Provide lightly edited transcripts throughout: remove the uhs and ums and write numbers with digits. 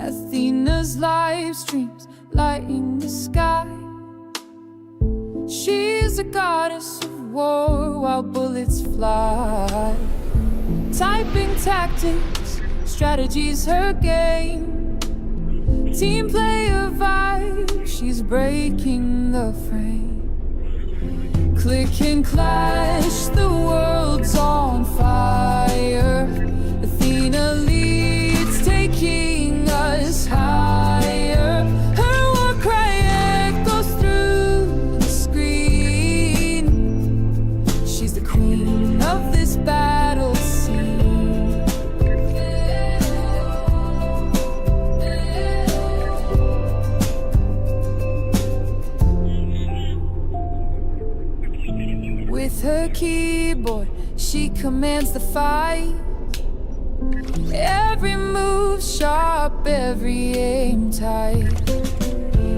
Athena's live streams lighting the sky. She's a goddess of war while bullets fly. Typing tactics, strategies her game. Team player vibe, she's breaking the frame. Click and clash, the world's on fire. Athena leads, taking us higher. Her war cry echoes through the screen. She's the queen of this battle scene. With her keyboard, she commands the fight. Every move sharp, every aim tight.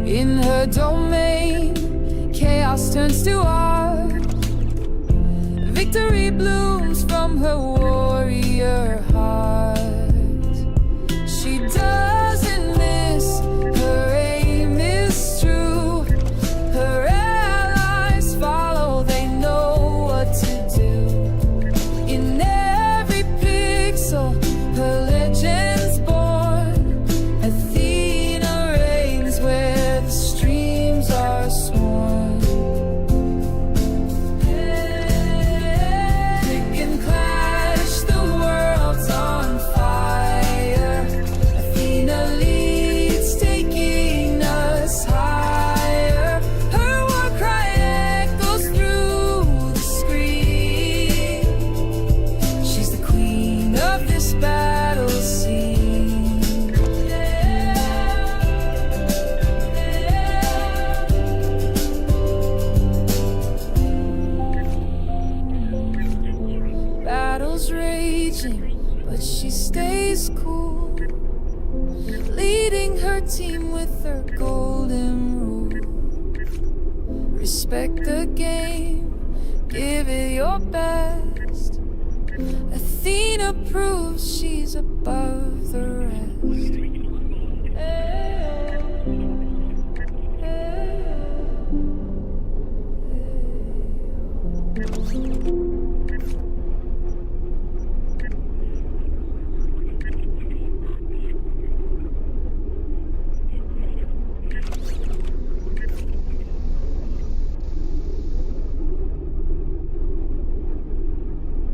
In her domain, chaos turns to art. Victory blooms from her warrior heart. She doesn't miss, her aim is true. Her allies follow, they know what to do. In every pixel, her legend's born. Athena reigns where the streams are sworn. Click and clash, the world's on fire. Athena leads, taking us higher. Her war cry echoes through the screen. She's the queen of this battle scene. Battles raging, but she stays cool, leading her team with her golden rule. Respect the game, give it your best. Athena proves she's above the rest.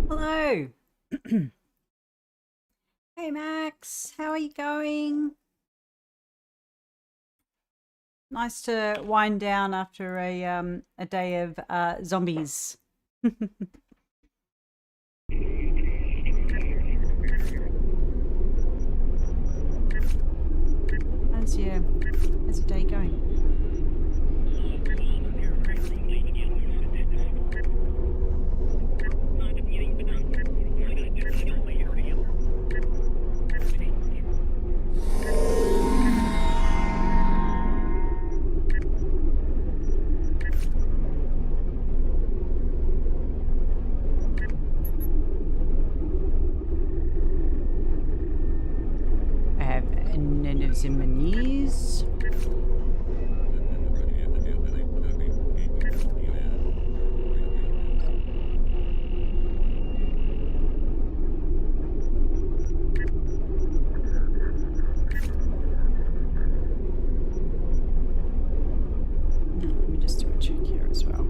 Hello. Hey Max, how are you going? Nice to wind down after a day of zombies. How's your day going? I have anemones in my knees. Let me just do a check here as well.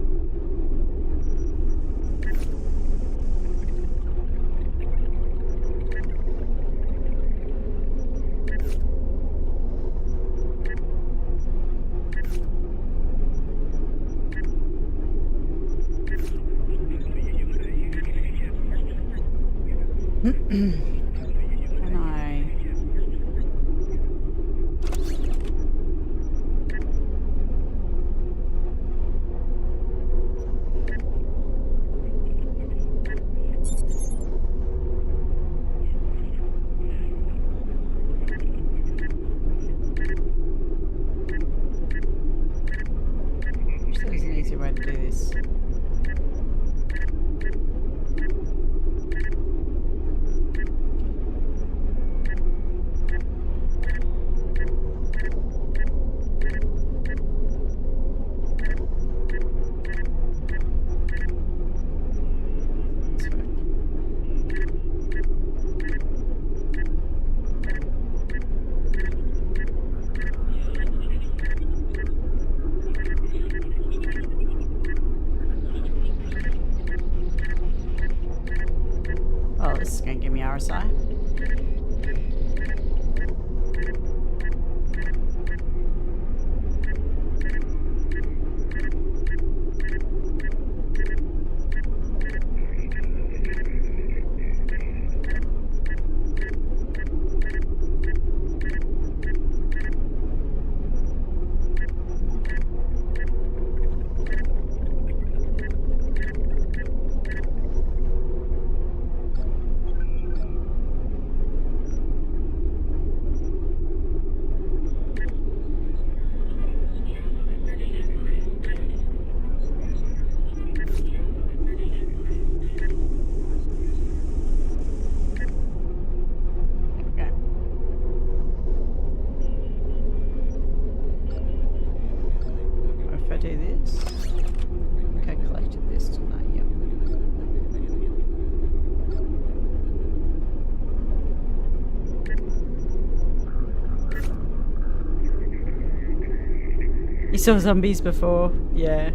You saw zombies before? Yeah.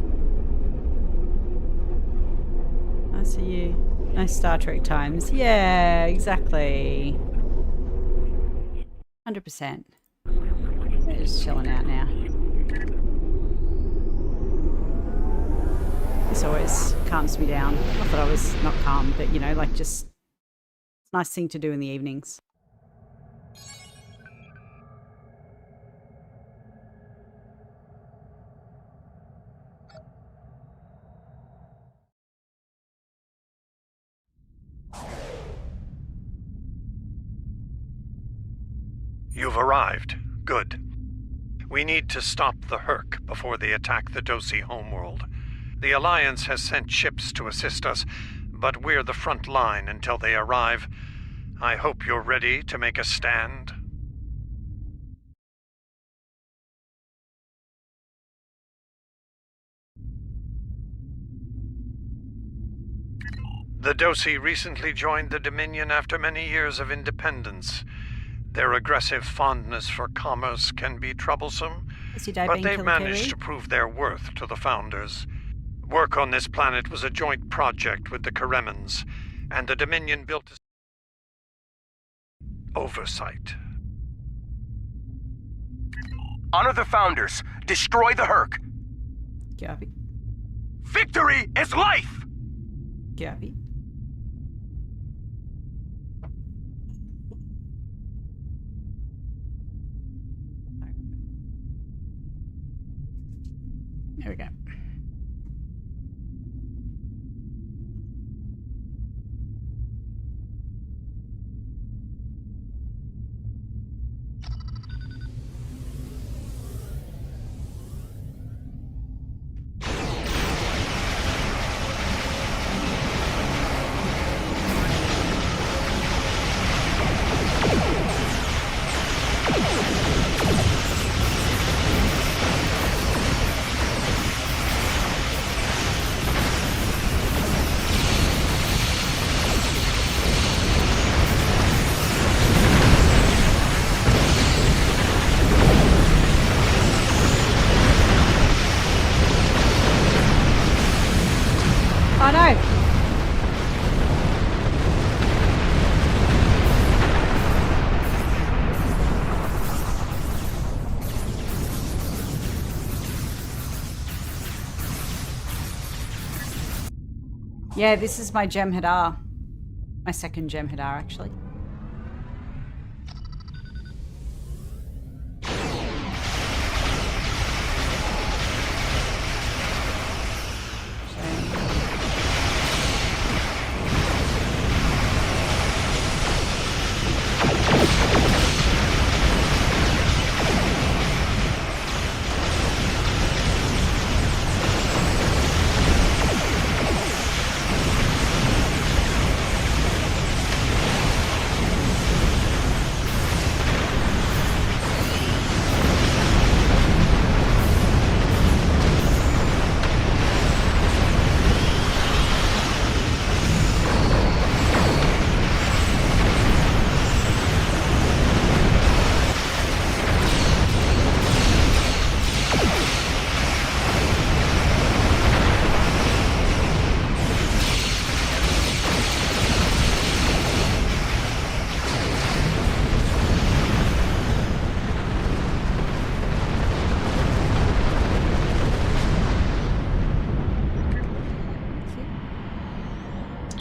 I see you. Nice Star Trek times. Yeah, exactly. 100%. We're just chilling out now. This always calms me down. Not that I was not calm, but you know, like just it's a nice thing to do in the evenings. You've arrived. Good. We need to stop the Herc before they attack the Dosi homeworld. The Alliance has sent ships to assist us, but we're the front line until they arrive. I hope you're ready to make a stand. The Dosi recently joined the Dominion after many years of independence. Their aggressive fondness for commerce can be troublesome, but they've managed to prove their worth to the Founders. Work on this planet was a joint project with the Karemans, and the Dominion built oversight. Honor the Founders. Destroy the Herc. Copy. Victory is life! Copy. There we go. Oh no! Yeah, this is my Jem'Hadar. My second Jem'Hadar, actually.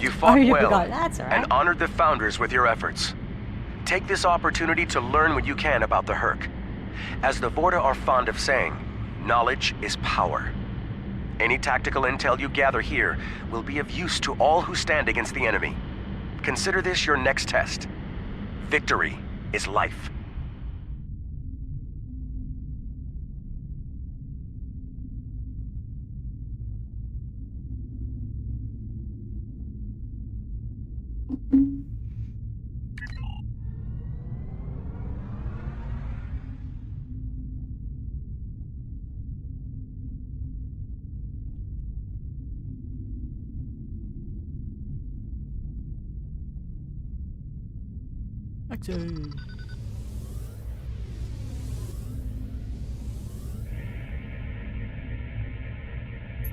You fought well That's all right. and honored the Founders with your efforts. Take this opportunity to learn what you can about the Herc. As the Vorta are fond of saying, knowledge is power. Any tactical intel you gather here will be of use to all who stand against the enemy. Consider this your next test. Victory is life.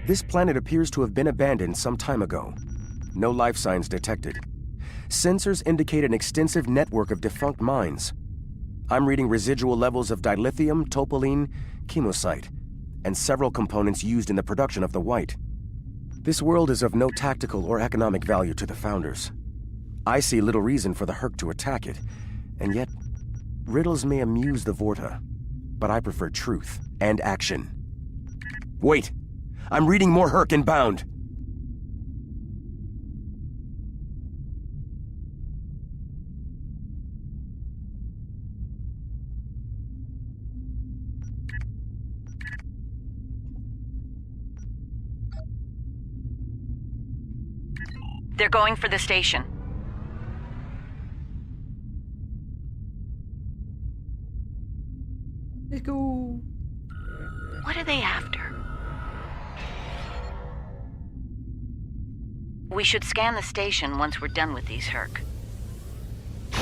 This planet appears to have been abandoned some time ago. No life signs detected. Sensors indicate an extensive network of defunct mines. I'm reading residual levels of dilithium, topoline, chemosite, and several components used in the production of the white. This world is of no tactical or economic value to the Founders. I see little reason for the Herc to attack it, and yet, riddles may amuse the Vorta, but I prefer truth and action. Wait! I'm reading more Herc inbound! They're going for the station. Let's go. What are they after? We should scan the station once we're done with these Herc. So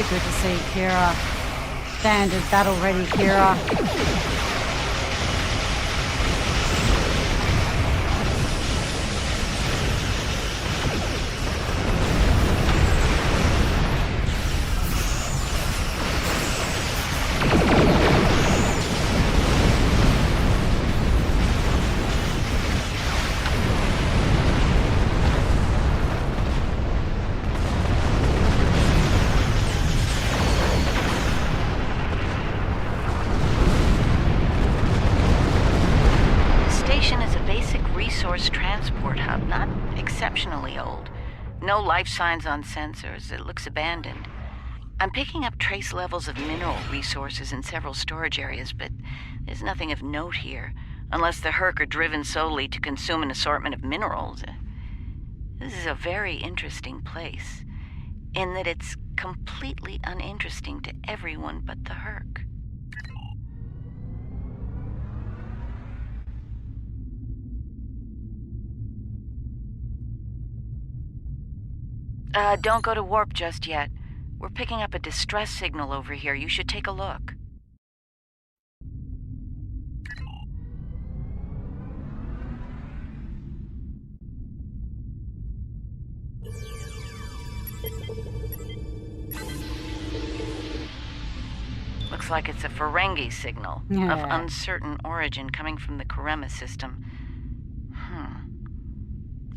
good to see Kira. Standard battle ready, Kira. Exceptionally old. No life signs on sensors. It looks abandoned. I'm picking up trace levels of mineral resources in several storage areas, but there's nothing of note here, unless the Herc are driven solely to consume an assortment of minerals. This is a very interesting place, in that it's completely uninteresting to everyone but the Herc. Don't go to warp just yet. We're picking up a distress signal over here. You should take a look. Looks like it's a ferengi signal of uncertain origin coming from the Karema system.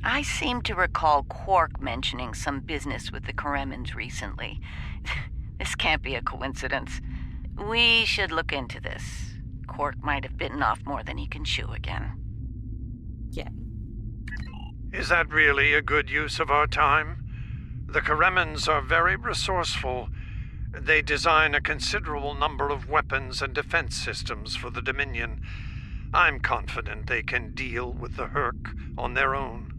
I seem to recall Quark mentioning some business with the Karemans recently. This can't be a coincidence. We should look into this. Quark might have bitten off more than he can chew again. Yeah. Is that really a good use of our time? The Karemans are very resourceful. They design a considerable number of weapons and defense systems for the Dominion. I'm confident they can deal with the Herc on their own.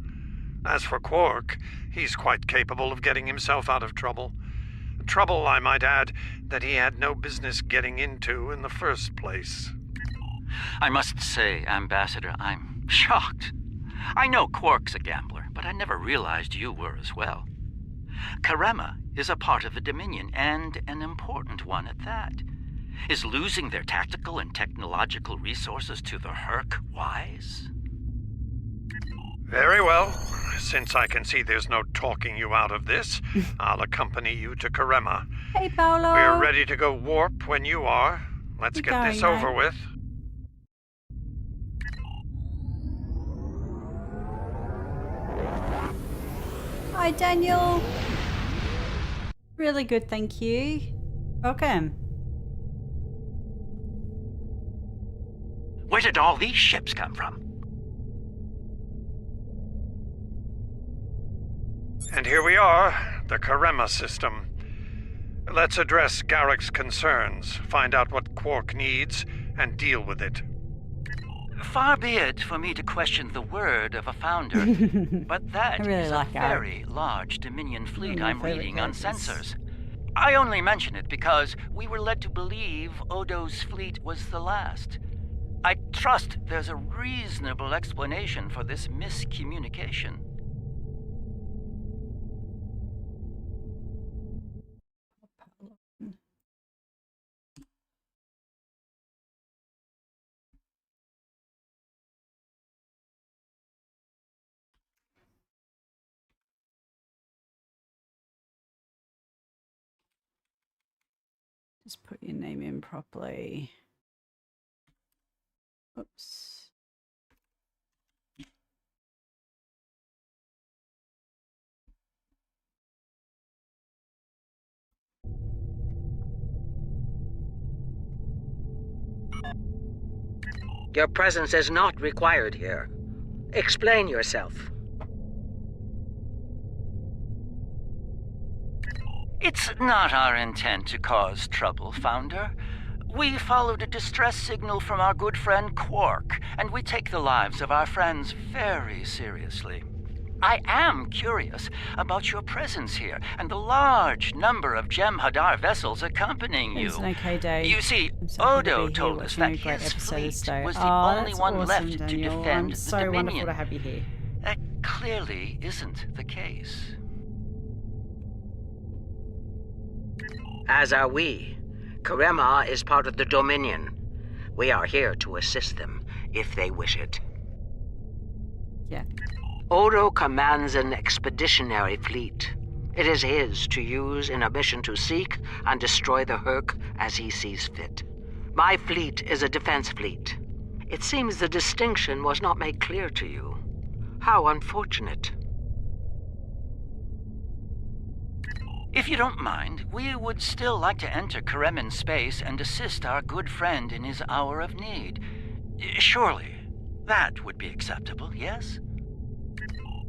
As for Quark, he's quite capable of getting himself out of trouble. Trouble, I might add, that he had no business getting into in the first place. I must say, Ambassador, I'm shocked. I know Quark's a gambler, but I never realized you were as well. Karema is a part of the Dominion, and an important one at that. Is losing their tactical and technological resources to the Herc wise? Very well. Since I can see there's no talking you out of this, I'll accompany you to Karema. Hey, Paolo. We're ready to go warp when you are. Let's get this over with. Hi, Daniel. Really good, thank you. Welcome. Where did all these ships come from? And here we are, the Karema system. Let's address Garrick's concerns, find out what Quark needs, and deal with it. Far be it for me to question the word of a founder, but that is a very large Dominion fleet I'm reading on sensors. I only mention it because we were led to believe Odo's fleet was the last. I trust there's a reasonable explanation for this miscommunication. Just put your name in properly. Oops. Your presence is not required here. Explain yourself. It's not our intent to cause trouble, Founder. We followed a distress signal from our good friend Quark, and we take the lives of our friends very seriously. I am curious about your presence here and the large number of Jem'Hadar vessels accompanying you. It's an okay day. You see, Odo told us that his fleet was the only one left to defend the so Dominion. Wonderful to have you here. That clearly isn't the case. As are we. Karema is part of the Dominion. We are here to assist them, if they wish it. Yeah. Odo commands an expeditionary fleet. It is his to use in a mission to seek and destroy the Herc as he sees fit. My fleet is a defense fleet. It seems the distinction was not made clear to you. How unfortunate. If you don't mind, we would still like to enter Karemin space and assist our good friend in his hour of need. Surely, that would be acceptable, yes?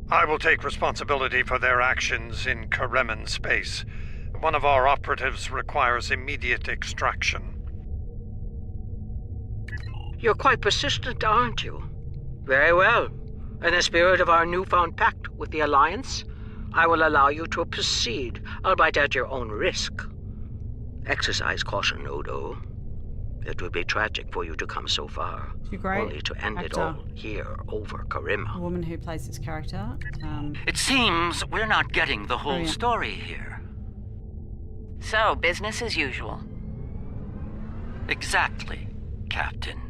I will take responsibility for their actions in Karemin space. One of our operatives requires immediate extraction. You're quite persistent, aren't you? Very well. In the spirit of our newfound pact with the Alliance, I will allow you to proceed, albeit at your own risk. Exercise caution, Odo. It would be tragic for you to come so far, only to end it all here over Karema. The woman who plays this character. It seems we're not getting the whole story here. So, business as usual. Exactly, Captain.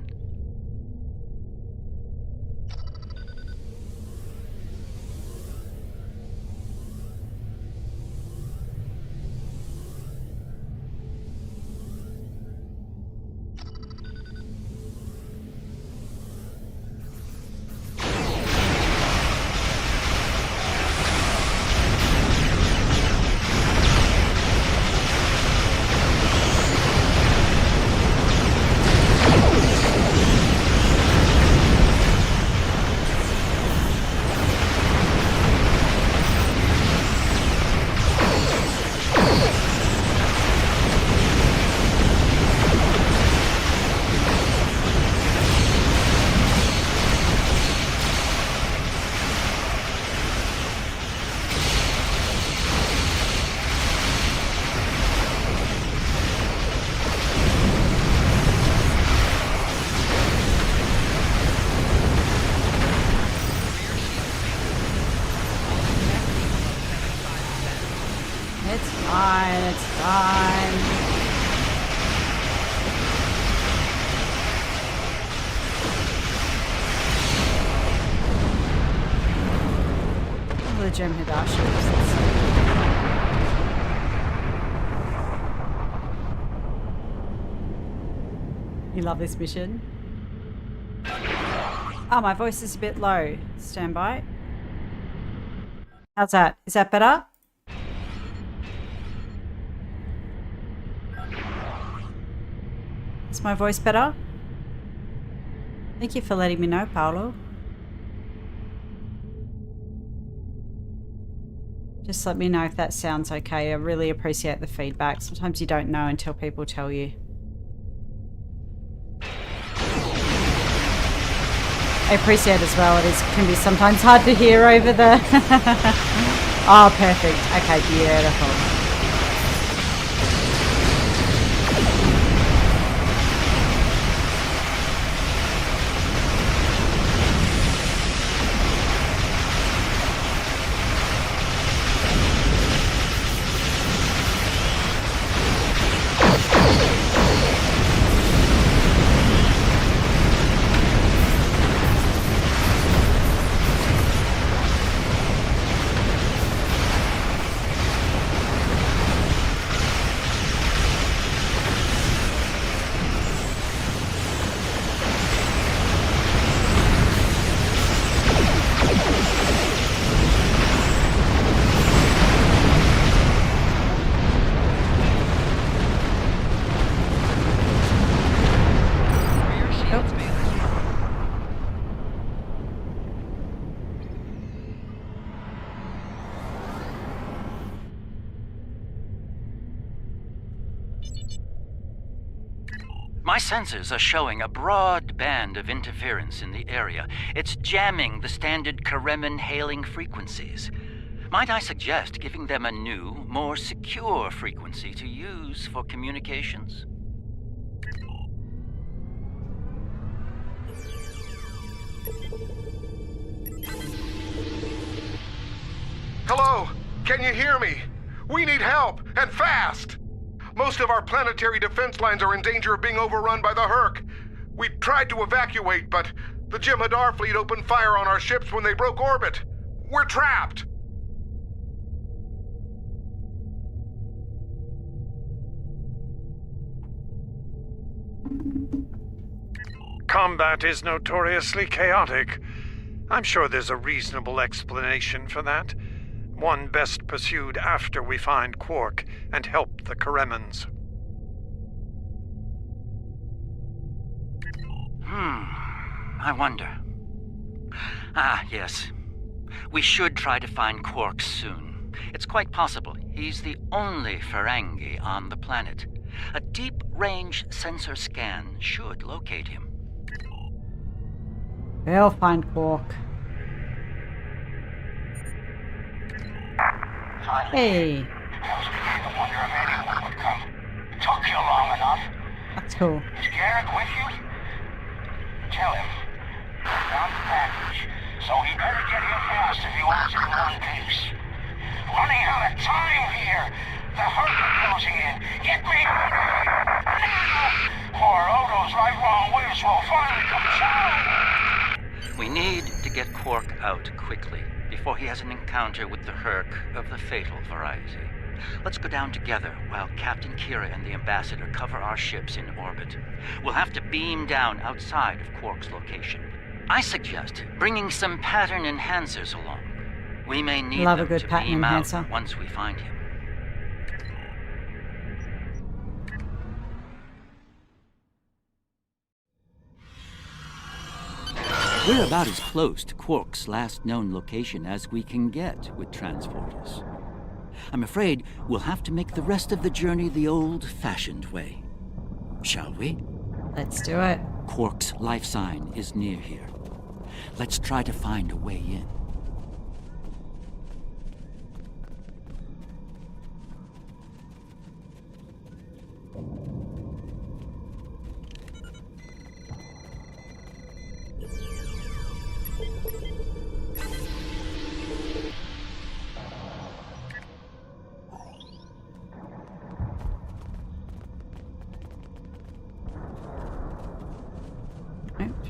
It's fine. Oh, the Jem'Hadar ships. You love this mission? Oh, my voice is a bit low. Stand by. How's that? Is that better? Is my voice better? Thank you for letting me know, Paolo. Just let me know if that sounds okay. I really appreciate the feedback. Sometimes you don't know until people tell you. I appreciate as well. It can be sometimes hard to hear over the... Oh, perfect. Okay, beautiful. My sensors are showing a broad band of interference in the area. It's jamming the standard Karemin hailing frequencies. Might I suggest giving them a new, more secure frequency to use for communications? Hello? Can you hear me? We need help, and fast! Most of our planetary defense lines are in danger of being overrun by the Herc. We tried to evacuate, but the Jem'Hadar fleet opened fire on our ships when they broke orbit. We're trapped! Combat is notoriously chaotic. I'm sure there's a reasonable explanation for that. One best pursued after we find Quark and help the Karemans. I wonder. Ah, yes. We should try to find Quark soon. It's quite possible he's the only ferengi on the planet. A deep-range sensor scan should locate him. We'll find Quark. Hey. I was beginning to wonder if anyone would come. Took you long enough. That's cool. Is Garrick with you? Tell him. I found the package, so he better get here fast if he wants it in one piece. Running out of time here. The Herc are closing in. Get me out of here. Now! Or Odo's right wrong whiz will finally come down. We need to get Quark out quickly, before he has an encounter with the Herc of the fatal variety. Let's go down together while Captain Kira and the Ambassador cover our ships in orbit. We'll have to beam down outside of Quark's location. I suggest bringing some pattern enhancers along. We may need Love them a good to pattern beam enhancer. out once we find him. We're about as close to Quark's last known location as we can get with transporters. I'm afraid we'll have to make the rest of the journey the old-fashioned way. Shall we? Let's do it. Quark's life sign is near here. Let's try to find a way in.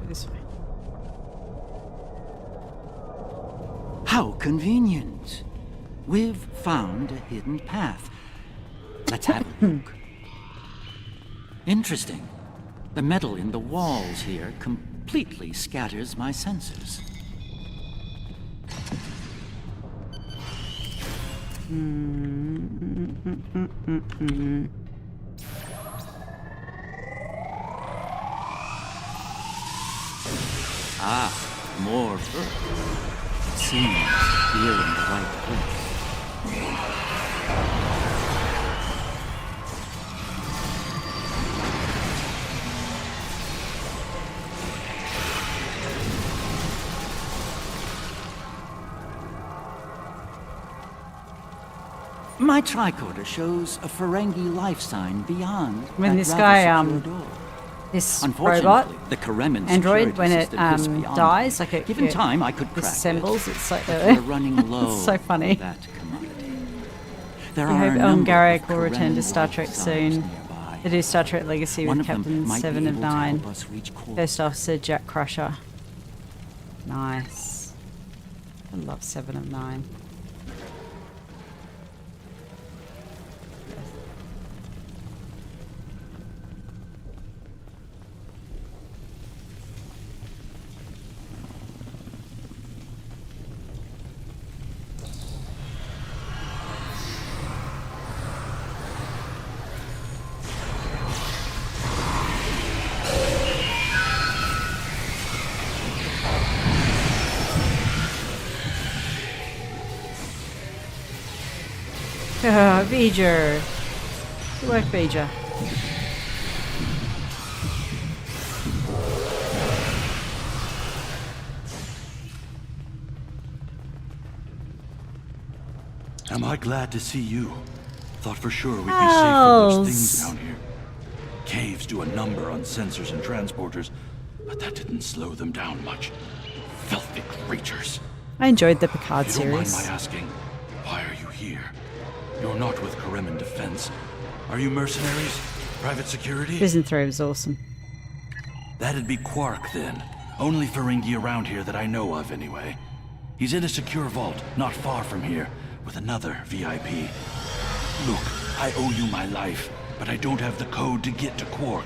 This way. How convenient. We've found a hidden path. Let's have a look. Interesting. The metal in the walls here completely scatters my sensors. Ah, more fur. It seems we're in the right place. My tricorder shows a Ferengi life sign beyond. When that this rather guy, secure door. this Unfortunately, robot, the Karemin android, when it security system is beyond dies, me. like it Given time, I could crack disassembles. it. It's like But we're running low. it's so funny. on that commodity. There We are hope a Ellen number Garrick of will return to Karemin Star life Trek signs soon. nearby. To do Star Trek Legacy One with of them Captain might be 7 of able to 9. help us reach Quark. First Officer Jack Crusher. Nice. I love 7 of 9. Voyager. Good work, Voyager. Am I glad to see you? Thought for sure we'd be safe from those things down here. Caves do a number on sensors and transporters, but that didn't slow them down much. Filthy creatures. I enjoyed the Picard If you don't mind series. my asking, why are you here? You're not with Karemen Defense. Are you mercenaries? Private security? Prison 3 was awesome. That'd be Quark then. Only ferengi around here that I know of anyway. He's in a secure vault, not far from here, with another VIP. Look, I owe you my life, but I don't have the code to get to Quark.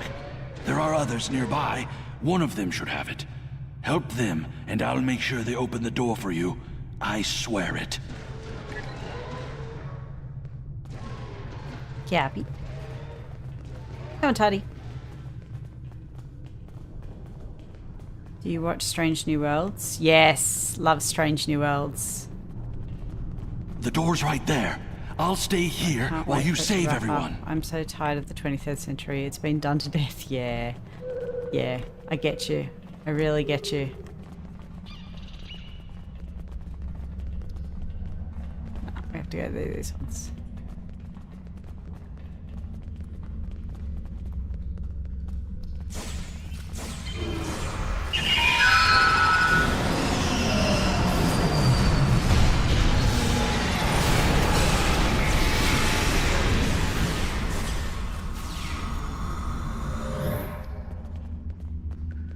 There are others nearby. One of them should have it. Help them, and I'll make sure they open the door for you. I swear it. Cappy. Come on, Toddy. Do you watch Strange New Worlds? Yes, love Strange New Worlds. The door's right there. I'll stay here Can't while wait you for it to save wrap everyone. up. I'm so tired of the 23rd century. It's been done to death. Yeah. Yeah, I get you. I really get you. No, we have to go through these ones.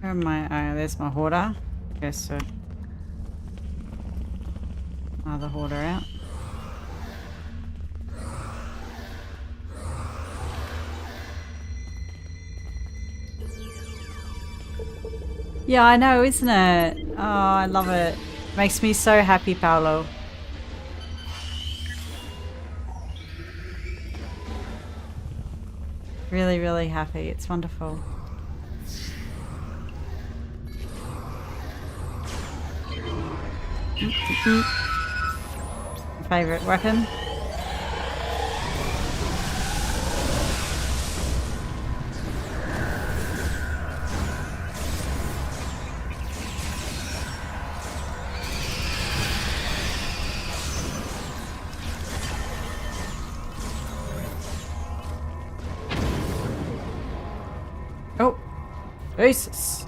Where am I? Oh, there's my hoarder. Guess so. Another hoarder out. Yeah, I know, isn't it? Oh, I love it. Makes me so happy, Paolo. Really, really happy. It's wonderful. Favorite weapon? Oh, Jesus.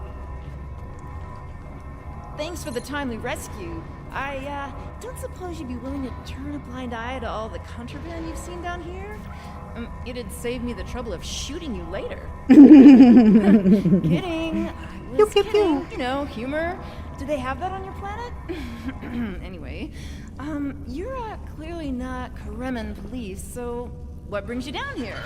Thanks for the timely rescue. I don't suppose you'd be willing to turn a blind eye to all the contraband you've seen down here? It'd save me the trouble of shooting you later. Kidding. I was kidding. You know, humor. Do they have that on your planet? Anyway, you're clearly not Karemen police, so what brings you down here?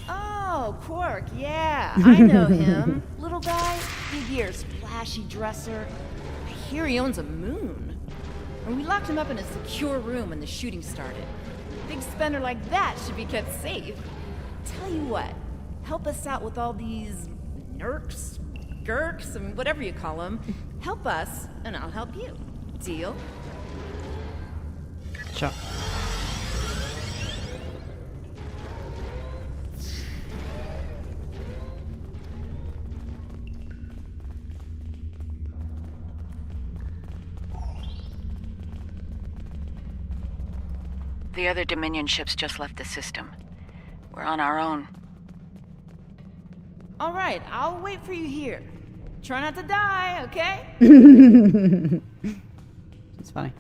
Oh, Quark, yeah, I know him. Little guy, big ears, flashy dresser. I hear he owns a moon. And we locked him up in a secure room when the shooting started. A big spender like that should be kept safe. Tell you what, help us out with all these nerks, gurks, and whatever you call them. Help us, and I'll help you. Deal? Sure. The other Dominion ships just left the system. We're on our own. All right, I'll wait for you here. Try not to die, okay? It's funny.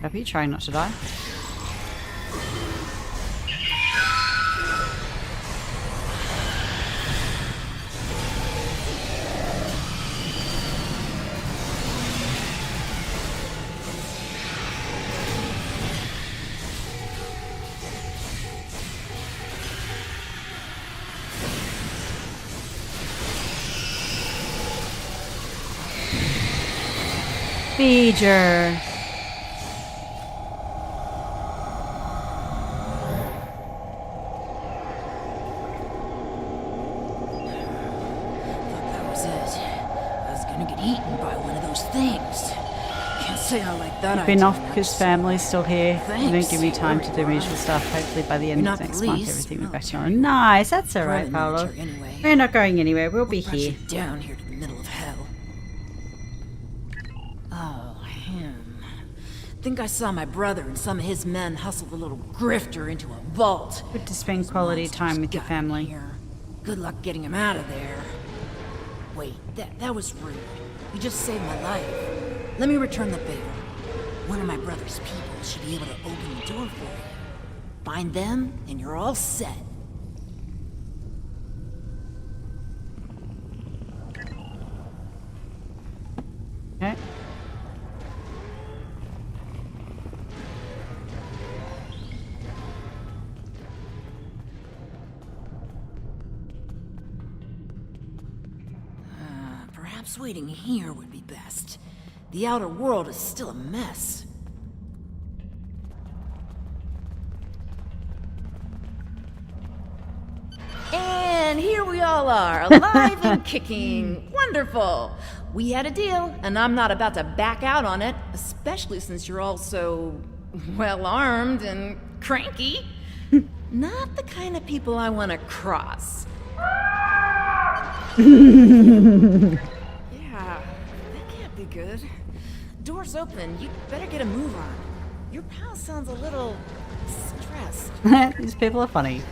Happy, trying not to die. Voyager. That was it. I was gonna get eaten by one of those things. Can't Say I like that. I've been off because family's still here. They don't give me time to do my usual stuff. Hopefully by the end of next month everything will be back on. Nice, that's alright, Paolo. We're not going anywhere, we'll be here. Down here to the middle of hell. Oh, him. Think I saw my brother and some of his men hustle the little grifter into a vault. Good to spend quality time with your family. Good luck getting him out of there. Wait, that was rude. You just saved my life. Let me return the favor. One of my brother's people should be able to open the door for you. Find them, and you're all set. Okay. Perhaps waiting here would be best. The outer world is still a mess. And here we all are, alive and kicking. Wonderful. We had a deal, and I'm not about to back out on it, especially since you're all so well-armed and cranky. Not the kind of people I want to cross. Yeah, that can't be good. Door's open. You better get a move on. Your pal sounds a little stressed. These people are funny.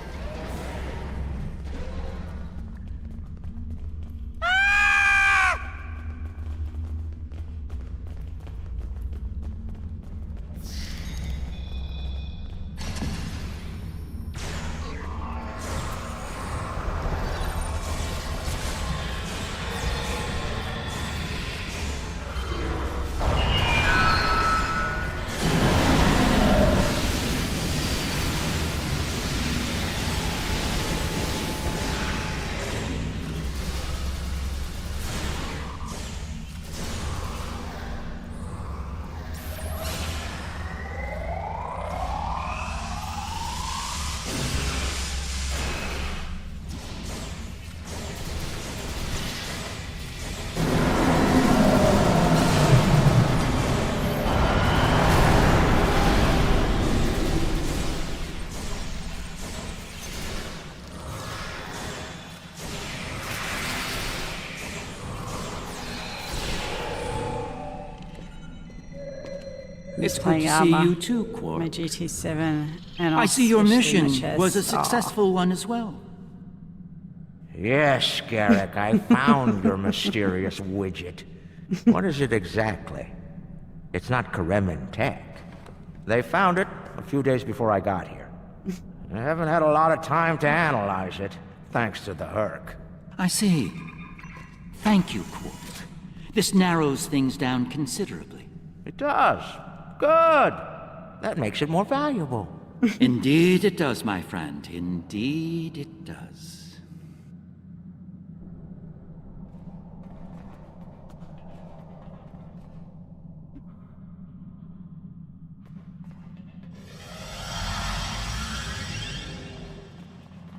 It's good to see you too, Quark. My GT7, and I see your mission was a successful one as well. Yes, Garrick, I found your mysterious widget. What is it exactly? It's not Kremen tech. They found it a few days before I got here. I haven't had a lot of time to analyze it, thanks to the Herc. I see. Thank you, Quark. This narrows things down considerably. It does. Good. That makes it more valuable. Indeed it does, my friend. Indeed it does.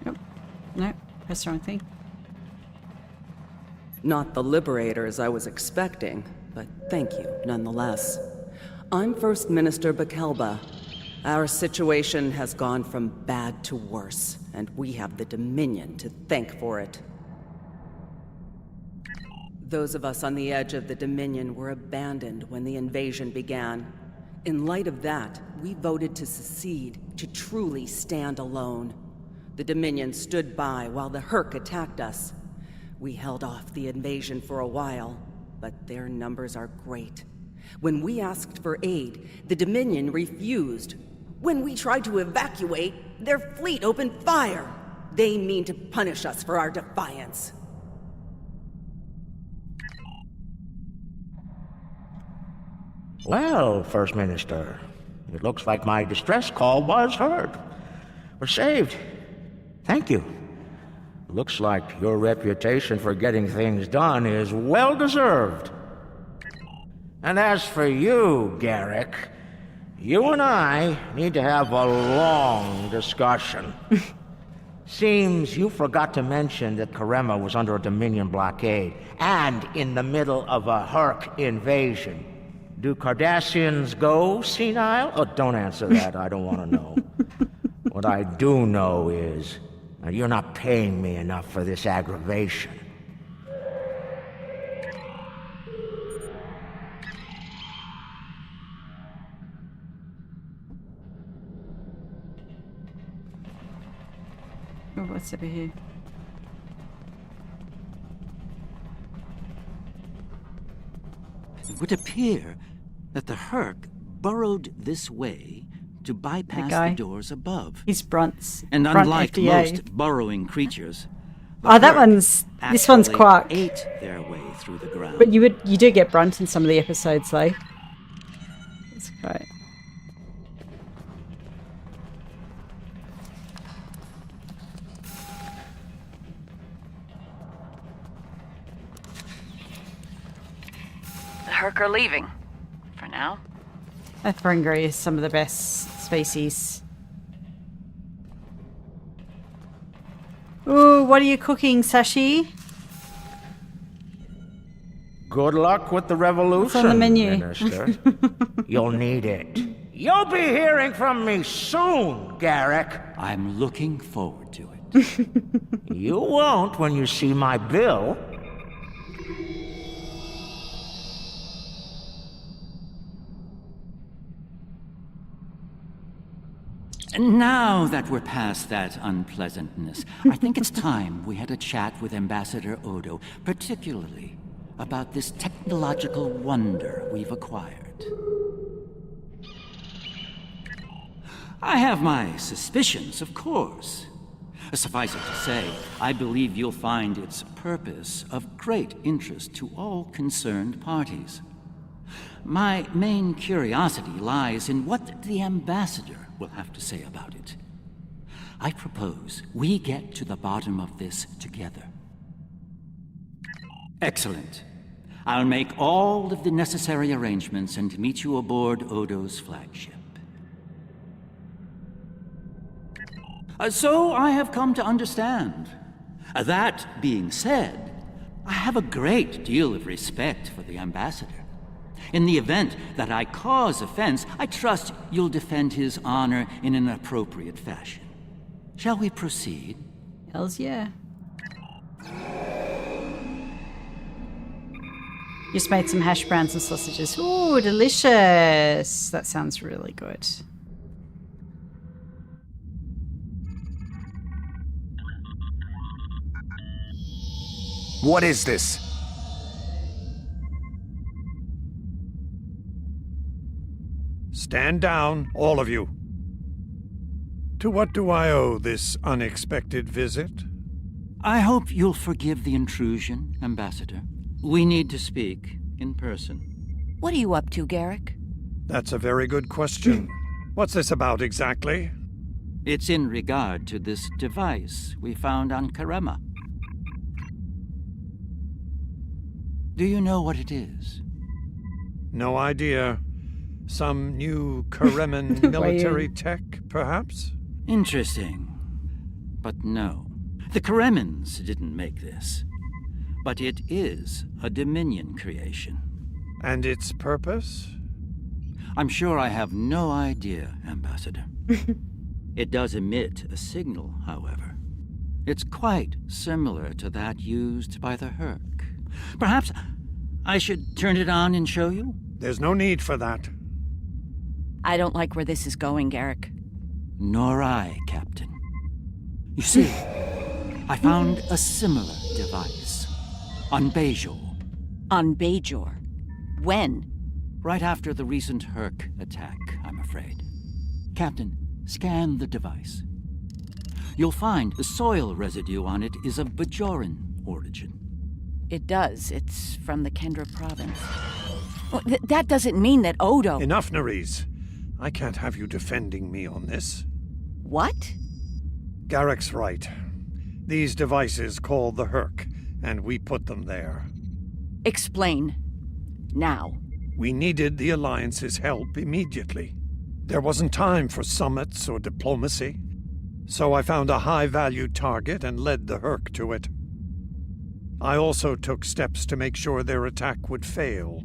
Nope. Nope. That's the wrong thing. Not the liberators I was expecting, but thank you nonetheless. I'm First Minister Bakelba. Our situation has gone from bad to worse, and we have the Dominion to thank for it. Those of us on the edge of the Dominion were abandoned when the invasion began. In light of that, we voted to secede, to truly stand alone. The Dominion stood by while the Herc attacked us. We held off the invasion for a while, but their numbers are great. When we asked for aid, the Dominion refused. When we tried to evacuate, their fleet opened fire. They mean to punish us for our defiance. Well, First Minister, it looks like my distress call was heard. We're saved. Thank you. Looks like your reputation for getting things done is well-deserved. And as for you, Garrick, you and I need to have a long discussion. Seems you forgot to mention that Karema was under a Dominion blockade and in the middle of a Herc invasion. Do Cardassians go senile? Oh, don't answer that. I don't want to know. What I do know is, you're not paying me enough for this aggravation. Oh, what's over here? It would appear that the Herc burrowed this way to bypass the doors above. He's Brunt's. And Brunt unlike FDA. most burrowing creatures, Oh, that one's. This one's Quark. Ate their way through the ground. But you do get Brunt in some of the episodes, though. That's great. The Herc are leaving. For now. Ferengi is some of the best species. Ooh, what are you cooking, Sashi? Good luck with the revolution, What's on the menu? Minister. You'll need it. You'll be hearing from me soon, Garrick. I'm looking forward to it. You won't when you see my bill. And now that we're past that unpleasantness, I think it's time we had a chat with Ambassador Odo, particularly about this technological wonder we've acquired. I have my suspicions, of course. Suffice it to say, I believe you'll find its purpose of great interest to all concerned parties. My main curiosity lies in what the Ambassador will have to say about it. I propose we get to the bottom of this together. Excellent. I'll make all of the necessary arrangements and meet you aboard Odo's flagship. So I have come to understand. That being said, I have a great deal of respect for the Ambassador. In the event that I cause offense, I trust you'll defend his honor in an appropriate fashion. Shall we proceed? Hells yeah. Just made some hash browns and sausages. Ooh, delicious. That sounds really good. What is this? Stand down, all of you. To what do I owe this unexpected visit? I hope you'll forgive the intrusion, Ambassador. We need to speak in person. What are you up to, Garrick? That's a very good question. What's this about exactly? It's in regard to this device we found on Karema. Do you know what it is? No idea. Some new Kareman military tech, perhaps? Interesting. But no. The Karemans didn't make this. But it is a Dominion creation. And its purpose? I'm sure I have no idea, Ambassador. It does emit a signal, however. It's quite similar to that used by the Herc. Perhaps I should turn it on and show you? There's no need for that. I don't like where this is going, Garrick. Nor I, Captain. You see, I found a similar device on Bajor. On Bajor? When? Right after the recent Herc attack, I'm afraid. Captain, scan the device. You'll find the soil residue on it is of Bajoran origin. It does. It's from the Kendra province. Well, that doesn't mean that Odo... Enough, Nerys. I can't have you defending me on this. What? Garrick's right. These devices called the Herc, and we put them there. Explain. Now. We needed the Alliance's help immediately. There wasn't time for summits or diplomacy. So I found a high-value target and led the Herc to it. I also took steps to make sure their attack would fail.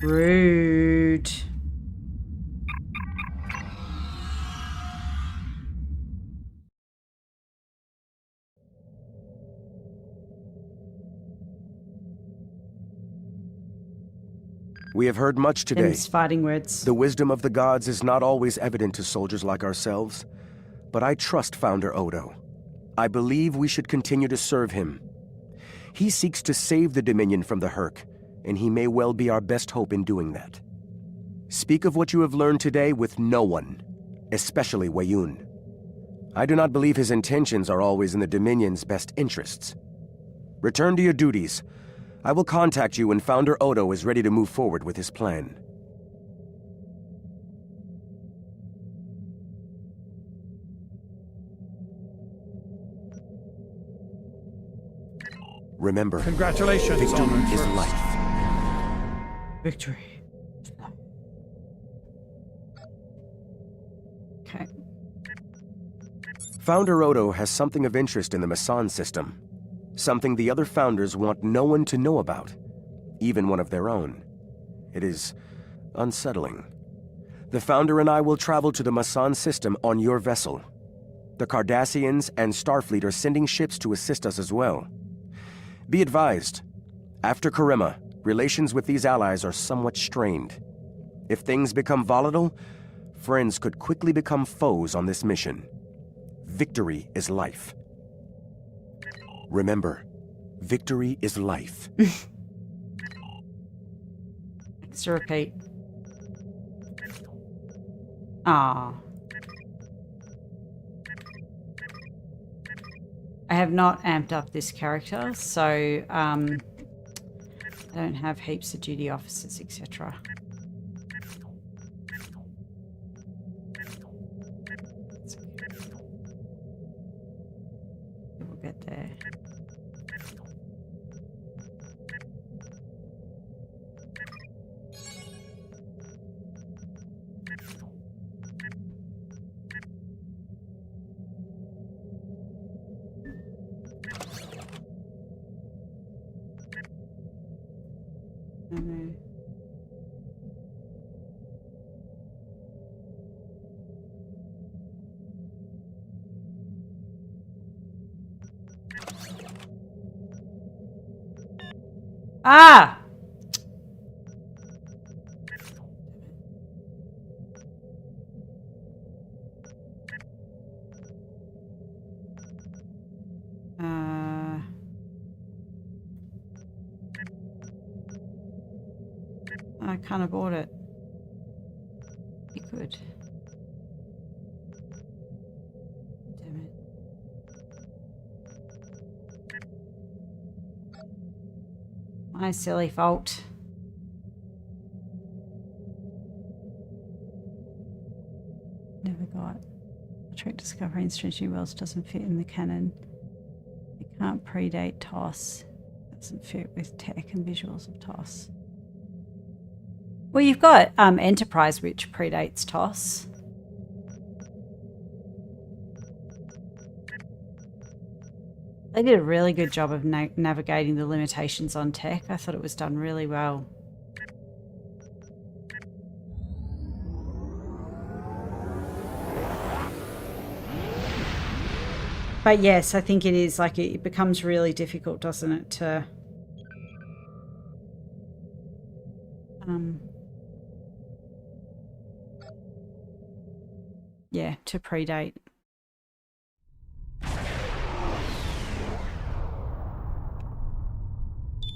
Rude. We have heard much today. Them's fighting words. The wisdom of the gods is not always evident to soldiers like ourselves, but I trust Founder Odo. I believe we should continue to serve him. He seeks to save the Dominion from the Herc, and he may well be our best hope in doing that. Speak of what you have learned today with no one, especially Weyoun. I do not believe his intentions are always in the Dominion's best interests. Return to your duties. I will contact you when Founder Odo is ready to move forward with his plan. Remember, congratulations, victory is life. Victory. Okay. Founder Odo has something of interest in the Masan system. Something the other founders want no one to know about, even one of their own. It is unsettling. The Founder and I will travel to the Masan system on your vessel. The Cardassians and Starfleet are sending ships to assist us as well. Be advised, after Karema, relations with these allies are somewhat strained. If things become volatile, friends could quickly become foes on this mission. Victory is life. Remember, victory is life. Let's repeat. Ah. I have not amped up this character, so I don't have heaps of duty officers, etc. We'll get there. Ah! I can't abort it. You could. Damn it. My silly fault. Never got. Trek Discovery and strangenewworlds doesn't fit in the canon. It can't predate TOS. Doesn't fit with tech and visuals of TOS. Well, you've got Enterprise, which predates TOS. They did a really good job of navigating the limitations on tech. I thought it was done really well. But yes, I think it is, like, it becomes really difficult, doesn't it, to... yeah, to predate.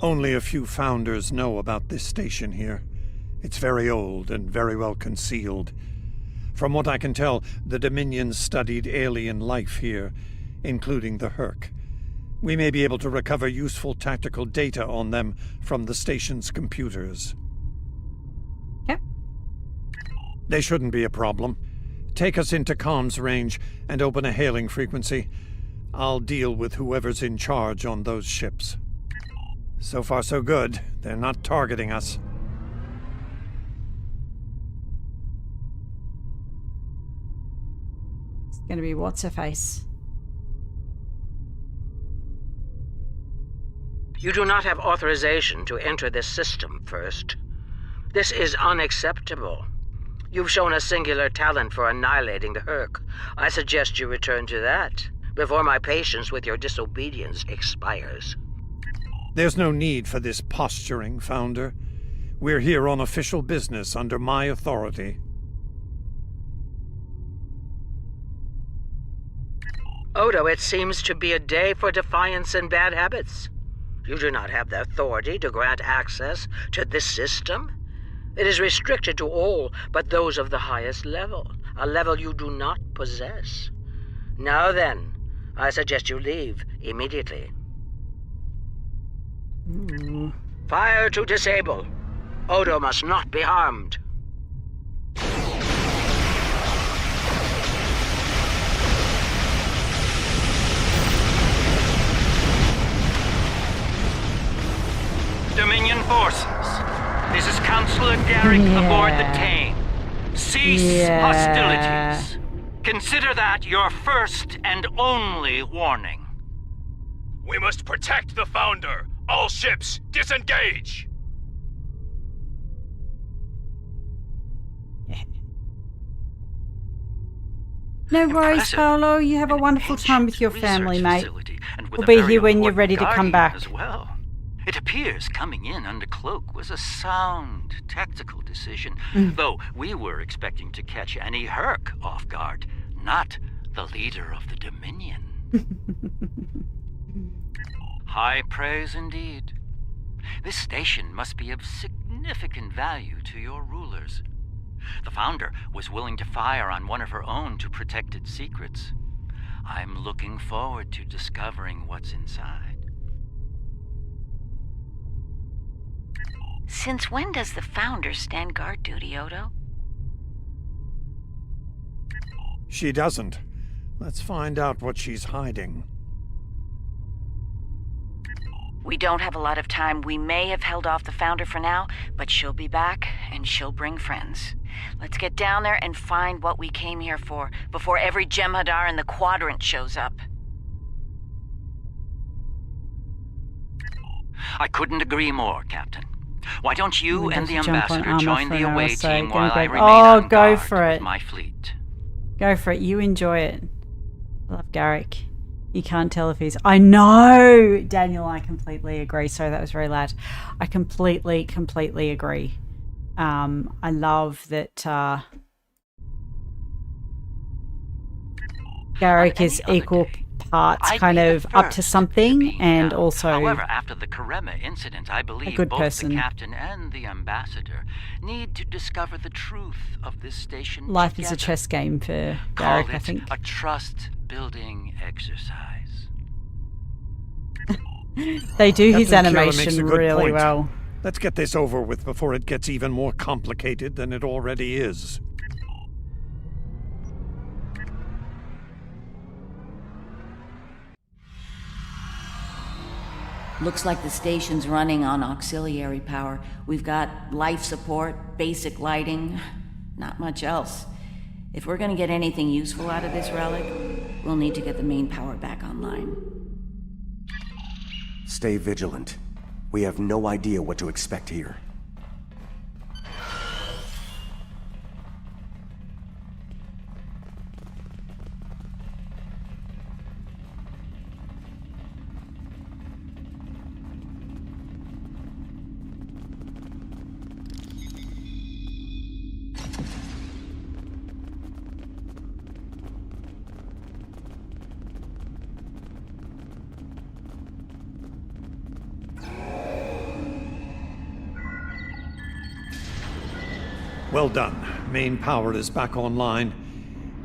Only a few founders know about this station here. It's very old and very well concealed. From what I can tell, the Dominion studied alien life here, including the Herc. We may be able to recover useful tactical data on them from the station's computers. Yep. They shouldn't be a problem. Take us into comms range and open a hailing frequency. I'll deal with whoever's in charge on those ships. So far so good. They're not targeting us. It's gonna be what's-her-face. You do not have authorization to enter this system first. This is unacceptable. You've shown a singular talent for annihilating the Herc. I suggest you return to that before my patience with your disobedience expires. There's no need for this posturing, Founder. We're here on official business under my authority. Odo, it seems to be a day for defiance and bad habits. You do not have the authority to grant access to this system. It is restricted to all but those of the highest level, a level you do not possess. Now then, I suggest you leave immediately. Fire to disable. Odo must not be harmed. Dominion forces, this is Counselor Garrick aboard the Tane. Cease hostilities. Consider that your first and only warning. We must protect the Founder. All ships, disengage! No worries, Carlo. You have a wonderful time with your family, mate. We'll be here when you're ready to come back. As well. It appears coming in under cloak was a sound, tactical decision, though we were expecting to catch any Herc off guard, not the leader of the Dominion. High praise indeed. This station must be of significant value to your rulers. The Founder was willing to fire on one of her own to protect its secrets. I'm looking forward to discovering what's inside. Since when does the Founder stand guard duty, Odo? She doesn't. Let's find out what she's hiding. We don't have a lot of time. We may have held off the Founder for now, but she'll be back, and she'll bring friends. Let's get down there and find what we came here for, before every Jem'Hadar in the Quadrant shows up. I couldn't agree more, Captain. Why don't you and the Ambassador join the away team while I remain on guard with my fleet? Go for it. You enjoy it. I love Garrick. You can't tell if he's... I know! Daniel, I completely agree. Sorry, that was very loud. I completely agree. I love that Garrick is equal parts kind of up to something and also However, after the Karema incident, I believe both person. the Captain and the Ambassador need to discover the truth of this station Life together. is a chess game for Garrick, I think. A trust-building exercise. They do his Captain Keller animation makes a good really point. well. Let's get this over with before it gets even more complicated than it already is. Looks like the station's running on auxiliary power. We've got life support, basic lighting, not much else. If we're gonna get anything useful out of this relic, we'll need to get the main power back online. Stay vigilant. We have no idea what to expect here. Well done. Main power is back online.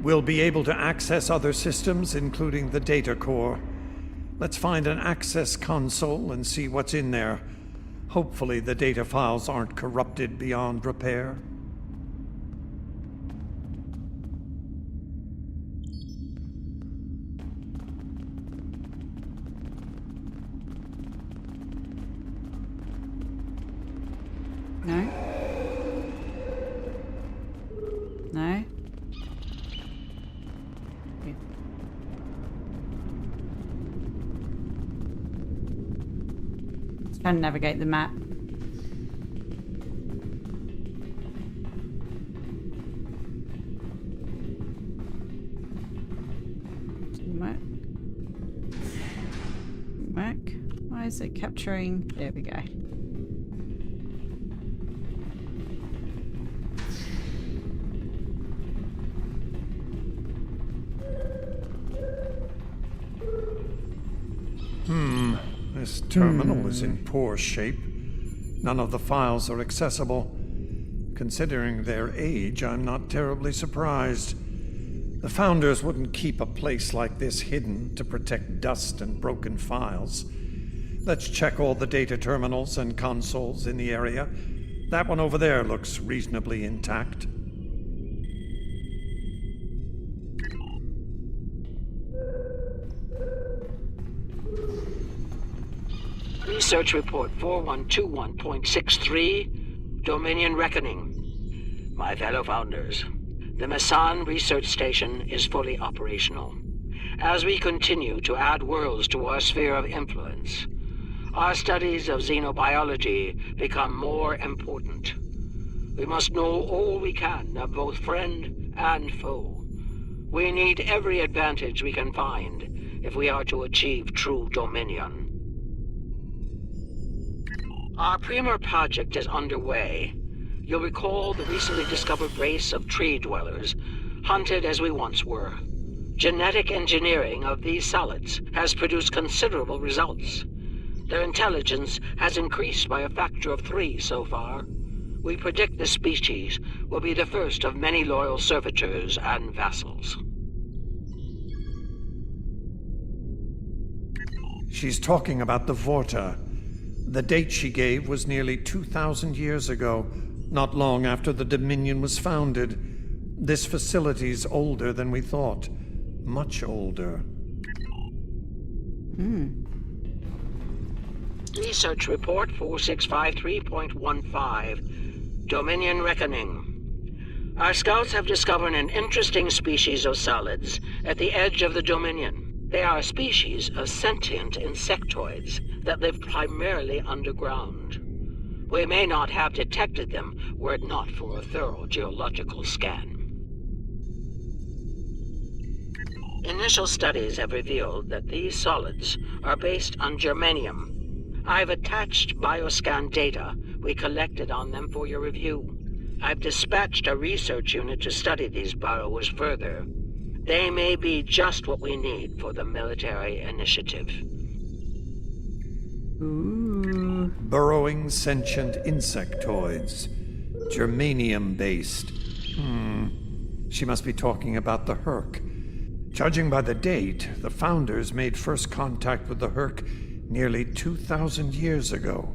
We'll be able to access other systems, including the data core. Let's find an access console and see what's in there. Hopefully the data files aren't corrupted beyond repair. No? No? Let's try and navigate the map. Work. Why is it capturing? There we go. This terminal is in poor shape. None of the files are accessible. Considering their age, I'm not terribly surprised. The Founders wouldn't keep a place like this hidden to protect dust and broken files. Let's check all the data terminals and consoles in the area. That one over there looks reasonably intact. Research Report 4121.63, Dominion Reckoning. My fellow Founders, the Mesan Research Station is fully operational. As we continue to add worlds to our sphere of influence, our studies of xenobiology become more important. We must know all we can of both friend and foe. We need every advantage we can find if we are to achieve true dominion. Our Premier project is underway. You'll recall the recently discovered race of tree dwellers, hunted as we once were. Genetic engineering of these solids has produced considerable results. Their intelligence has increased by a factor of 3 so far. We predict this species will be the first of many loyal servitors and vassals. She's talking about the Vorta. The date she gave was nearly 2,000 years ago, not long after the Dominion was founded. This facility's older than we thought. Much older. Research Report 4653.15, Dominion Reckoning. Our scouts have discovered an interesting species of solids at the edge of the Dominion. They are a species of sentient insectoids that live primarily underground. We may not have detected them were it not for a thorough geological scan. Initial studies have revealed that these solids are based on germanium. I've attached bioscan data we collected on them for your review. I've dispatched a research unit to study these burrows further. They may be just what we need for the military initiative. Ooh. Burrowing sentient insectoids. Germanium-based. She must be talking about the Herc. Judging by the date, the Founders made first contact with the Herc nearly 2,000 years ago.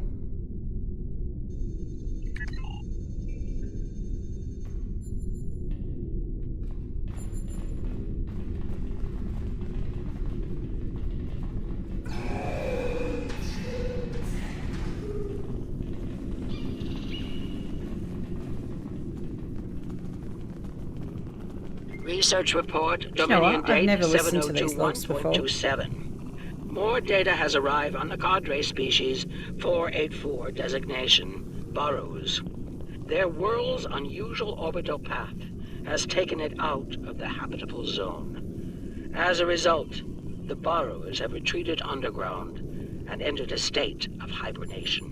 Research Report, Dominion date 7021.27. More data has arrived on the cadre species 484 designation, burrows. Their world's unusual orbital path has taken it out of the habitable zone. As a result, the burrows have retreated underground and entered a state of hibernation.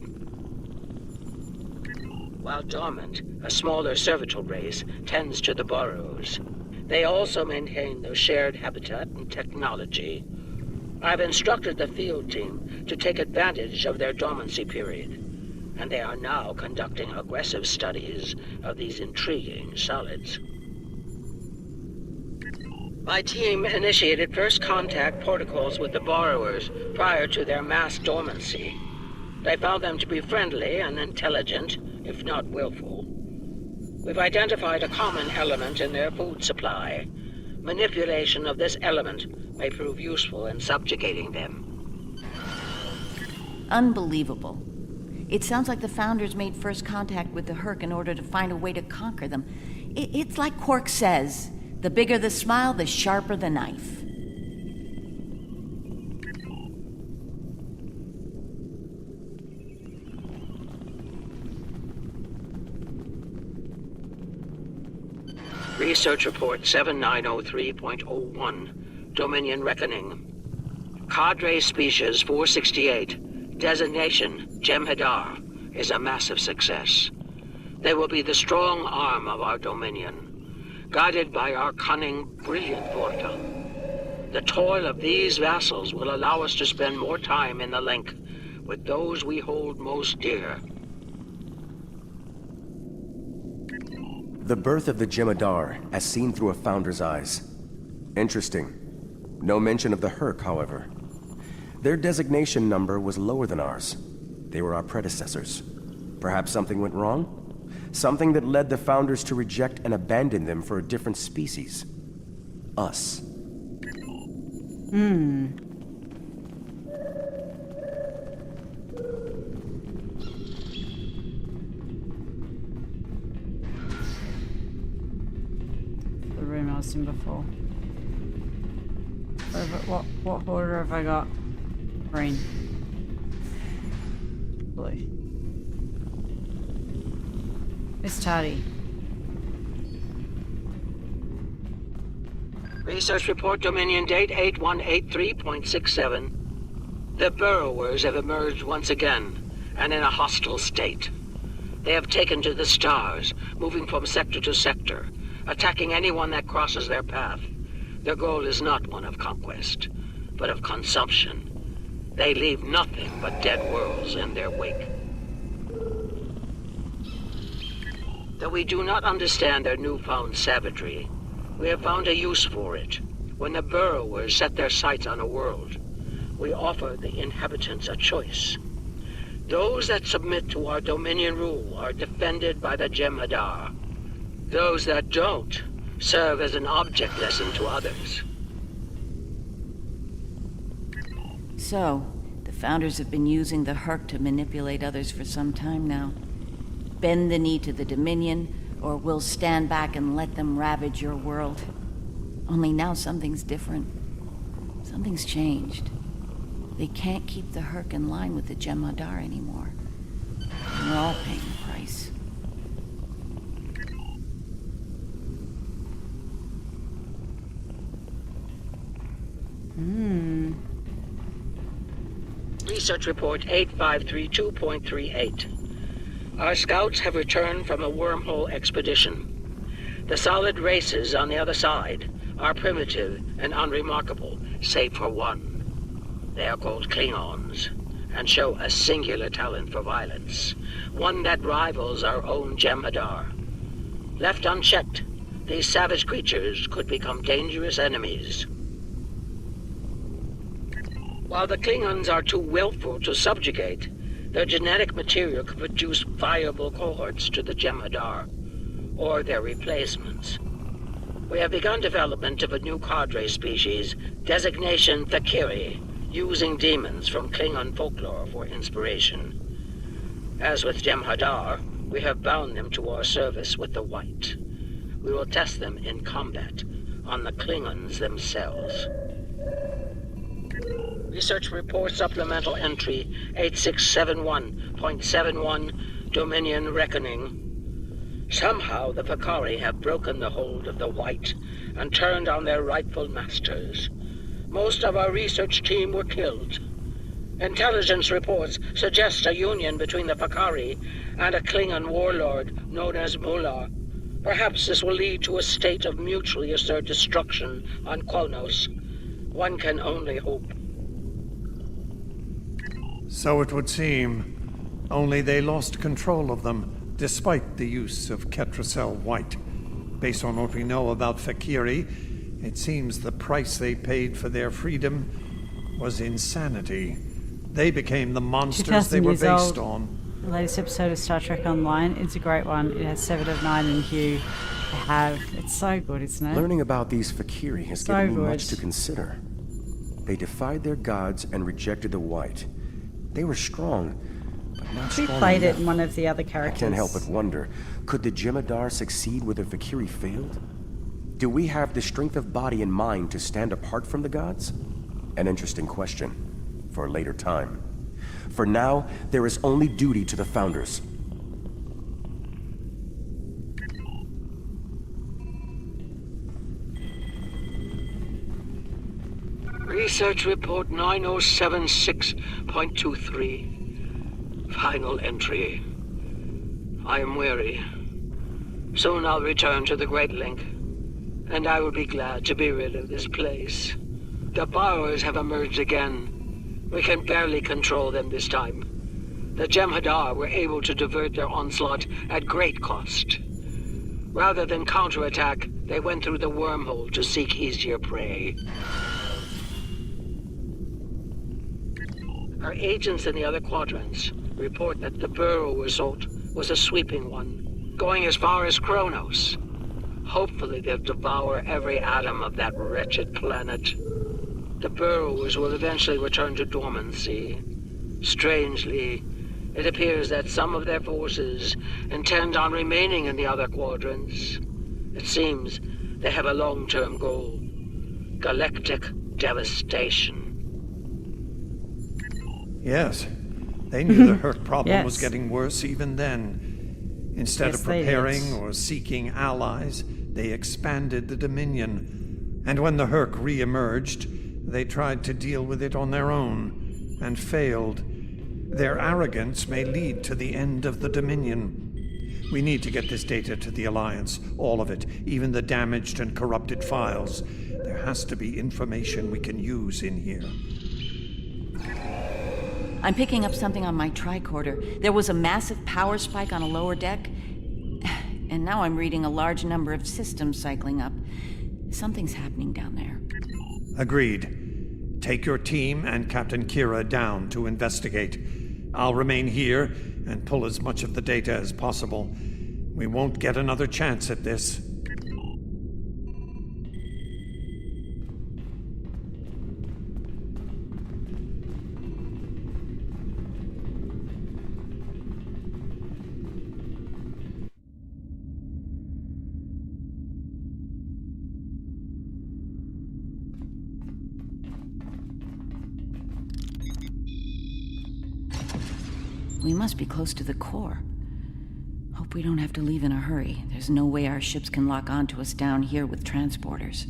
While dormant, a smaller servitor race tends to the burrows. They also maintain their shared habitat and technology. I've instructed the field team to take advantage of their dormancy period, and they are now conducting aggressive studies of these intriguing solids. My team initiated first contact protocols with the borrowers prior to their mass dormancy. They found them to be friendly and intelligent, if not willful. We've identified a common element in their food supply. Manipulation of this element may prove useful in subjugating them. Unbelievable. It sounds like the Founders made first contact with the Herc in order to find a way to conquer them. It's like Quark says, the bigger the smile, the sharper the knife. Research Report 7903.01, Dominion Reckoning. Cadre Species 468, designation Jem'Hadar, is a massive success. They will be the strong arm of our Dominion, guided by our cunning, brilliant Vorta. The toil of these vassals will allow us to spend more time in the link with those we hold most dear. The birth of the Jem'Hadar, as seen through a founder's eyes. Interesting. No mention of the Herc, however. Their designation number was lower than ours. They were our predecessors. Perhaps something went wrong? Something that led the founders to reject and abandon them for a different species. Us. The room I was in before. What order have I got? Green. Blue. Miss Tardy. Research report Dominion date 8183.67. The burrowers have emerged once again, and in a hostile state. They have taken to the stars, moving from sector to sector, attacking anyone that crosses their path. Their goal is not one of conquest, but of consumption. They leave nothing but dead worlds in their wake. Though we do not understand their newfound savagery, we have found a use for it. When the burrowers set their sights on a world, we offer the inhabitants a choice. Those that submit to our Dominion rule are defended by the Jem'Hadar. Those that don't serve as an object lesson to others. So, the founders have been using the Herc to manipulate others for some time now. Bend the knee to the Dominion, or we'll stand back and let them ravage your world. Only now something's different. Something's changed. They can't keep the Herc in line with the Jem'Hadar anymore. And we're all paying the price. Research report 8532.38. Our scouts have returned from a wormhole expedition. The solid races on the other side are primitive and unremarkable, save for one. They are called Klingons, and show a singular talent for violence, one that rivals our own Jem'Hadar. Left unchecked, these savage creatures could become dangerous enemies. While the Klingons are too willful to subjugate, their genetic material could produce viable cohorts to the Jem'Hadar, or their replacements. We have begun development of a new cadre species, designation Trekkies, using demons from Klingon folklore for inspiration. As with Jem'Hadar, we have bound them to our service with the White. We will test them in combat on the Klingons themselves. Research report supplemental entry 8671.71 Dominion Reckoning. Somehow the Vakari have broken the hold of the White and turned on their rightful masters. Most of our research team were killed. Intelligence reports suggest a union between the Vakari and a Klingon warlord known as Mullah. Perhaps this will lead to a state of mutually assured destruction on Kronos. One can only hope. So it would seem. Only they lost control of them, despite the use of Ketracel White. Based on what we know about Trekkies, it seems the price they paid for their freedom was insanity. They became the monsters they were based on. The latest episode of Startrekonline. It's a great one. It has 7 of 9 in Hugh. It's so good, isn't it? Learning about these Trekkies has given me much to consider. They defied their gods and rejected the White. They were strong, but not strong enough. Who played it in one of the other characters? I can't help but wonder, could the Jem'Hadar succeed where the Trekkies failed? Do we have the strength of body and mind to stand apart from the gods? An interesting question for a later time. For now, there is only duty to the Founders. Research Report 9076.23. Final entry. I am weary. Soon I'll return to the Great Link, and I will be glad to be rid of this place. The borrowers have emerged again. We can barely control them this time. The Jem'Hadar were able to divert their onslaught at great cost. Rather than counterattack, they went through the wormhole to seek easier prey. Our agents in the other quadrants report that the burrow assault was a sweeping one, going as far as Kronos. Hopefully they'll devour every atom of that wretched planet. The burrowers will eventually return to dormancy. Strangely, it appears that some of their forces intend on remaining in the other quadrants. It seems they have a long-term goal: galactic devastation. Yes, they knew the Herc problem was getting worse even then. Instead of preparing or seeking allies, they expanded the Dominion. And when the Herc re-emerged, they tried to deal with it on their own, and failed. Their arrogance may lead to the end of the Dominion. We need to get this data to the Alliance, all of it, even the damaged and corrupted files. There has to be information we can use in here. I'm picking up something on my tricorder. There was a massive power spike on a lower deck, and now I'm reading a large number of systems cycling up. Something's happening down there. Agreed. Take your team and Captain Kira down to investigate. I'll remain here and pull as much of the data as possible. We won't get another chance at this. We must be close to the core. Hope we don't have to leave in a hurry. There's no way our ships can lock onto us down here with transporters.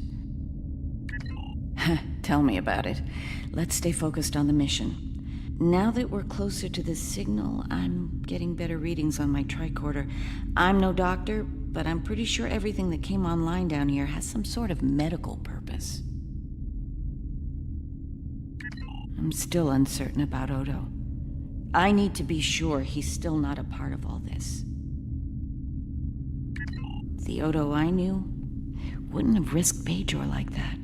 Tell me about it. Let's stay focused on the mission. Now that we're closer to the signal, I'm getting better readings on my tricorder. I'm no doctor, but I'm pretty sure everything that came online down here has some sort of medical purpose. I'm still uncertain about Odo. I need to be sure he's still not a part of all this. The Odo I knew wouldn't have risked Bajor like that.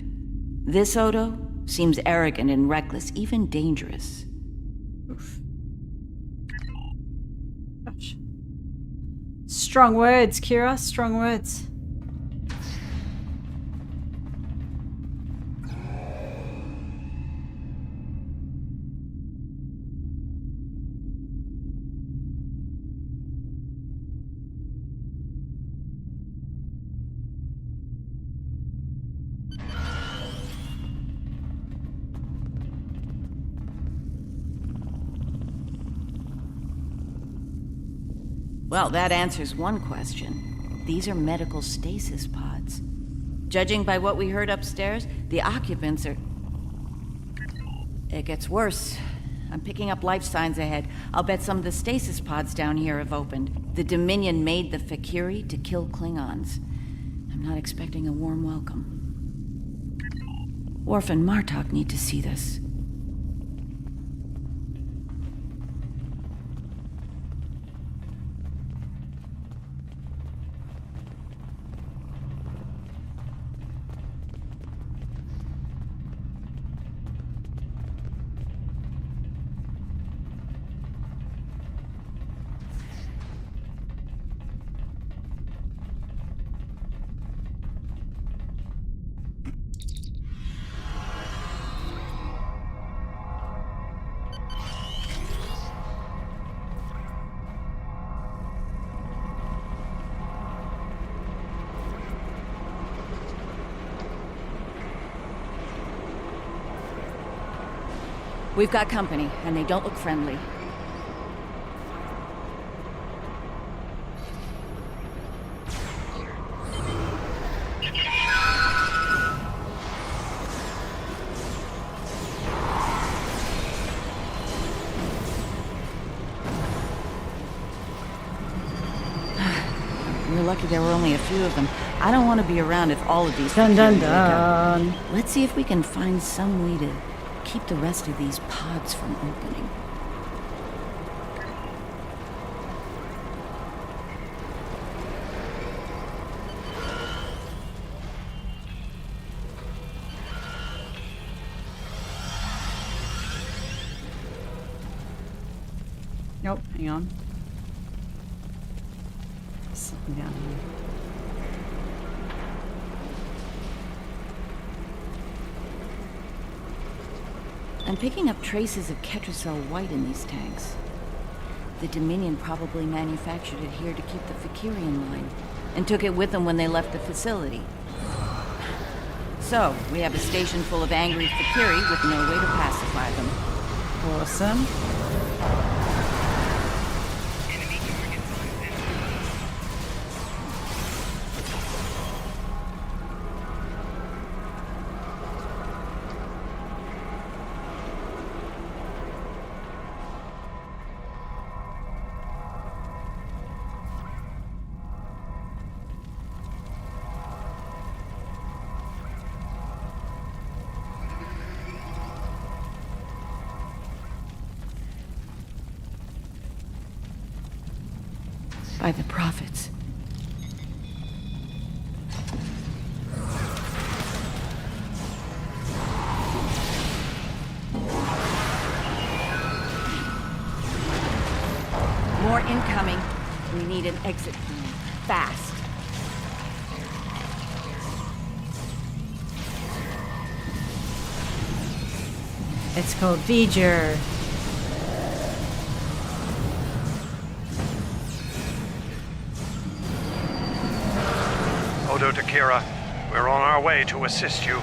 This Odo seems arrogant and reckless, even dangerous. Oof. Gosh. Strong words, Kira, strong words. Well, that answers one question. These are medical stasis pods. Judging by what we heard upstairs, the occupants are... It gets worse. I'm picking up life signs ahead. I'll bet some of the stasis pods down here have opened. The Dominion made the Fakiri to kill Klingons. I'm not expecting a warm welcome. Worf and Martok need to see this. We've got company, and they don't look friendly. lucky there were only a few of them. I don't want to be around if all of these... Dun dun dun. Let's see if we can find some way to keep the rest of these pods from opening. Nope, hang on. Something down here. I'm picking up traces of Ketracel white in these tanks. The Dominion probably manufactured it here to keep the Fakirian line, and took it with them when they left the facility. So, we have a station full of angry Fakiri with no way to pacify them. Awesome. By the prophets. More incoming. We need an exit plan. Fast. It's called Voyager. Odo to Kira, we're on our way to assist you.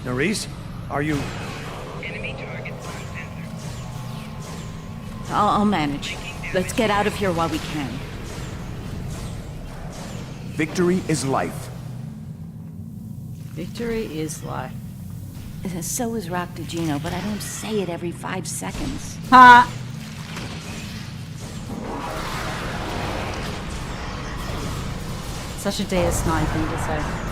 Nerys, are you... I'll manage. Let's get out of here while we can. Victory is life. Victory is life. So is Rock de Gino, but I don't say it every 5 seconds. Ha! Such a DS9 thing to say.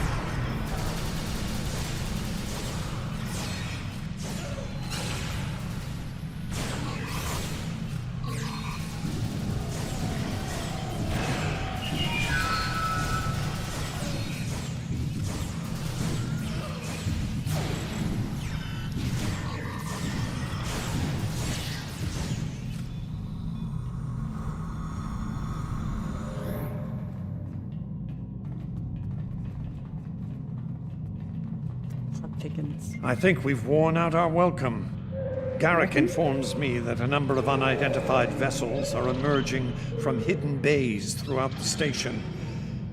I think we've worn out our welcome. Garrick informs me that a number of unidentified vessels are emerging from hidden bays throughout the station.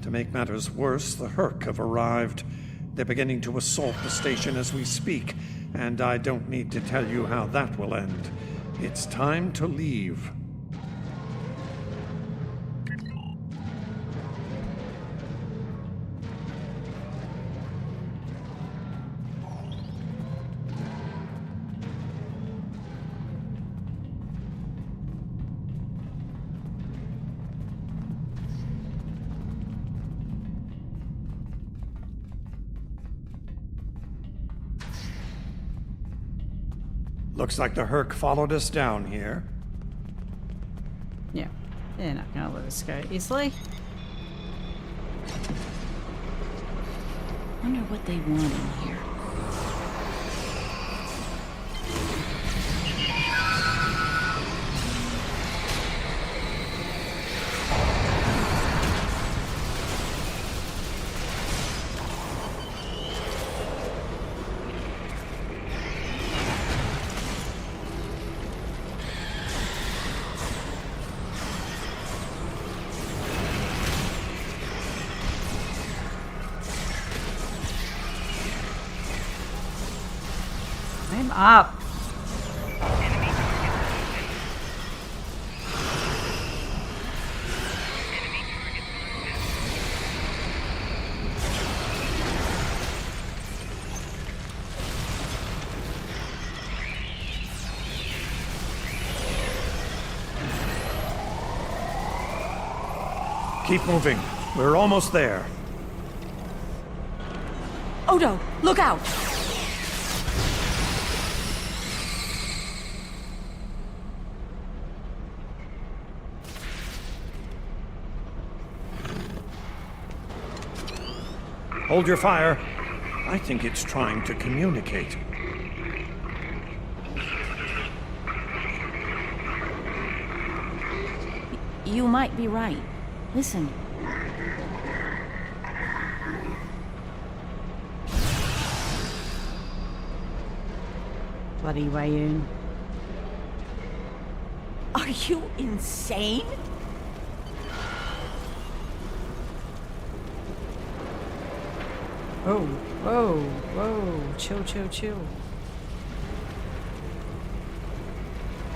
To make matters worse, the Herc have arrived. They're beginning to assault the station as we speak, and I don't need to tell you how that will end. It's time to leave. Looks like the Herc followed us down here. Yeah, they're not gonna let us go easily. Wonder what they want in here. Climb up. Keep moving. We're almost there. Odo, look out! Hold your fire. I think it's trying to communicate. You might be right. Listen. Bloody Wayoon. Are you insane? Whoa, whoa, whoa. Chill, chill, chill.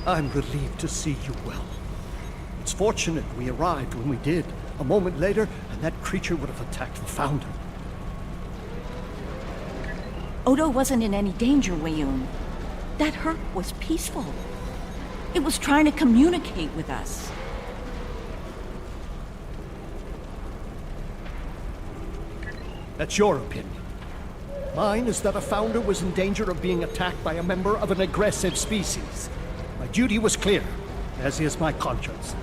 I'm relieved to see you well. It's fortunate we arrived when we did. A moment later, and that creature would have attacked the Founder. Odo wasn't in any danger, Wayoon. That Herc was peaceful. It was trying to communicate with us. That's your opinion. Mine is that a Founder was in danger of being attacked by a member of an aggressive species. My duty was clear, as is my conscience.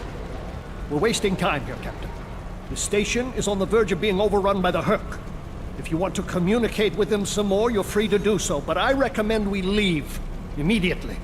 We're wasting time here, Captain. The station is on the verge of being overrun by the Herc. If you want to communicate with them some more, you're free to do so, but I recommend we leave immediately.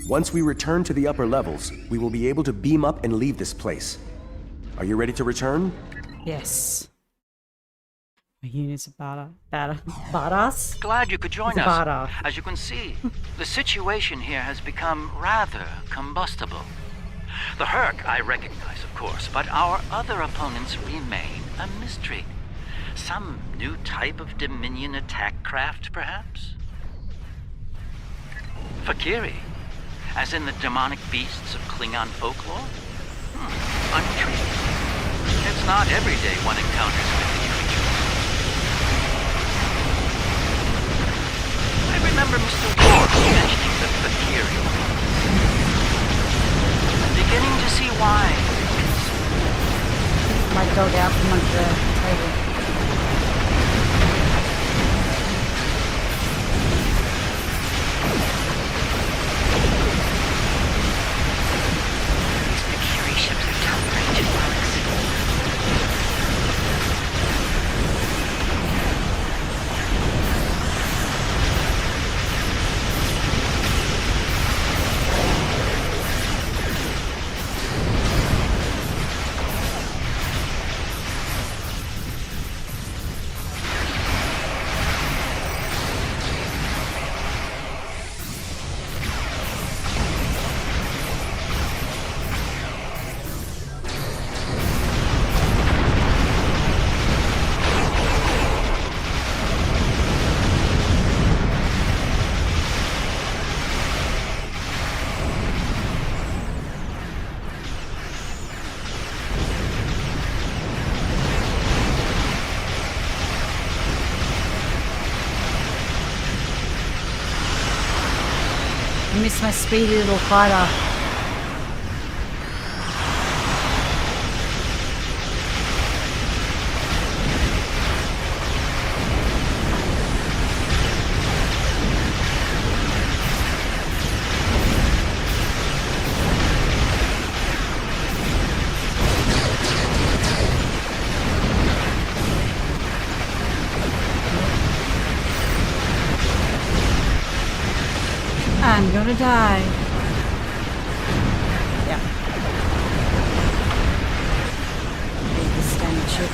Once we return to the upper levels, we will be able to beam up and leave this place. Are you ready to return? Yes. My unit's a badass. Glad you could join It's a us. badass. As you can see, the situation here has become rather combustible. The Herc I recognize, of course, but our other opponents remain a mystery. Some new type of Dominion attack craft, perhaps? Fakiri, as in the demonic beasts of Klingon folklore? I'm intrigued. It's not every day one encounters mythic creatures. I remember Mr. Ward mentioning the Fakiri. I'm beginning to see why. My dog out from under the table. I miss my speedy little fighter. I'm gonna die. Yeah. Leave the standard ship.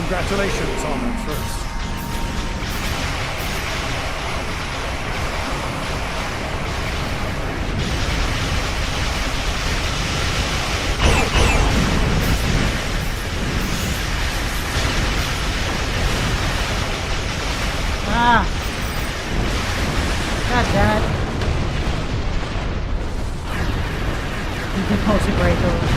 Congratulations on that first. Ah. God damn it. You can also break those.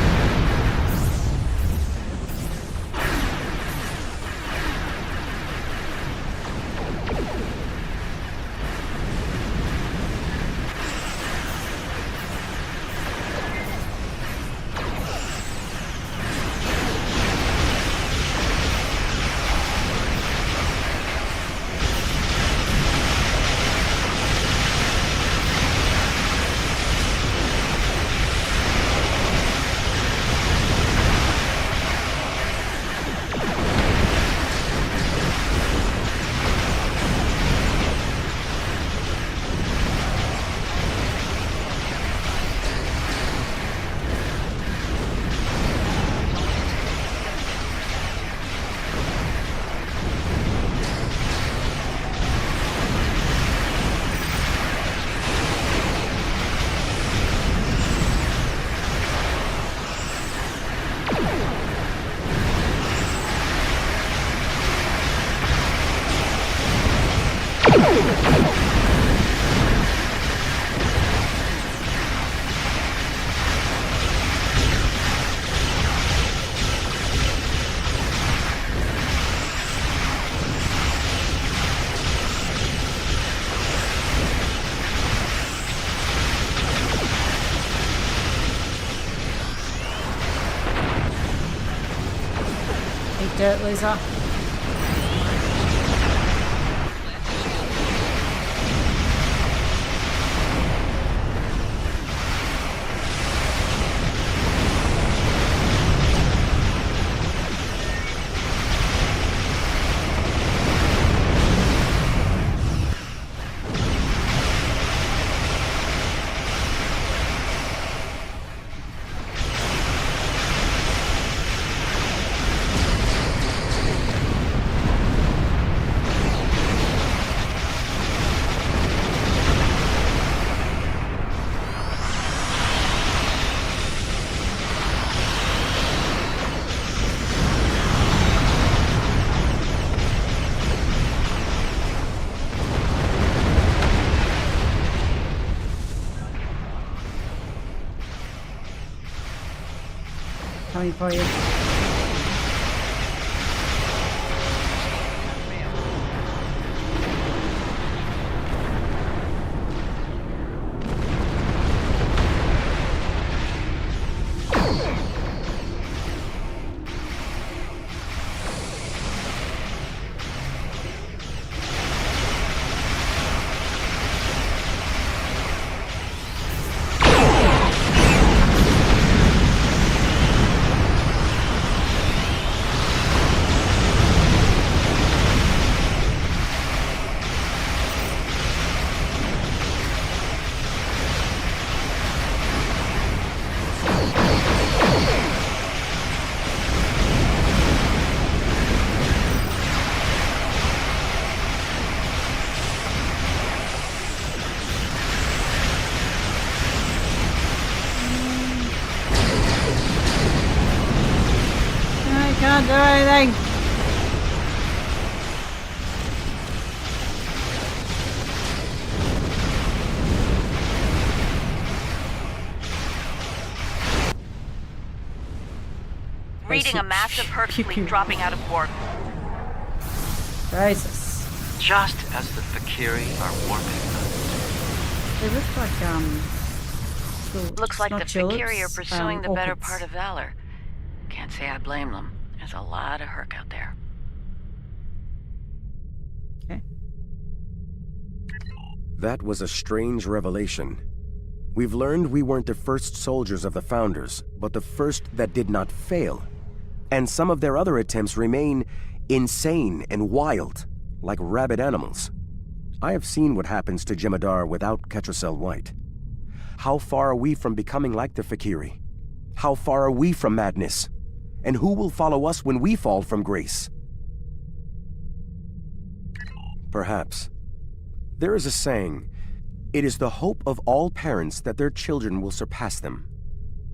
Dirt loser. Coming for you. everything. Reading a massive Herc fleet dropping out of Borg. Jesus. Just as the Fakiri are warping. They look like, Looks like the Fakiri are pursuing the better orchids. part of valor. Can't say I blame them. There's a lot of Herc out there. Okay. That was a strange revelation. We've learned we weren't the first soldiers of the Founders, but the first that did not fail. And some of their other attempts remain insane and wild, like rabid animals. I have seen what happens to Jem'Hadar without Ketracel White. How far are we from becoming like the Fakiri? How far are we from madness? And who will follow us when we fall from grace? Perhaps. There is a saying, it is the hope of all parents that their children will surpass them.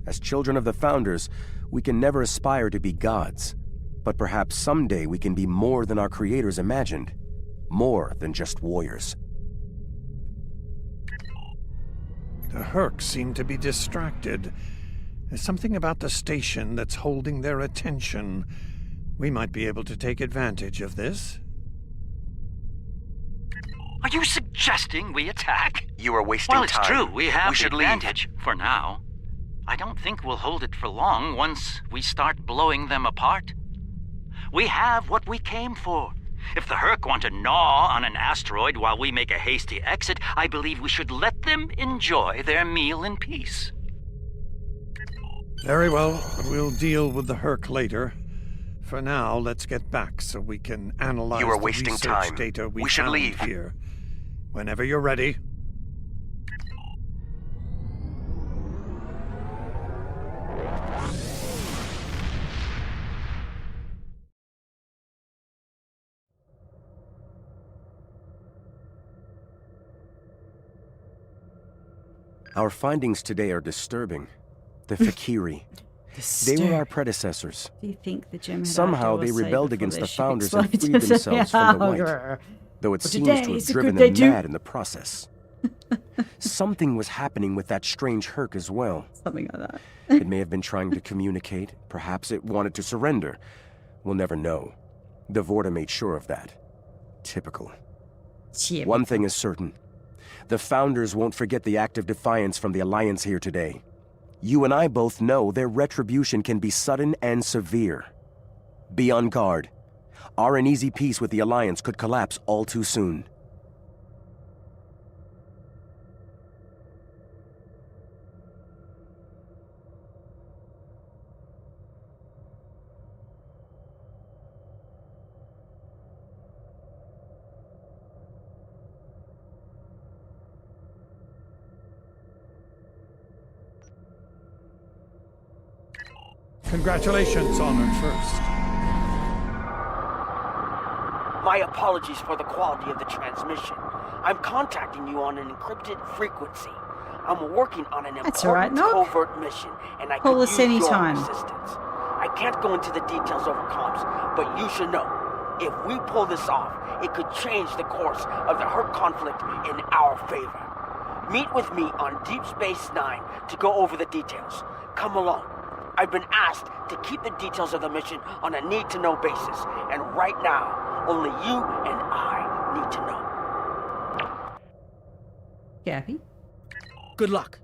As children of the Founders, we can never aspire to be gods, but perhaps someday we can be more than our creators imagined, more than just warriors. The Herc seem to be distracted. There's something about the station that's holding their attention. We might be able to take advantage of this. Are you suggesting we attack? You are wasting time. Well, it's true. We have should the advantage for now. I don't think we'll hold it for long once we start blowing them apart. We have what we came for. If the Herc want to gnaw on an asteroid while we make a hasty exit, I believe we should let them enjoy their meal in peace. Very well. We'll deal with the Herc later. For now, let's get back so we can analyze You are the wasting research time. data we should found leave. here. Whenever you're ready. Our findings today are disturbing. The Fakiri. They were our predecessors. Do you think the Jem'Hadar Somehow will they say rebelled before against their the ship Founders and explodes? freed themselves from the White, Yeah. though it But seems today to is have a driven good day them too. mad in the process. Something was happening with that strange Herc as well. Something like that. It may have been trying to communicate. Perhaps it wanted to surrender. We'll never know. The Vorta made sure of that. Typical. One thing is certain. The Founders won't forget the act of defiance from the Alliance here today. You and I both know their retribution can be sudden and severe. Be on guard. Our uneasy peace with the Alliance could collapse all too soon. Congratulations, Honored First. My apologies for the quality of the transmission. I'm contacting you on an encrypted frequency. I'm working on an important covert mission, and I could use your assistance. I can't go into the details over comms, but you should know, if we pull this off, it could change the course of the Herc conflict in our favor. Meet with me on Deep Space Nine to go over the details. Come along. I've been asked to keep the details of the mission on a need-to-know basis, and right now, only you and I need to know. Gabby? Good luck.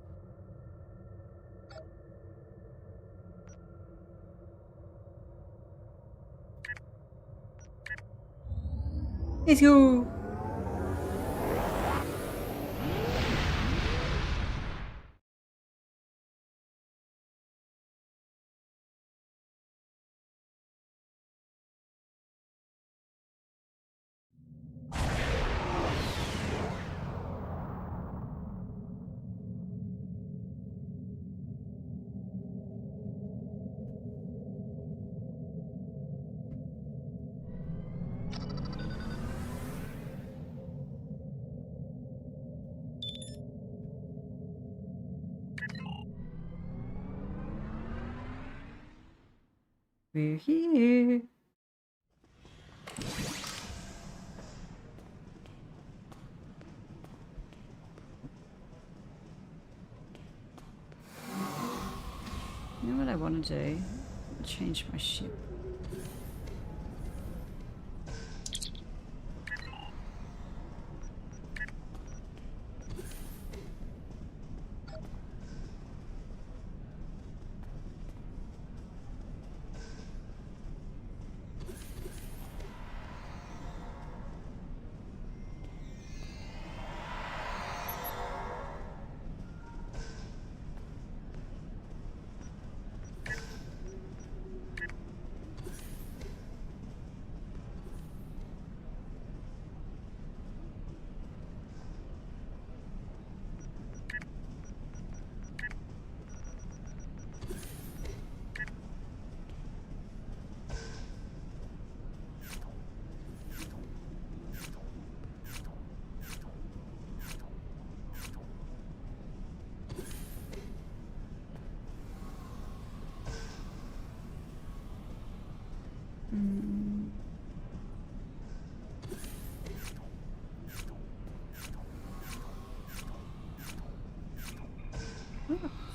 Let's go. We're here. I want to do, change my ship.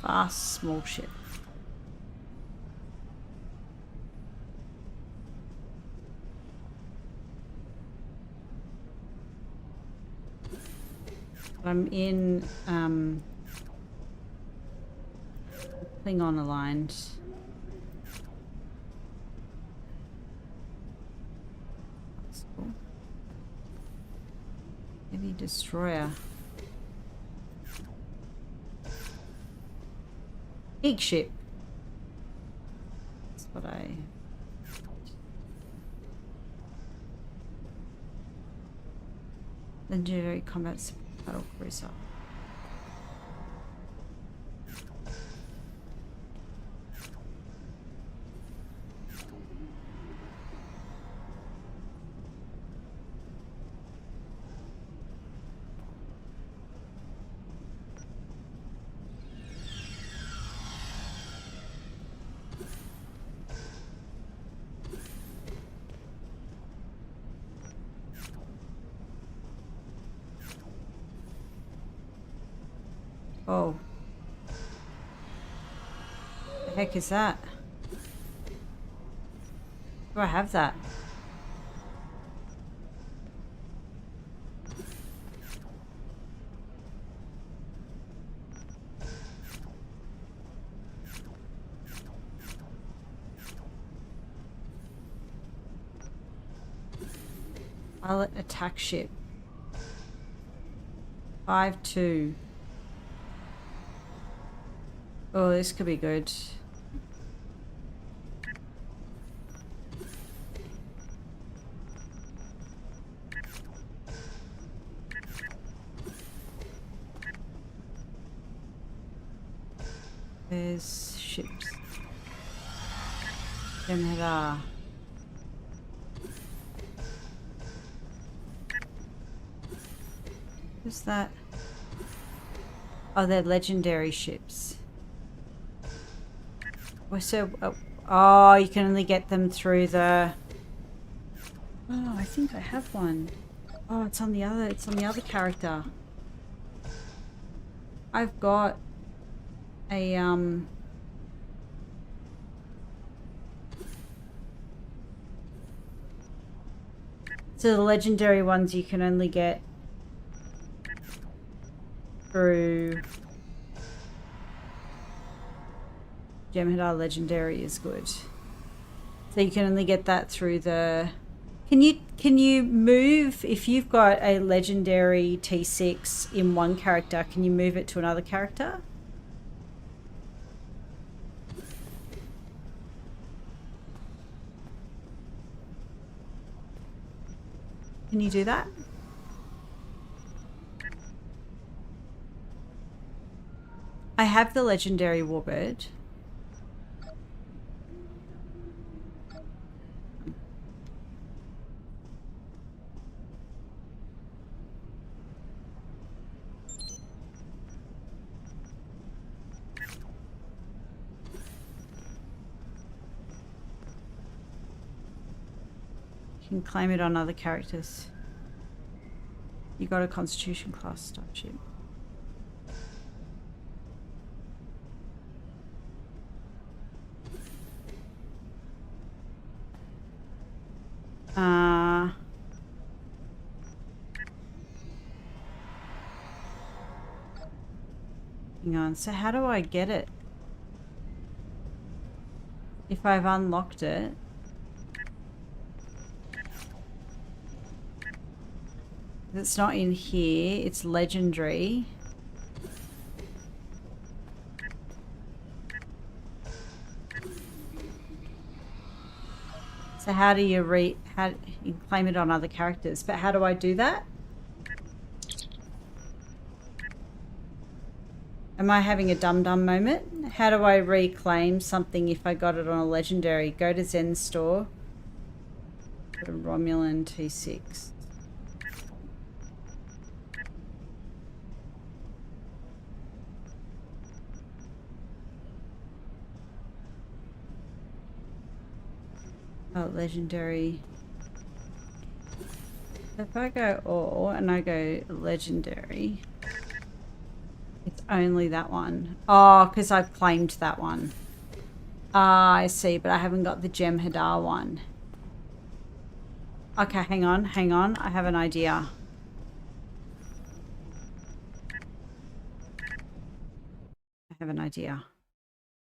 Fast, small ship. I'm in Klingon aligned. That's cool. Heavy destroyer. Big ship. That's what I... Legendary combat battle cruiser. Oh. The heck is that? Do I have that? Pilot attack ship. 5-2. Oh, this could be good. There's ships. Jem'Hadar. Who's that? Oh, they're legendary ships. So, oh, you can only get them through the... Oh, I think I have one. Oh, it's on the other character. I've got a, So the legendary ones you can only get through... Jem'Hadar legendary is good. So you can only get that through the... Can you move, if you've got a legendary T6 in one character, can you move it to another character? Can you do that? I have the legendary warbird. You can claim it on other characters. You got a Constitution class starship. Hang on, so how do I get it? If I've unlocked it. It's not in here, it's legendary. So how do you you claim it on other characters, but how do I do that? Am I having a dum-dum moment? How do I reclaim something if I got it on a legendary? Go to Zen store. Go to Romulan T6. Oh, legendary. If I go all and I go legendary, it's only that one. Oh, because I've claimed that one. Ah, I see, but I haven't got the Jem'Hadar one. Okay, hang on. I have an idea.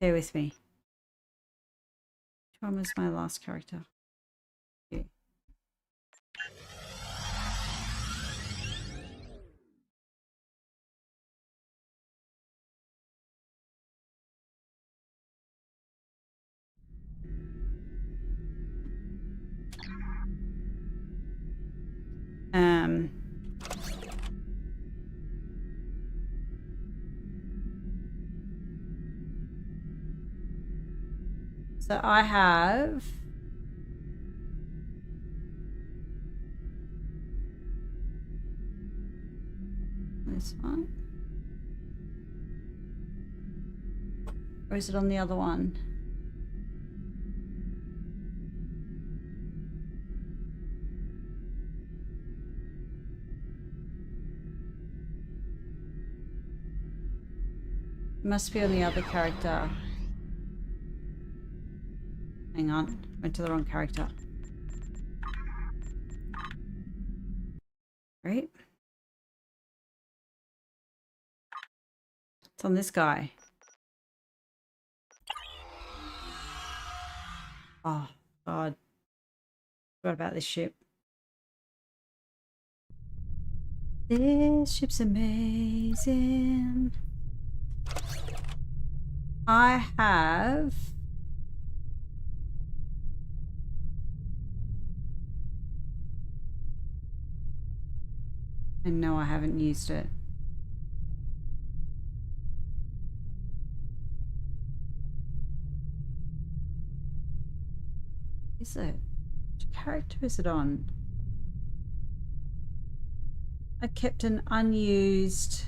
Bear with me. Which one was my last character? Yeah. So I have this one. Or is it on the other one? It must be on the other character. Hang on, went to the wrong character. Right? It's on this guy. Oh, God. What about this ship? This ship's amazing. I have... And no, I haven't used it. Is it? Which character is it on? I kept an unused...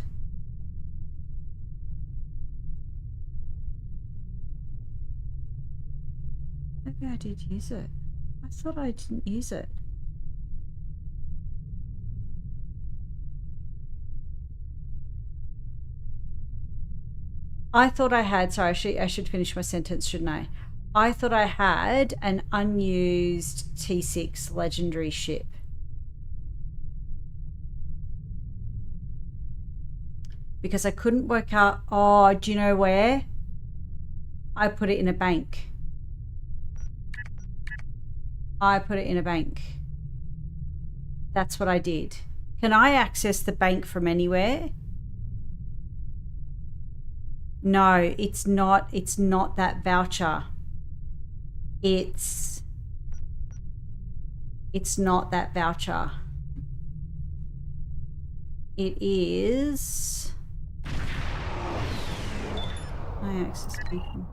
Maybe I did use it. I thought I didn't use it. I thought I had, sorry, I should finish my sentence, shouldn't I? I thought I had an unused T6 legendary ship. Because I couldn't work out, oh, do you know where? I put it in a bank. That's what I did. Can I access the bank from anywhere? No, it's not that voucher. It's not that voucher. It is my access beacon.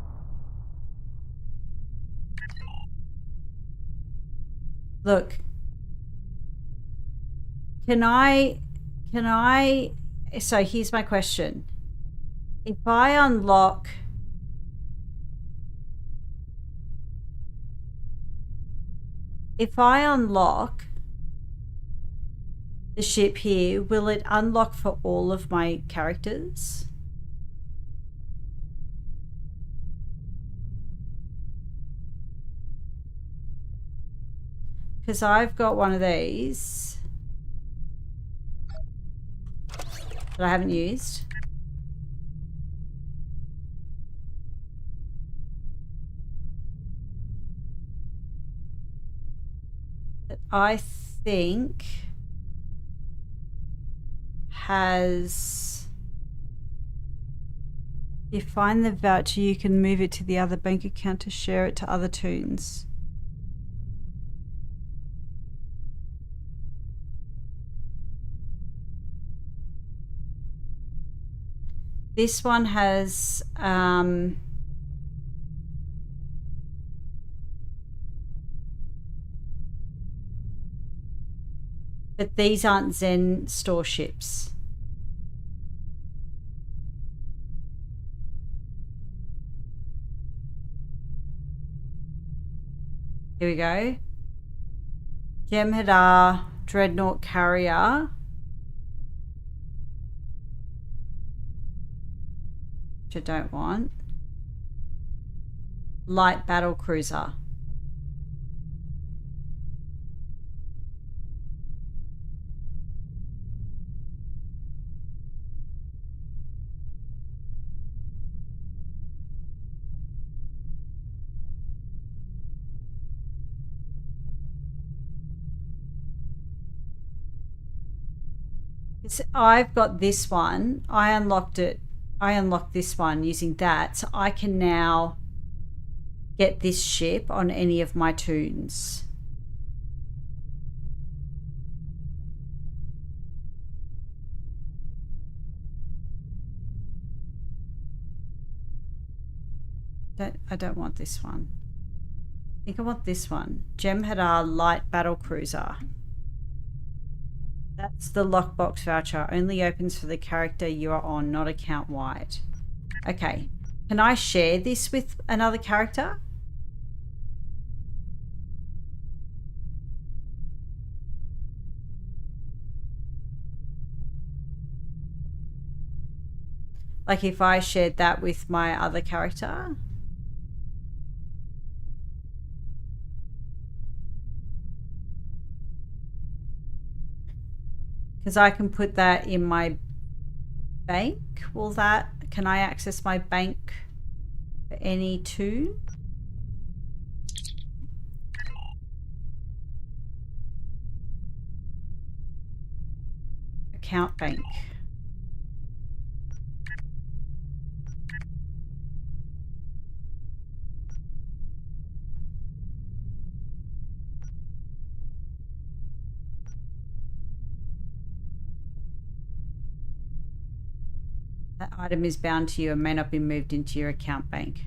Look. Can I so here's my question. If I unlock the ship here, will it unlock for all of my characters? Because I've got one of these that I haven't used. I think has... If you find the voucher, you can move it to the other bank account to share it to other toons. This one has but these aren't Zen store ships. Here we go. Jem'Hadar Dreadnought Carrier. Which I don't want. Light Battle Cruiser. I've got this one. I unlocked it. I unlocked this one using that. So I can now get this ship on any of my toons. I don't want this one. I think I want this one. Jem'Hadar Light Battle Cruiser. That's the lockbox voucher. Only opens for the character you are on, not account wide. Okay. Can I share this with another character? Like if I shared that with my other character? Because I can put that in my bank. Will that, can I access my bank for any toon? Account bank. That item is bound to you and may not be moved into your account bank.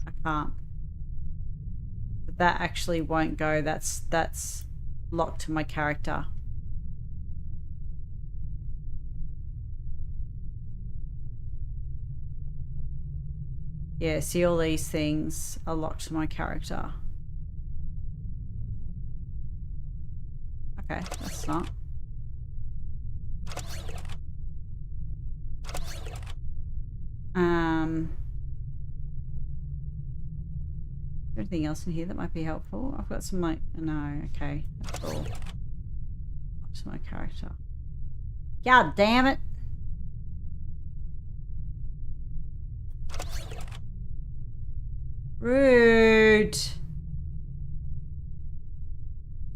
I can't. But that actually won't go. That's locked to my character. Yeah, see, all these things are locked to my character. Okay, that's not. Anything else in here that might be helpful? I've got some like, no, okay, that's all. That's my character. God damn it! Rude!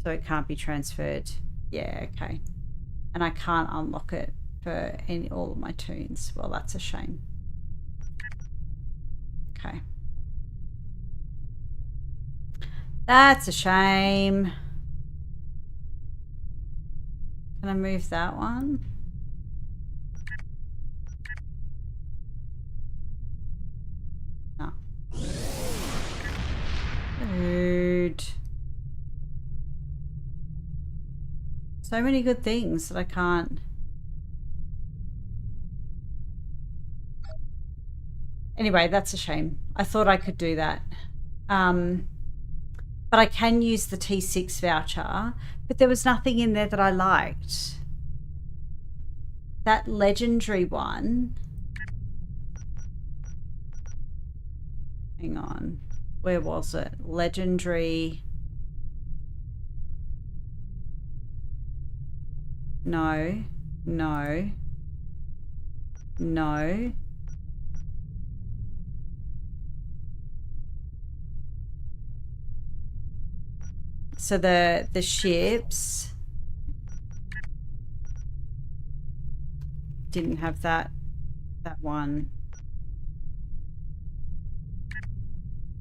So it can't be transferred. Yeah, okay. And I can't unlock it for all of my toons. Well, that's a shame. Okay. That's a shame. Can I move that one? No. Rude. So many good things that I can't. Anyway, that's a shame. I thought I could do that. But I can use the T6 voucher, but there was nothing in there that I liked. That legendary one. Hang on. Where was it? Legendary. No. No. No. so the ships didn't have that one.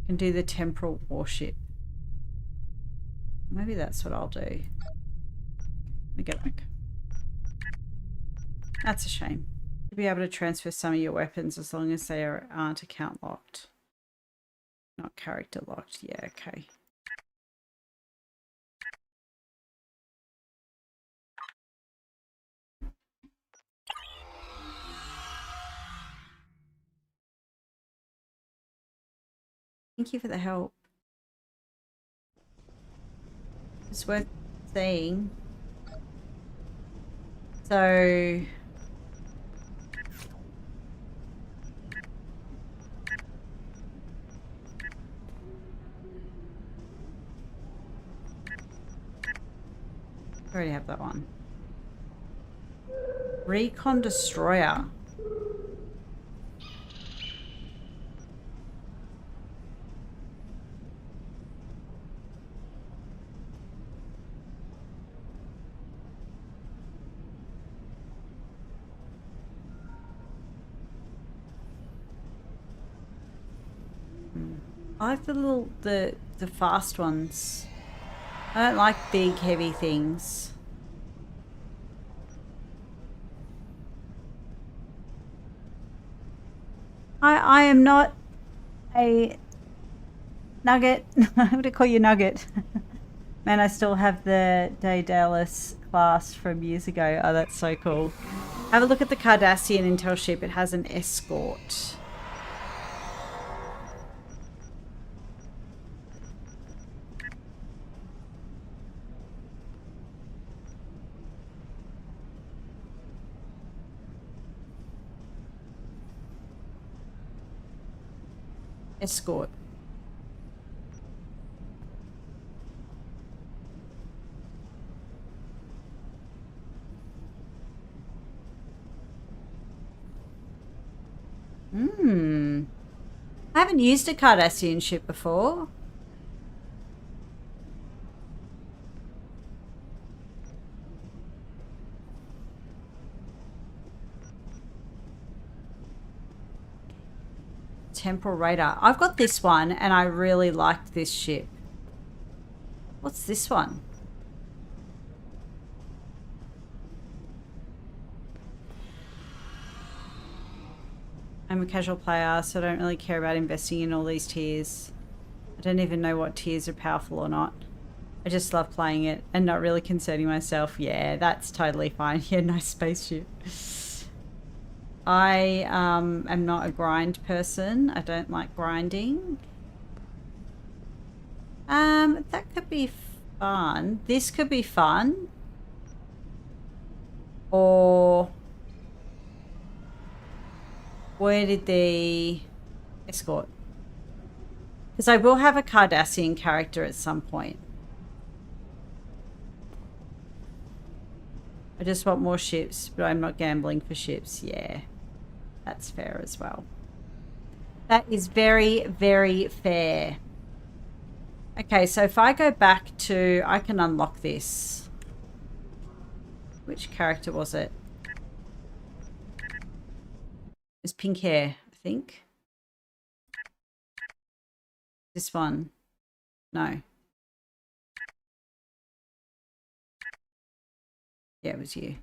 Can do the temporal warship. Maybe that's what I'll do. Let me go back. That's a shame. You'll be able to transfer some of your weapons as long as they aren't account locked. Not character locked. Yeah, okay. Thank you for the help. It's worth seeing. So I already have that one. Recon Destroyer. I like the fast ones. I don't like big heavy things. I am not a nugget. I'm going to call you Nugget. Man, I still have the Daedalus class from years ago. Oh, that's so cool. Have a look at the Cardassian intel ship. It has an escort. Escort. I haven't used a Cardassian ship before. Temporal radar. I've got this one and I really liked this ship. What's this one? I'm a casual player, so I don't really care about investing in all these tiers. I don't even know what tiers are powerful or not. I just love playing it and not really concerning myself. Yeah, that's totally fine. Yeah, nice spaceship. I am not a grind person. I don't like grinding. That could be fun. This could be fun. Or where did the escort? Because I will have a Cardassian character at some point. I just want more ships, but I'm not gambling for ships. Yeah. That's fair as well. That is very, very fair. Okay, so if I go back to... I can unlock this. Which character was it? It was pink hair, I think. This one. No. Yeah, it was you.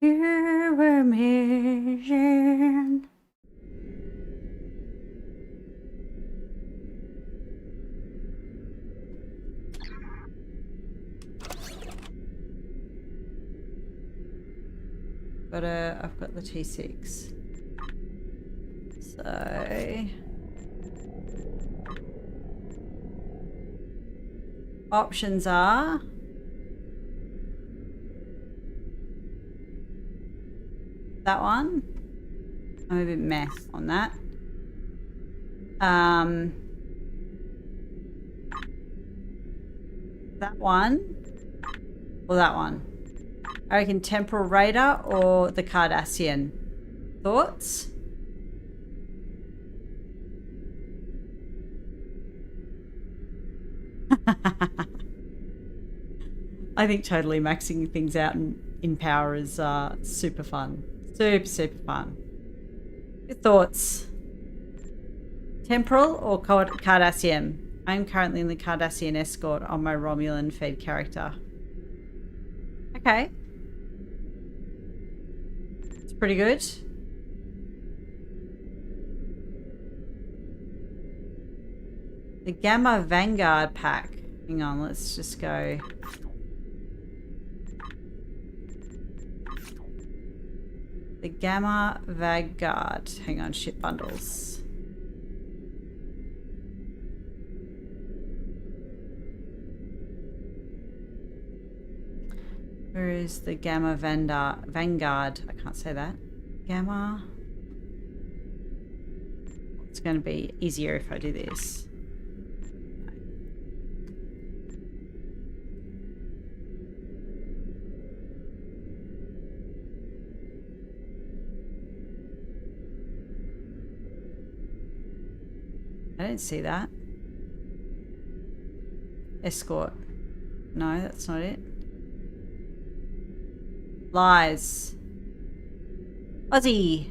You're a mission. But I've got the T6. So options are that one. I'm a bit meh on that. That one or that one. I reckon Temporal Raider or the Cardassian. Thoughts? I think totally maxing things out in power is super fun. Super fun. Your thoughts? Temporal or Cardassian? I'm currently in the Cardassian escort on my Romulan fed character. Okay. It's pretty good. The Gamma Vanguard pack. Hang on, let's just go. The Gamma Vanguard. Hang on, ship bundles. Where is the Gamma Vanguard? I can't say that. Gamma. It's going to be easier if I do this. I didn't see that. Escort. No, that's not it. Lies. Aussie.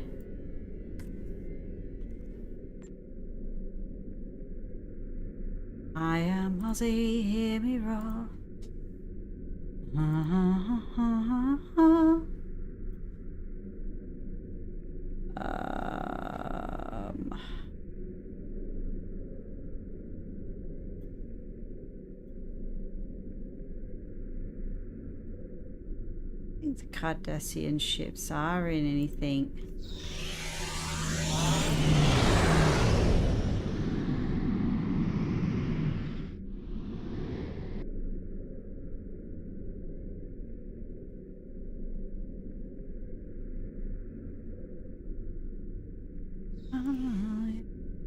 I am Aussie, hear me roar. I think the Cardassian ships are in anything. I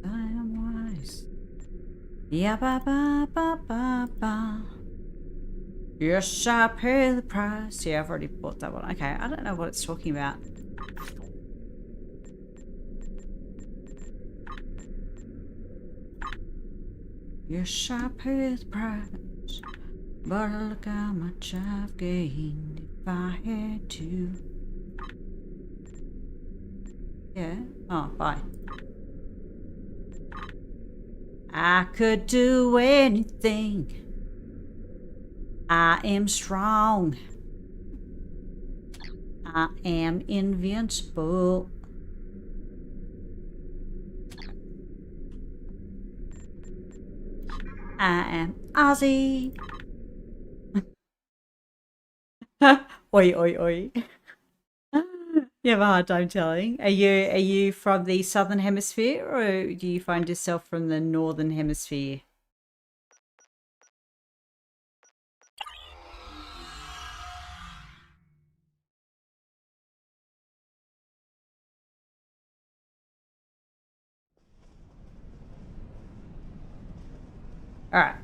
am wise. Yeah, ba ba ba ba ba. Yes, I pay the price. Yeah, I've already bought that one. Okay, I don't know what it's talking about. Yes, I pay the price. But look how much I've gained if I had to. Yeah. Oh, bye. I could do anything. I am strong. I am invincible. I am Aussie. Oi, oi, oi. You have a hard time telling. Are you from the southern hemisphere, or do you find yourself from the northern hemisphere? All right.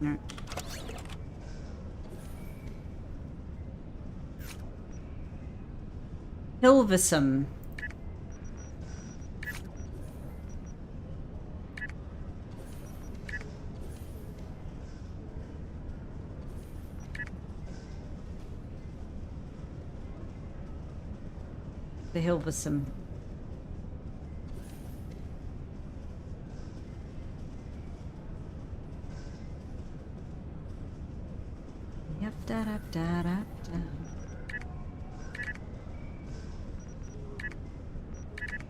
No. Hilversum. The Hilversum. Yep, da da da da da.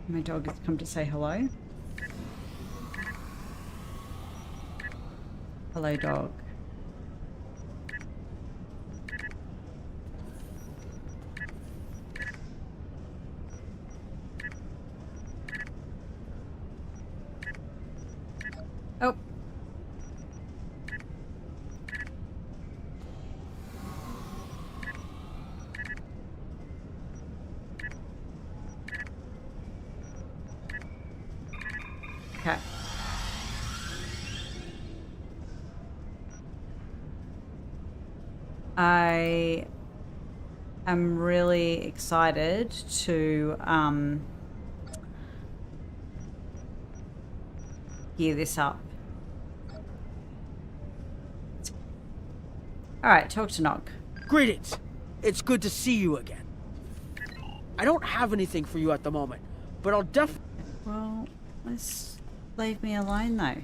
My dog has come to say hello. Hello, dog. Oh. I am really excited to gear this up. Alright, talk to Nog. Greetings. It's good to see you again. I don't have anything for you at the moment, but I'll definitely... Well, let's leave me alone though.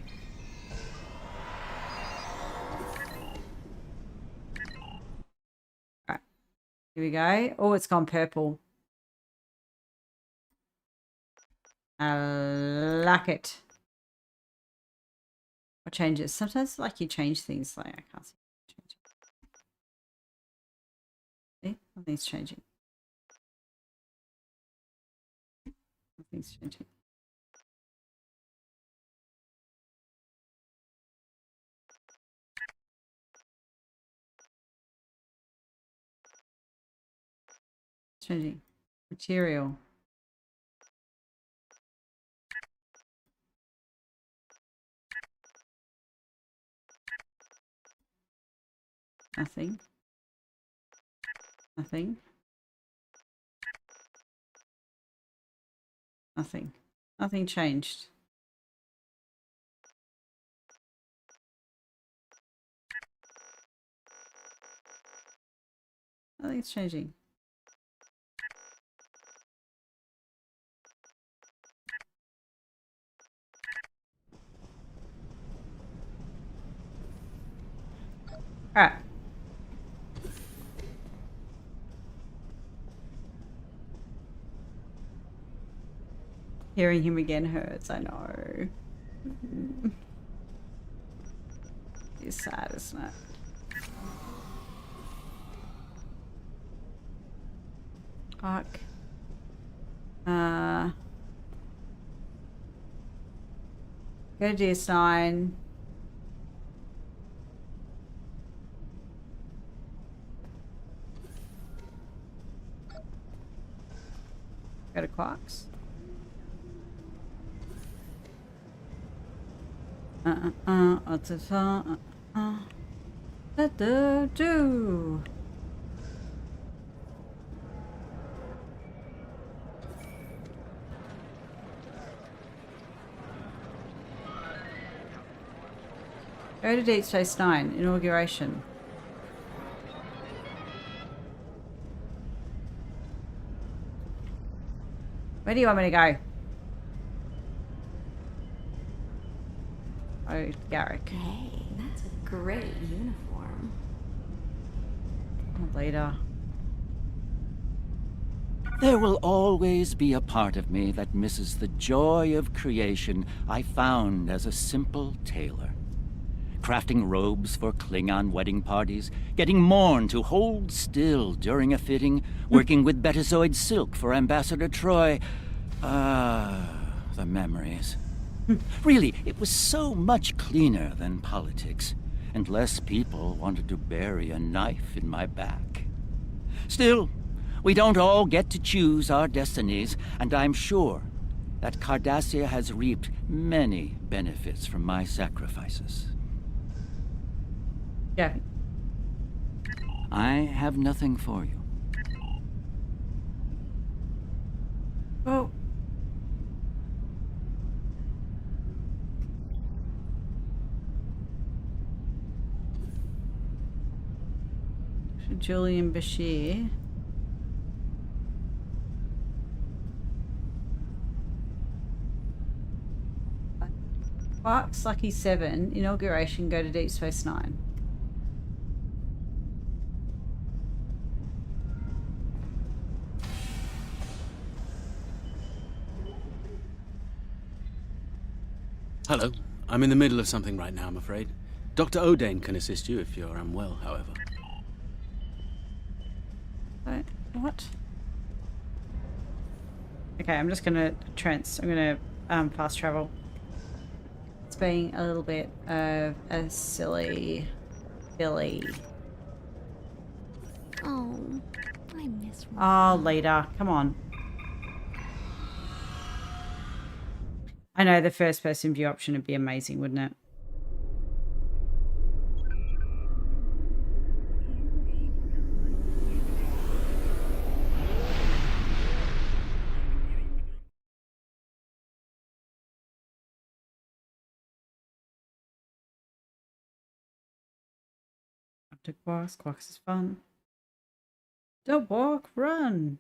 Alright, here we go. Oh, it's gone purple. I like it. What changes? Sometimes like you change things like I can't see. See? Nothing's changing. Nothing's changing. It's changing. Material. Nothing. Nothing. Nothing. Nothing changed. Nothing's changing. All right. Hearing him again hurts, I know. It's sad, isn't it? Fuck. Go to DS9. Go to Quarks. Do. Go to Deep Space Nine, inauguration. Where do you want me to go? Oh, Garrick. Hey, that's a great uniform. Oh, later. There will always be a part of me that misses the joy of creation I found as a simple tailor. Crafting robes for Klingon wedding parties, getting Morn to hold still during a fitting, working with Betazoid silk for Ambassador Troy. The memories. Really, it was so much cleaner than politics, and less people wanted to bury a knife in my back. Still, we don't all get to choose our destinies, and I'm sure that Cardassia has reaped many benefits from my sacrifices. Yeah. I have nothing for you. Oh. Julian Bashir. Quarks Lucky 7, inauguration, go to Deep Space Nine. Hello. I'm in the middle of something right now, I'm afraid. Dr. O'Dane can assist you if you're unwell, however. What? Okay, I'm just gonna fast travel. It's being a little bit of a silly Billy. Oh, I miss one. Oh, later. Come on. I know the first person view option would be amazing, wouldn't it? to Quarks. Quarks is fun. Don't walk, run.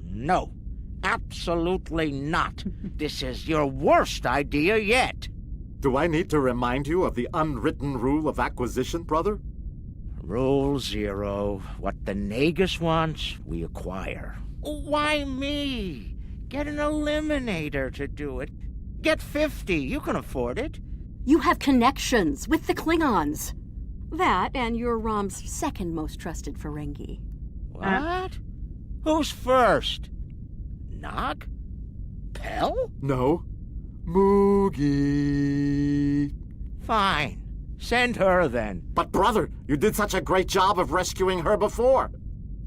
No, absolutely not. This is your worst idea yet. Do I need to remind you of the unwritten rule of acquisition, brother? Rule 0. What the Nagus wants, we acquire. Why me? Get an eliminator to do it. Get 50. You can afford it. You have connections with the Klingons. That and you're Rom's second most trusted ferengi. What? Who's first? Nog? Pell? No. Moogie. Fine. Send her then. But brother, you did such a great job of rescuing her before.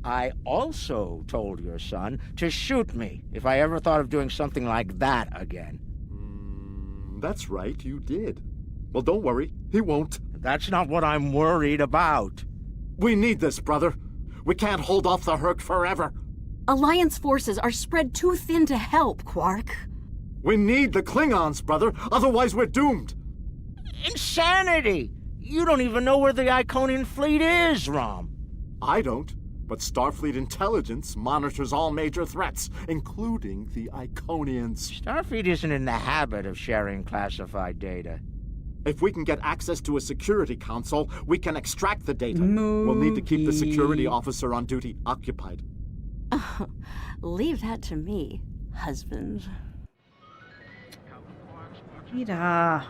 I also told your son to shoot me if I ever thought of doing something like that again. That's right, you did. Well, don't worry, he won't. That's not what I'm worried about. We need this, brother. We can't hold off the Herc forever. Alliance forces are spread too thin to help, Quark. We need the Klingons, brother, otherwise we're doomed. Insanity! You don't even know where the Iconian fleet is, Rom. I don't, but Starfleet intelligence monitors all major threats, including the Iconians. Starfleet isn't in the habit of sharing classified data. If we can get access to a security console, we can extract the data. We'll need to keep the security officer on duty occupied. Oh, leave that to me, husband. Peter.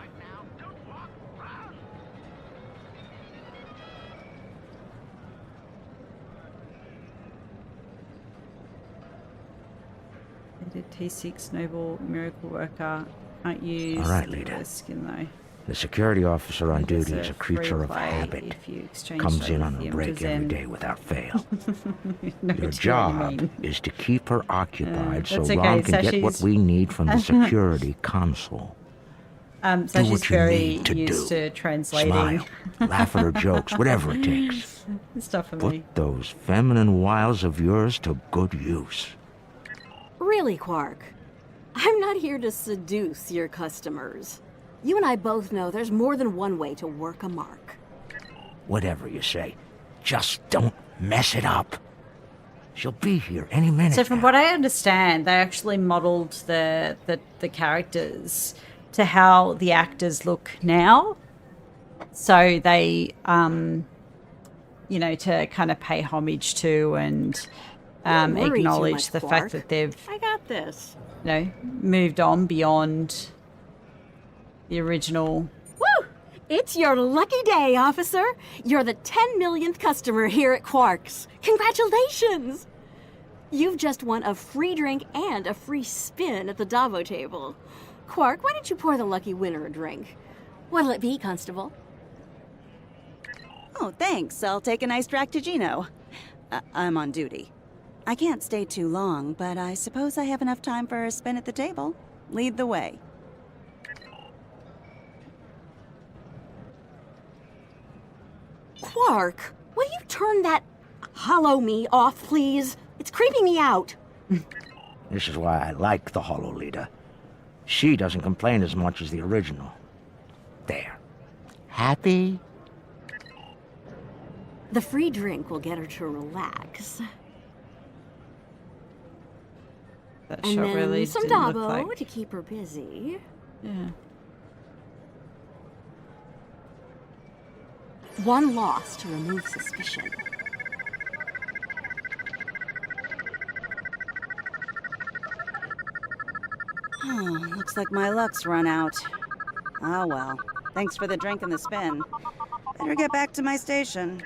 T6 Noble Miracle Worker. Can't use all right, leader. Skin though. The security officer on duty is a creature of habit. Comes in on a break every day without fail. Your job is to keep her occupied so Ron can get what we need from the security console. So do she's what you very need to used do. to translating. Smile, laugh at her jokes, whatever it takes. Stuff for Put me. those feminine wiles of yours to good use. Really, Quark? I'm not here to seduce your customers. You and I both know there's more than one way to work a mark. Whatever you say, just don't mess it up. She'll be here any minute. So from what I understand, they actually modelled the characters to how the actors look now. So they, you know, to kind of pay homage to and acknowledge the fact that they've, I got this. you know, moved on beyond the original. Woo! It's your lucky day, officer. You're the 10 millionth customer here at Quark's. Congratulations! You've just won a free drink and a free spin at the Davo table. Quark, why don't you pour the lucky winner a drink? What'll it be, Constable? Oh, thanks. I'll take an iced Ractigino. I'm on duty. I can't stay too long, but I suppose I have enough time for a spin at the table. Lead the way. Quark, will you turn that hollow me off, please? It's creeping me out. This is why I like the Hollow Leader. She doesn't complain as much as the original. There. Happy? The free drink will get her to relax. That and shot then really some didn't look Davo like... to keep her busy. Yeah. One loss to remove suspicion. Oh, looks like my luck's run out. Oh well. Thanks for the drink and the spin. Better get back to my station.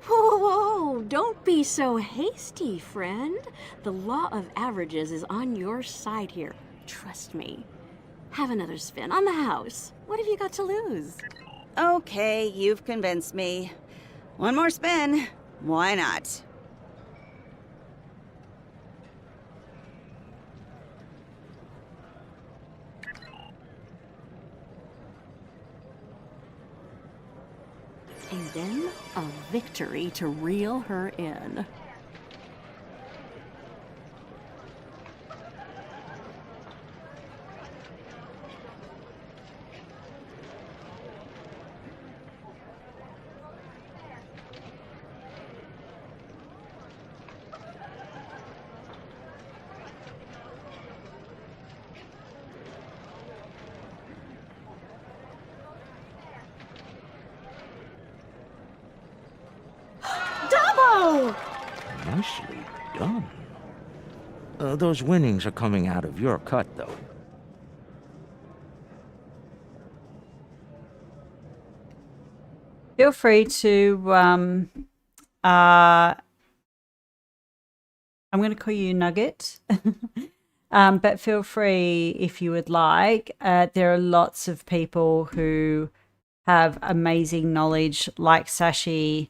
Whoa, whoa, don't be so hasty, friend. The law of averages is on your side here. Trust me. Have another spin on the house. What have you got to lose? Okay, you've convinced me. One more spin. Why not? And then a victory to reel her in. Nicely done. Those winnings are coming out of your cut, though. Feel free to, I'm going to call you Nugget, but feel free if you would like. There are lots of people who have amazing knowledge like Sashi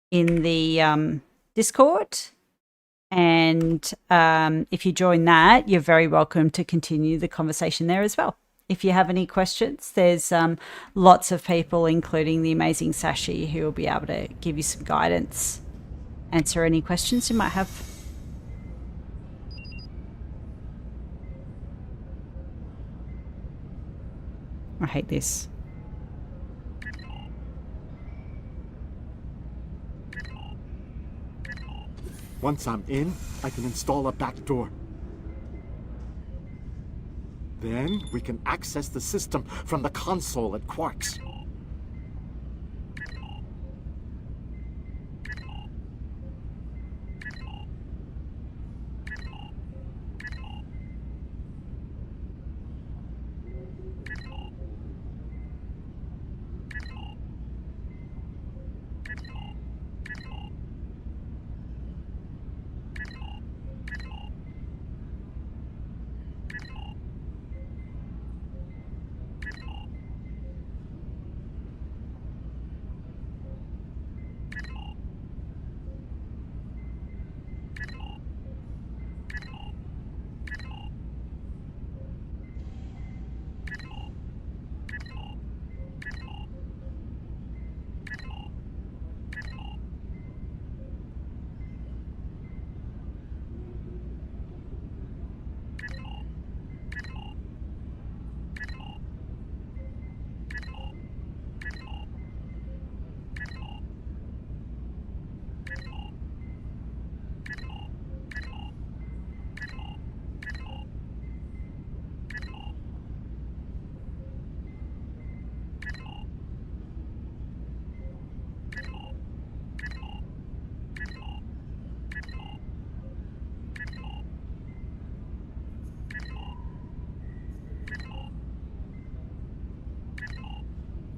in the Discord. And if you join that, you're very welcome to continue the conversation there as well. If you have any questions, there's lots of people, including the amazing Sashi, who will be able to give you some guidance, answer any questions you might have. I hate this. Once I'm in, I can install a back door. Then we can access the system from the console at Quarks.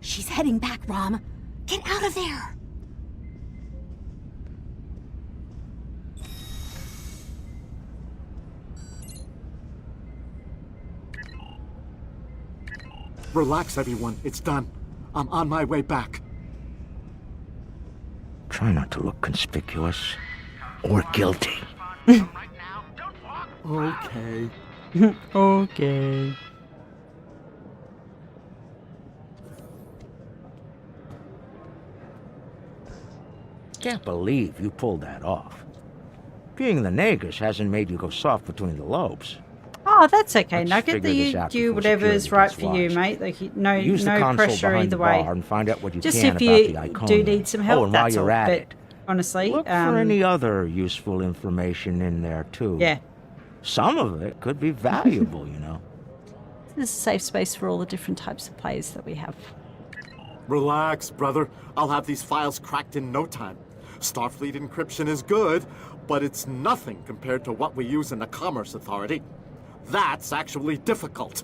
She's heading back, Rom. Get out of there! Relax, everyone. It's done. I'm on my way back. Try not to look conspicuous or guilty. Okay. Okay. Can't believe you pulled that off. Being the Nagus hasn't made you go soft between the lobes. Oh, that's okay, Let's Nugget. figure this out Do before whatever's security right gets for you, washed. mate. Like, no, Use the no console pressure behind either the way. bar and find out what you Just can if about you the Iconium. do need some help, and while that's you're all. at But it, honestly, look for any other useful information in there too. Yeah. Some of it could be valuable, you know. This is a safe space for all the different types of players that we have. Relax, brother. I'll have these files cracked in no time. Starfleet encryption is good, but it's nothing compared to what we use in the Commerce Authority. That's actually difficult.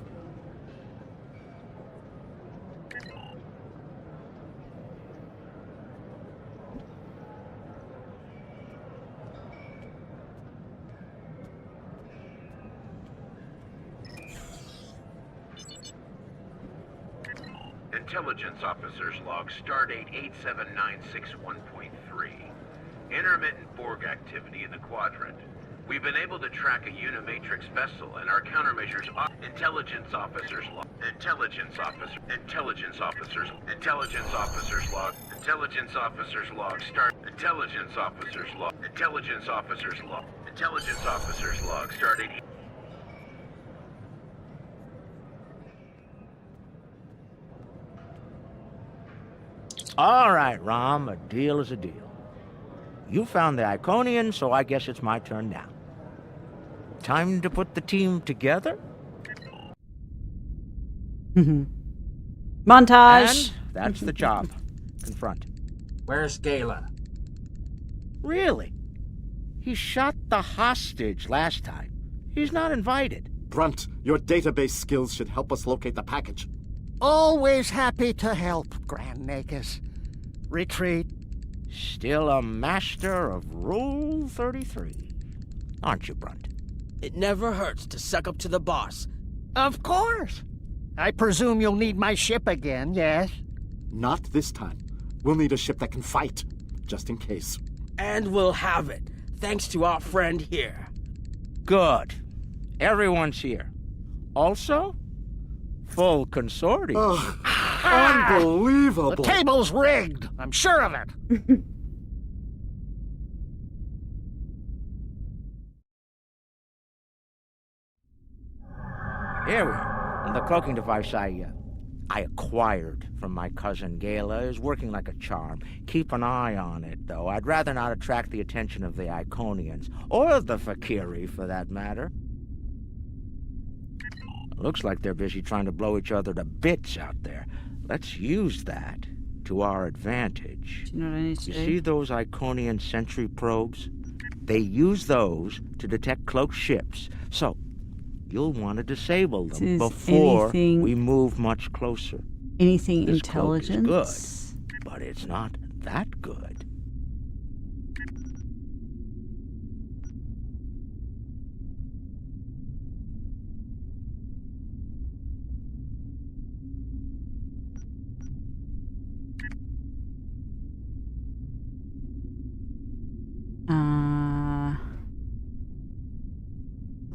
Intelligence Officers Log, Stardate 87961.3. Intermittent Borg activity in the quadrant. We've been able to track a Unimatrix vessel, and our countermeasures are Intelligence Officers Log. Intelligence Officers Log. Intelligence Officers Log. Intelligence Officers Log. Intelligence Officers Log. Intelligence Officers Log. Intelligence Officers Log. Stardate. All right, Rom, a deal is a deal. You found the Iconian, so I guess it's my turn now. Time to put the team together? Montage! And that's the job. Confront. Where's Gala? Really? He shot the hostage last time. He's not invited. Brunt, your database skills should help us locate the package. Always happy to help, Grand Nagus. Retreat. Still a master of Rule 33. Aren't you, Brunt? It never hurts to suck up to the boss. Of course. I presume you'll need my ship again, yes? Not this time. We'll need a ship that can fight, just in case. And we'll have it, thanks to our friend here. Good. Everyone's here. Also, full consortium. Unbelievable! The table's rigged. I'm sure of it. Here we are. The cloaking device I acquired from my cousin Gala is working like a charm. Keep an eye on it, though. I'd rather not attract the attention of the Iconians, or the Fakiri, for that matter. Looks like they're busy trying to blow each other to bits out there. Let's use that to our advantage. Do you know what I need to do? You see those Iconian sentry probes? They use those to detect cloaked ships. So, you'll want to disable them before we move much closer. Anything this intelligence? Cloak is good, but it's not that good.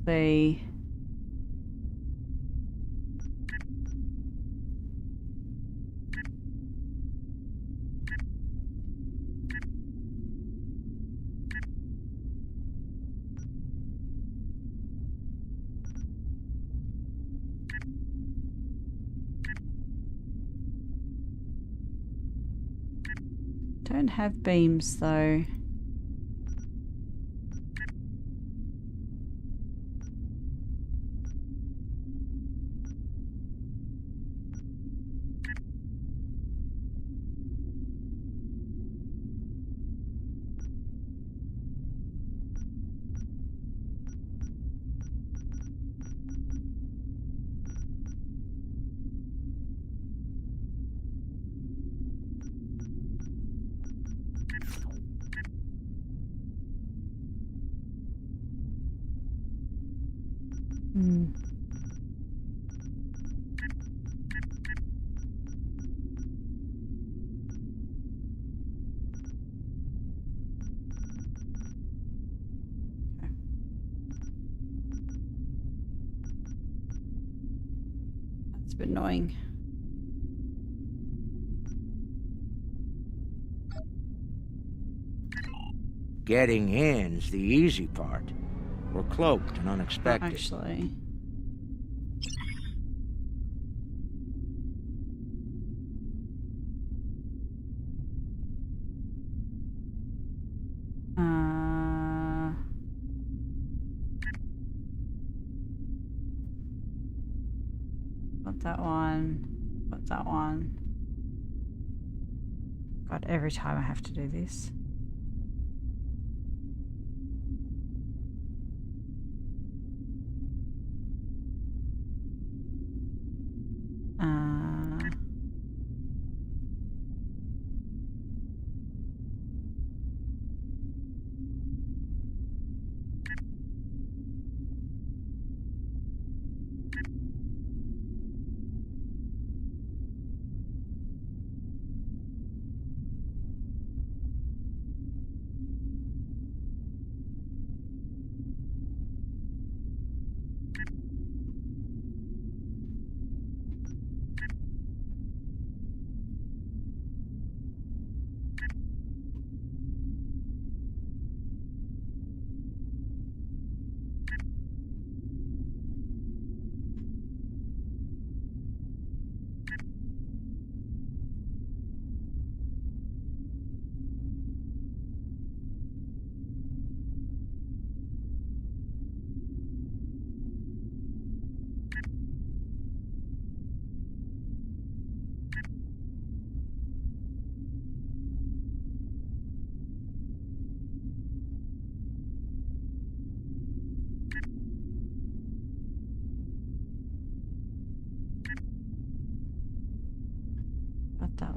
They... don't have beams though. That's a bit annoying. Getting in's the easy part. We're cloaked and unexpected. Actually. Got that one. Got that one. God, every time I have to do this.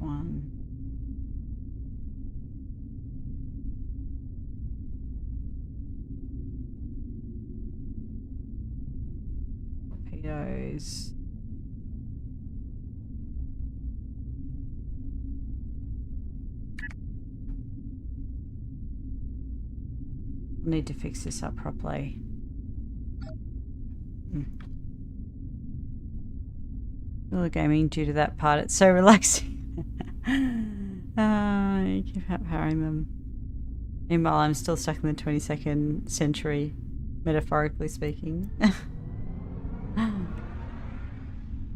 one. Torpedoes. I need to fix this up properly. Little gaming due to that part. It's so relaxing. You keep empowering them. Meanwhile, I'm still stuck in the 22nd century, metaphorically speaking.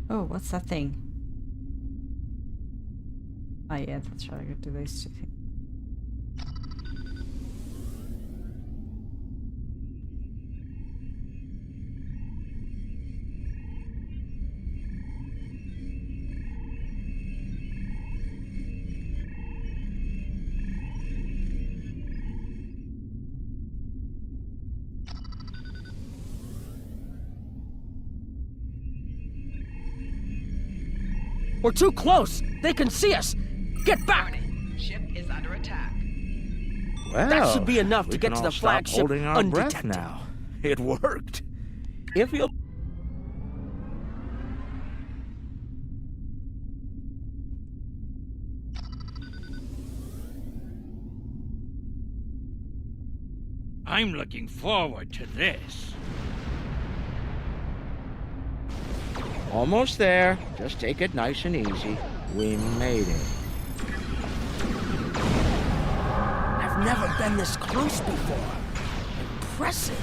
Oh, what's that thing? Oh yeah, that's right. I got to do these two things. We're too close! They can see us! Get back! Ship is under attack. Well, that should be enough to get to the flagship holding our undetected. Breath now. It worked. If you'll... I'm looking forward to this. Almost there. Just take it nice and easy. We made it. I've never been this close before. Impressive.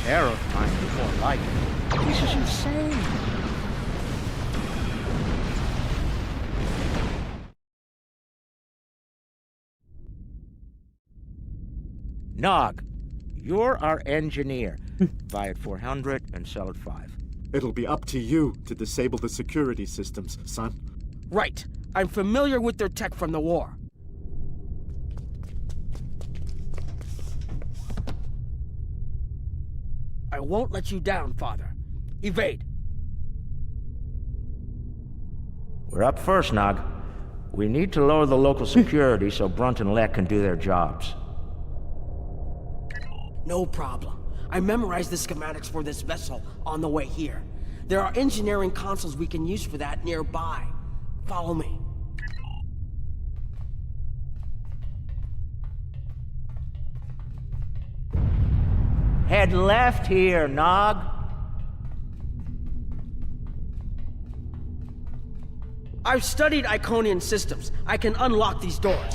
Terrifying, more like it. This is insane. Nog, you're our engineer. Buy at 400 and sell at 5. It'll be up to you to disable the security systems, son. Right. I'm familiar with their tech from the war. I won't let you down, Father. Evade. We're up first, Nog. We need to lower the local security so Brunt and Lek can do their jobs. No problem. I memorized the schematics for this vessel on the way here. There are engineering consoles we can use for that nearby. Follow me. Head left here, Nog. I've studied Iconian systems. I can unlock these doors.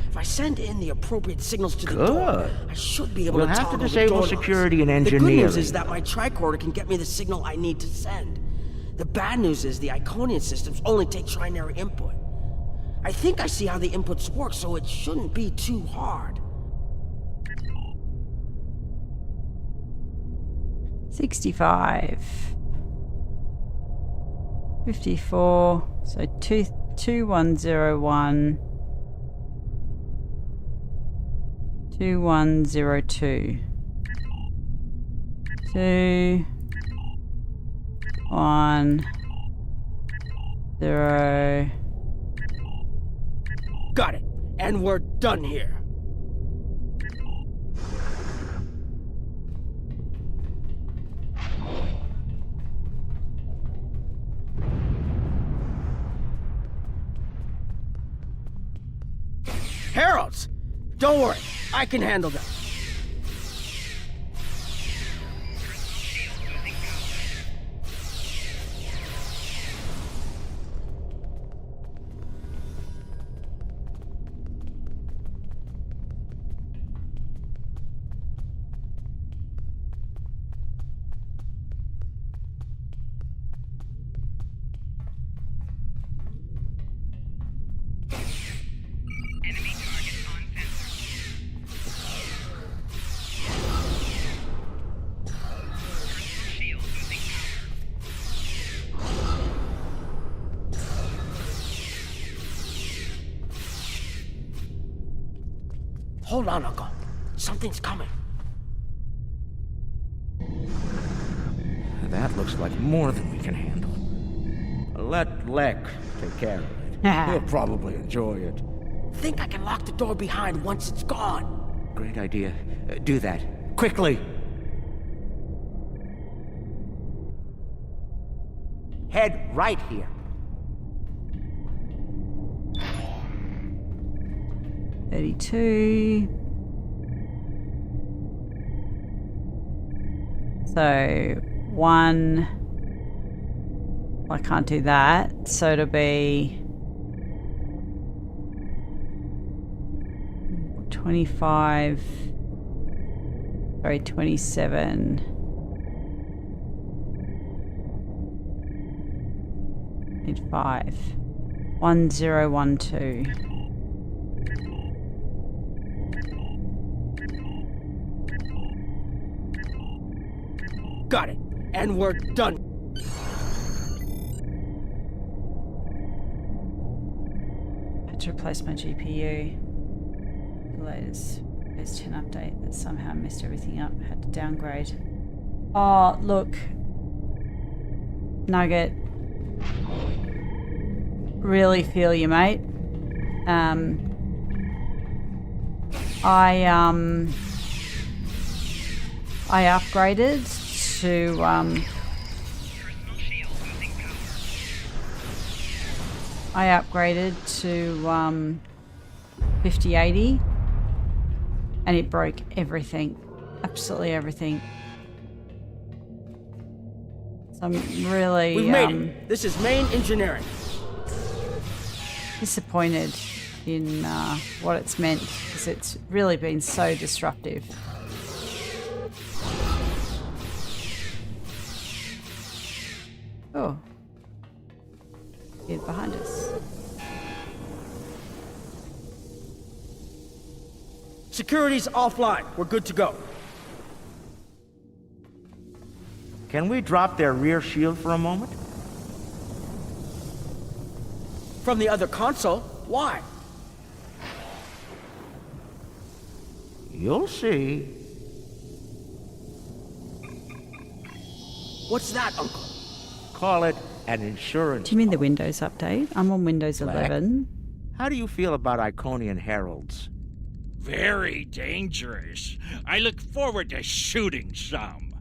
If I send in the appropriate signals to the door, I should be able to toggle the door. We'll have to disable security and engineering. The good news is that my tricorder can get me the signal I need to send. The bad news is the Iconian systems only take trinary input. I think I see how the inputs work, so it shouldn't be too hard. 65. 54. So 2101. 2102. 2 1 0. Got it. And we're done here. Heralds! Don't worry, I can handle them. Hold on, Uncle. Something's coming. That looks like more than we can handle. Let Lek take care of it. You'll probably enjoy it. Think I can lock the door behind once it's gone. Great idea. Do that. Quickly! Head right here. $32. So, 1... I can't do that, so it'll be 25, sorry, 27, 5, 1012. Got it. And we're done. To replace my GPU. The latest OS 10 update that somehow messed everything up. Had to downgrade. Oh, look. Nugget. Really feel you, mate. I upgraded to I upgraded to 5080 and it broke everything. Absolutely everything. So I'm really We've made it. This is main engineering. Disappointed in what it's meant because it's really been so disruptive. Oh. Get behind us. Security's offline. We're good to go. Can we drop their rear shield for a moment? From the other console? Why? You'll see. What's that, Uncle? Call it an insurance. Do you mean the Windows update? I'm on Windows 11. How do you feel about Iconian heralds? Very dangerous. I look forward to shooting some.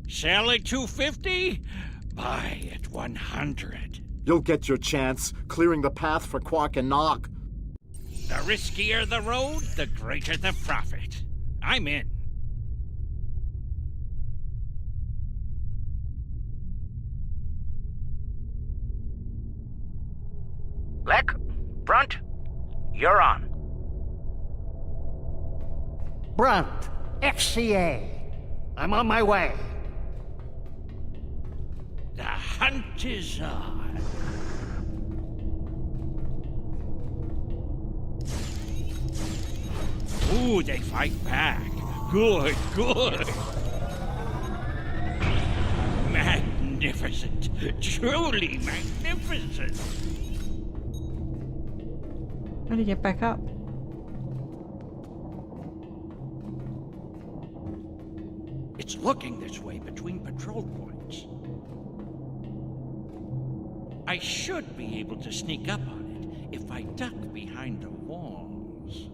Sell at 250? Buy at 100. You'll get your chance, clearing the path for Quark and Nog. The riskier the road, the greater the profit. I'm in. Lek, Brunt, you're on. Brunt, FCA. I'm on my way. The hunt is on. Ooh, they fight back. Good, good. Magnificent. Truly magnificent. How do you get back up? It's looking this way between patrol points. I should be able to sneak up on it if I duck behind the walls.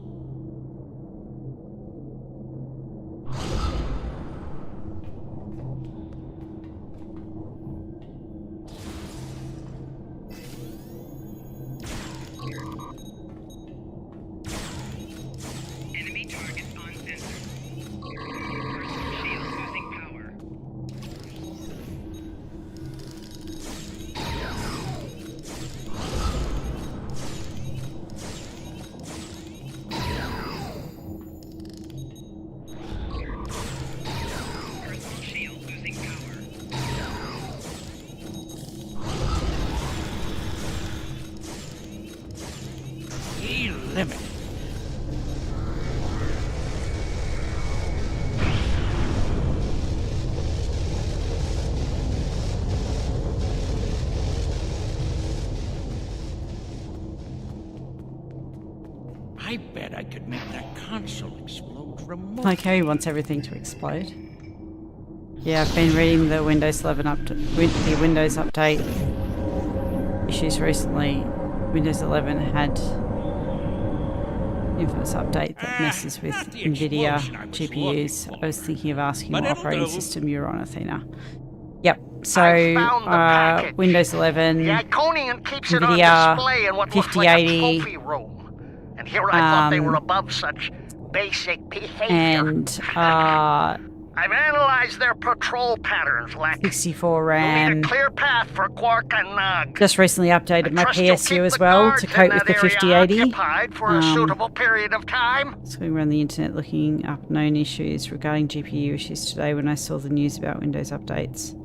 Enemy target on sensor. Personal shield losing power. Personal shield losing power. Eliminated. I bet I could make that console explode remotely. Like how he wants everything to explode. Yeah, I've been reading the Windows 11 the Windows update issues recently. Windows 11 had infamous update that messes with NVIDIA GPUs. I was thinking of asking what operating system you're on, Athena. Yep. So Windows 11, the Iconian keeps it NVIDIA on display in what looks like a trophy room. And here I thought they were above such basic behavior. And I've analyzed their patrol patterns, Lek. 64 RAM. You'll need a clear path for Quark and Nog. Just recently updated my PSU as well to cope with the 5080. For a suitable period of time. So we were on the internet looking up known issues regarding GPU issues today when I saw the news about Windows updates.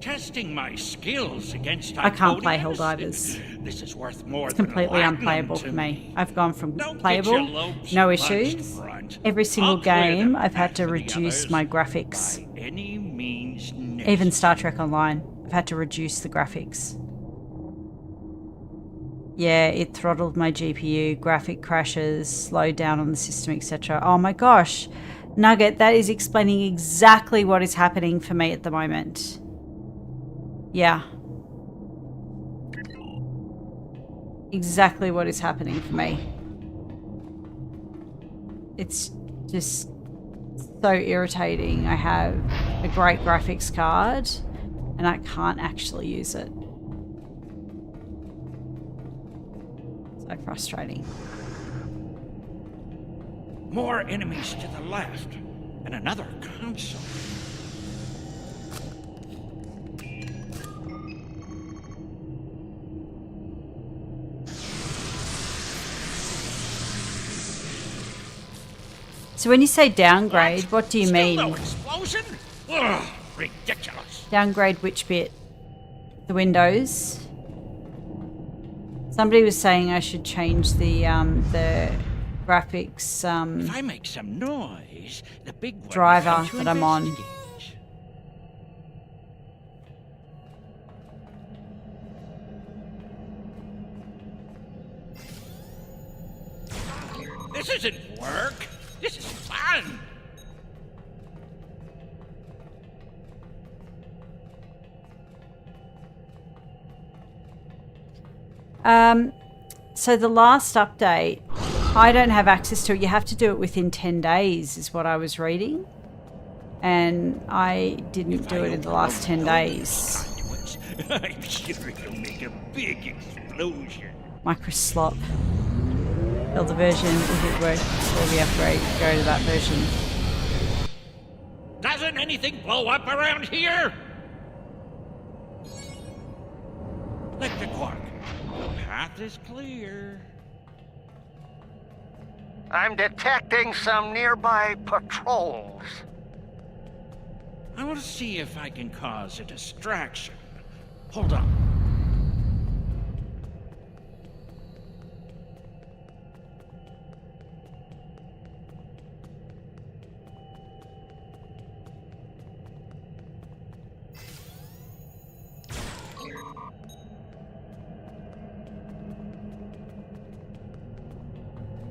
Testing my skills against I can't play Helldivers. This is worth more. It's completely unplayable for me. I've gone from playable, no issues. Every single game I've had to reduce my graphics. Even Startrekonline, I've had to reduce the graphics. Yeah, it throttled my GPU, graphic crashes, slowed down on the system, etc. Oh my gosh. Nugget, that is explaining exactly what is happening for me at the moment. Yeah. Exactly what is happening for me. It's just so irritating. I have a great graphics card and I can't actually use it. So frustrating. More enemies to the left, and another console. So when you say downgrade, what do you mean? No explosion? Ugh, ridiculous. Downgrade which bit? The Windows? Somebody was saying I should change the graphics if I make some noise, the big one driver that I'm on. This isn't work. This is fun. So the last update, I don't have access to it. You have to do it within 10 days is what I was reading. And I didn't do it in the last 10 days. I'm sure it'll make a big explosion. Microslop. Build the version, if it works before we upgrade, go to that version. Doesn't anything blow up around here? Let the Quark. The path is clear. I'm detecting some nearby patrols. I want to see if I can cause a distraction. Hold on.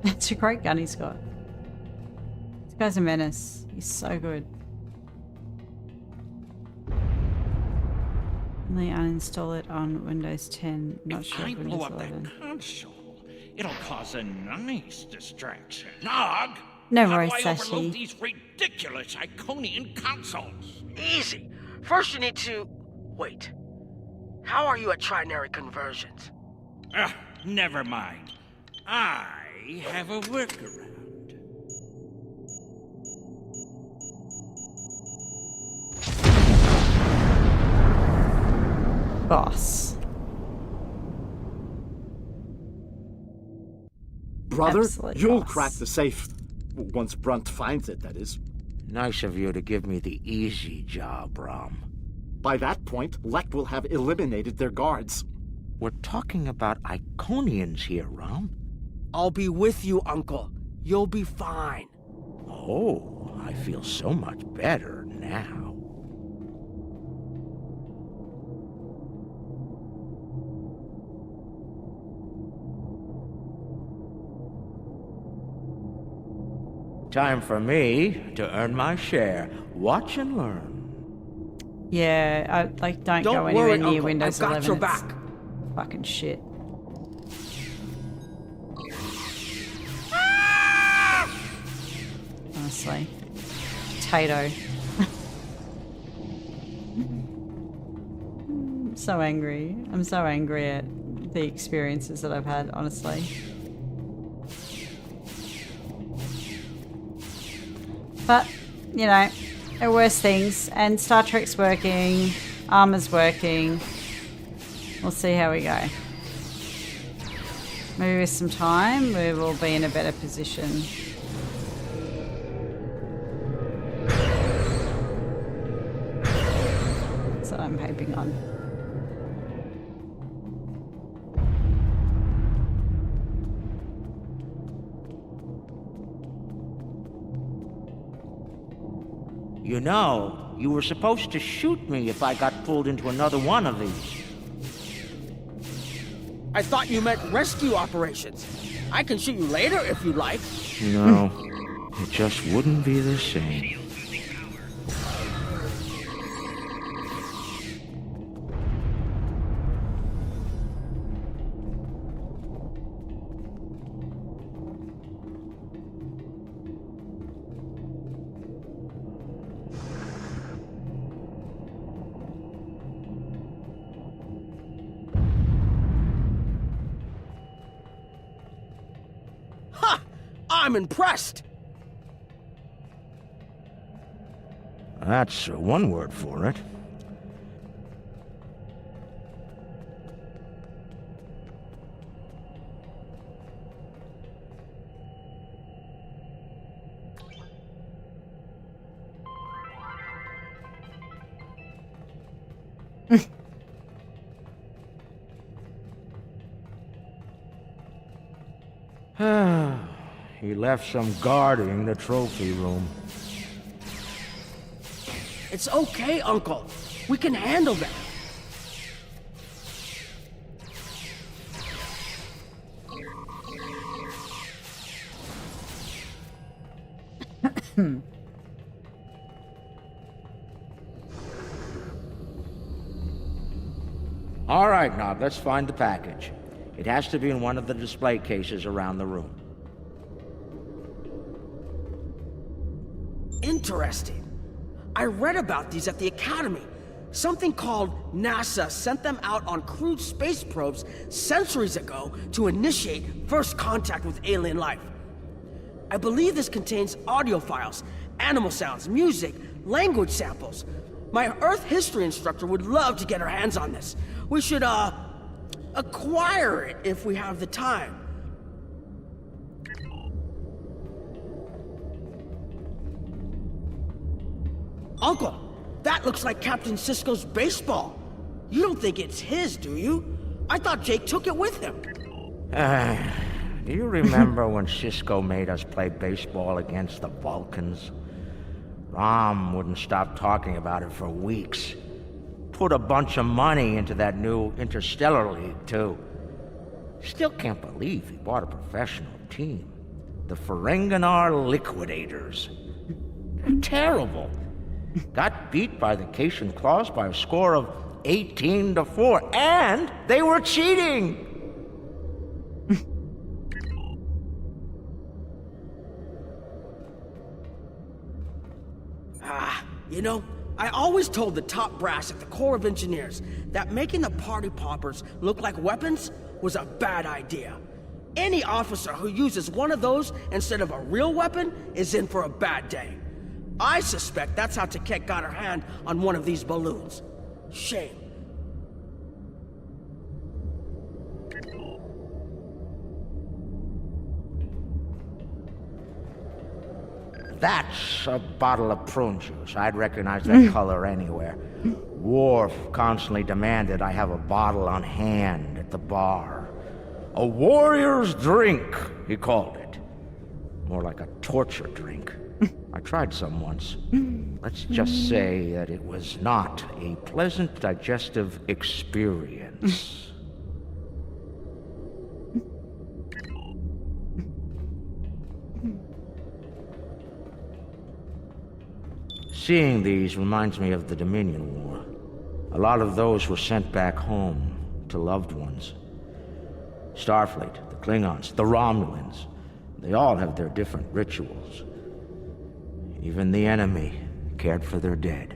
It's a great gun he's got. This guy's a menace. He's so good. Only uninstall it on Windows 10. Not sure if I Windows blow up 11. that console, it'll cause a nice distraction. Nog! No how worries, do I Sashi. overload these ridiculous Iconian consoles? Easy. First you need to... Wait. How are you at trinary conversions? Never mind. I have a workaround. Boss. Brother, Absolute you'll boss. crack the safe. Once Brunt finds it, that is. Nice of you to give me the easy job, Rom. By that point, Lek will have eliminated their guards. We're talking about Iconians here, Rom. I'll be with you, Uncle. You'll be fine. Oh, I feel so much better now. Time for me to earn my share. Watch and learn. Yeah, don't go anywhere near Uncle. Windows I've 11. got your It's back. fucking shit. Honestly. Potato. I'm so angry. I'm so angry at the experiences that I've had, honestly. But, you know, there are worse things. And Star Trek's working. Armor's working. We'll see how we go. Maybe with some time, we will be in a better position. That's what I'm hoping on. You know, you were supposed to shoot me if I got pulled into another one of these. I thought you meant rescue operations. I can shoot you later if you like. No, it just wouldn't be the same. I'm impressed. That's one word for it. He left some guarding the trophy room. It's okay, Uncle. We can handle that. All right, now let's find the package. It has to be in one of the display cases around the room. Interesting. I read about these at the Academy. Something called NASA sent them out on crewed space probes centuries ago to initiate first contact with alien life. I believe this contains audio files, animal sounds, music, language samples. My Earth history instructor would love to get her hands on this. We should, acquire it if we have the time. Uncle, that looks like Captain Sisko's baseball. You don't think it's his, do you? I thought Jake took it with him. Do you remember when Sisko made us play baseball against the Vulcans? Rom wouldn't stop talking about it for weeks. Put a bunch of money into that new Interstellar League, too. Still can't believe he bought a professional team. The Ferengi Liquidators. They're terrible. Got beat by the Cation Claws by a score of 18-4, and they were cheating! You know, I always told the top brass at the Corps of Engineers that making the party poppers look like weapons was a bad idea. Any officer who uses one of those instead of a real weapon is in for a bad day. I suspect that's how Takek got her hand on one of these balloons. Shame. That's a bottle of prune juice. I'd recognize that color anywhere. Worf constantly demanded I have a bottle on hand at the bar. A warrior's drink, he called it. More like a torture drink. I tried some once. Let's just say that it was not a pleasant digestive experience. Seeing these reminds me of the Dominion War. A lot of those were sent back home to loved ones. Starfleet, the Klingons, the Romulans, they all have their different rituals. Even the enemy cared for their dead.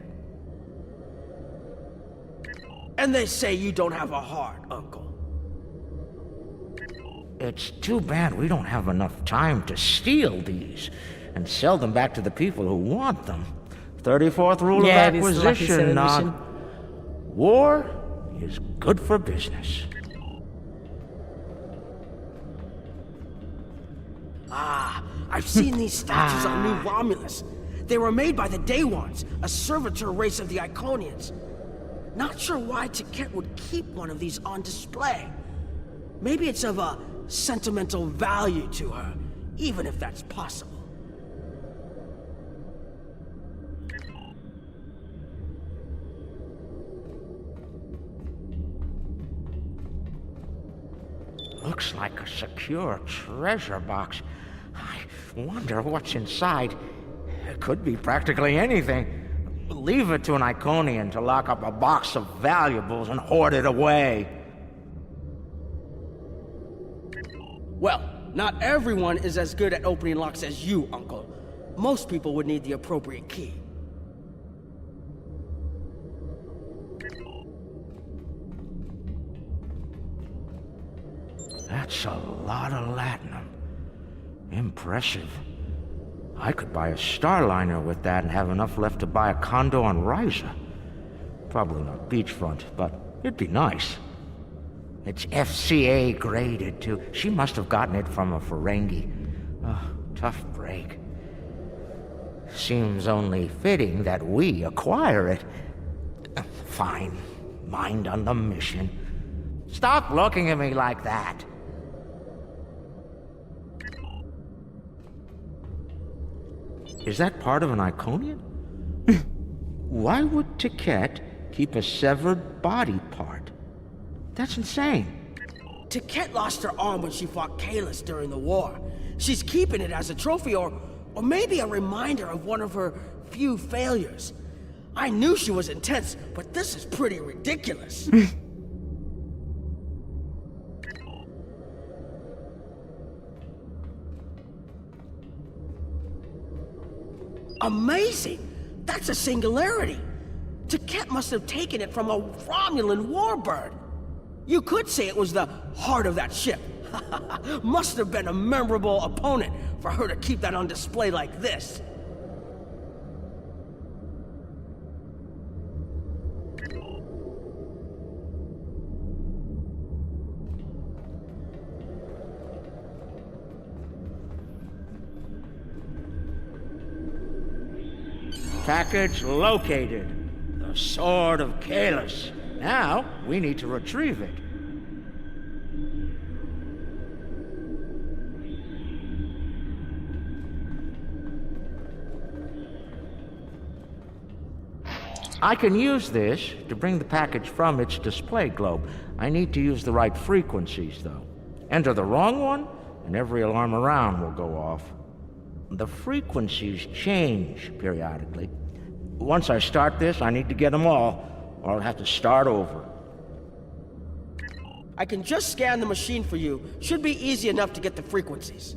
And they say you don't have a heart, Uncle. It's too bad we don't have enough time to steal these and sell them back to the people who want them. 34th rule of acquisition, war is good for business. Ah, I've seen these statues on New Romulus. They were made by the Day Ones, a servitor race of the Iconians. Not sure why Tiket would keep one of these on display. Maybe it's of a sentimental value to her, even if that's possible. Looks like a secure treasure box. I wonder what's inside. It could be practically anything. Leave it to an Iconian to lock up a box of valuables and hoard it away. Well, not everyone is as good at opening locks as you, Uncle. Most people would need the appropriate key. That's a lot of latinum. Impressive. I could buy a Starliner with that and have enough left to buy a condo on Ryza. Probably not beachfront, but it'd be nice. It's FCA graded, too. She must have gotten it from a ferengi. Oh, tough break. Seems only fitting that we acquire it. Fine. Mind on the mission. Stop looking at me like that. Is that part of an Iconian? Why would Tiket keep a severed body part? That's insane. Tiket lost her arm when she fought Kahless during the war. She's keeping it as a trophy or maybe a reminder of one of her few failures. I knew she was intense, but this is pretty ridiculous. Amazing! That's a singularity! Tiket must have taken it from a Romulan warbird. You could say it was the heart of that ship. Must have been a memorable opponent for her to keep that on display like this. Package located. The Sword of Kahless. Now, we need to retrieve it. I can use this to bring the package from its display globe. I need to use the right frequencies, though. Enter the wrong one, and every alarm around will go off. The frequencies change periodically. Once I start this, I need to get them all, or I'll have to start over. I can just scan the machine for you. Should be easy enough to get the frequencies.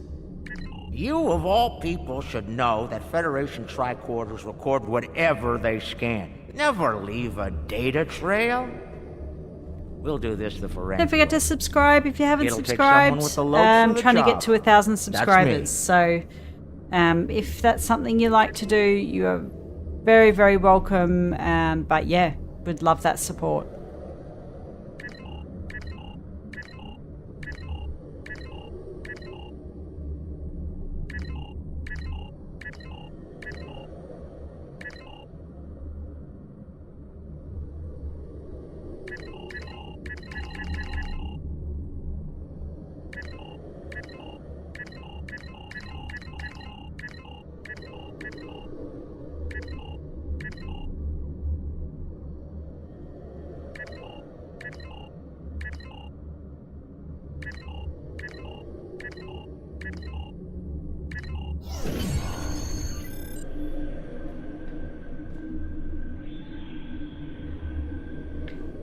You, of all people, should know that Federation tricorders record whatever they scan. Never leave a data trail. We'll do this the forensic. Don't forget to subscribe if you haven't subscribed. I'm trying to get to 1,000 subscribers, so if that's something you like to do, you are very, very welcome. But yeah, would love that support.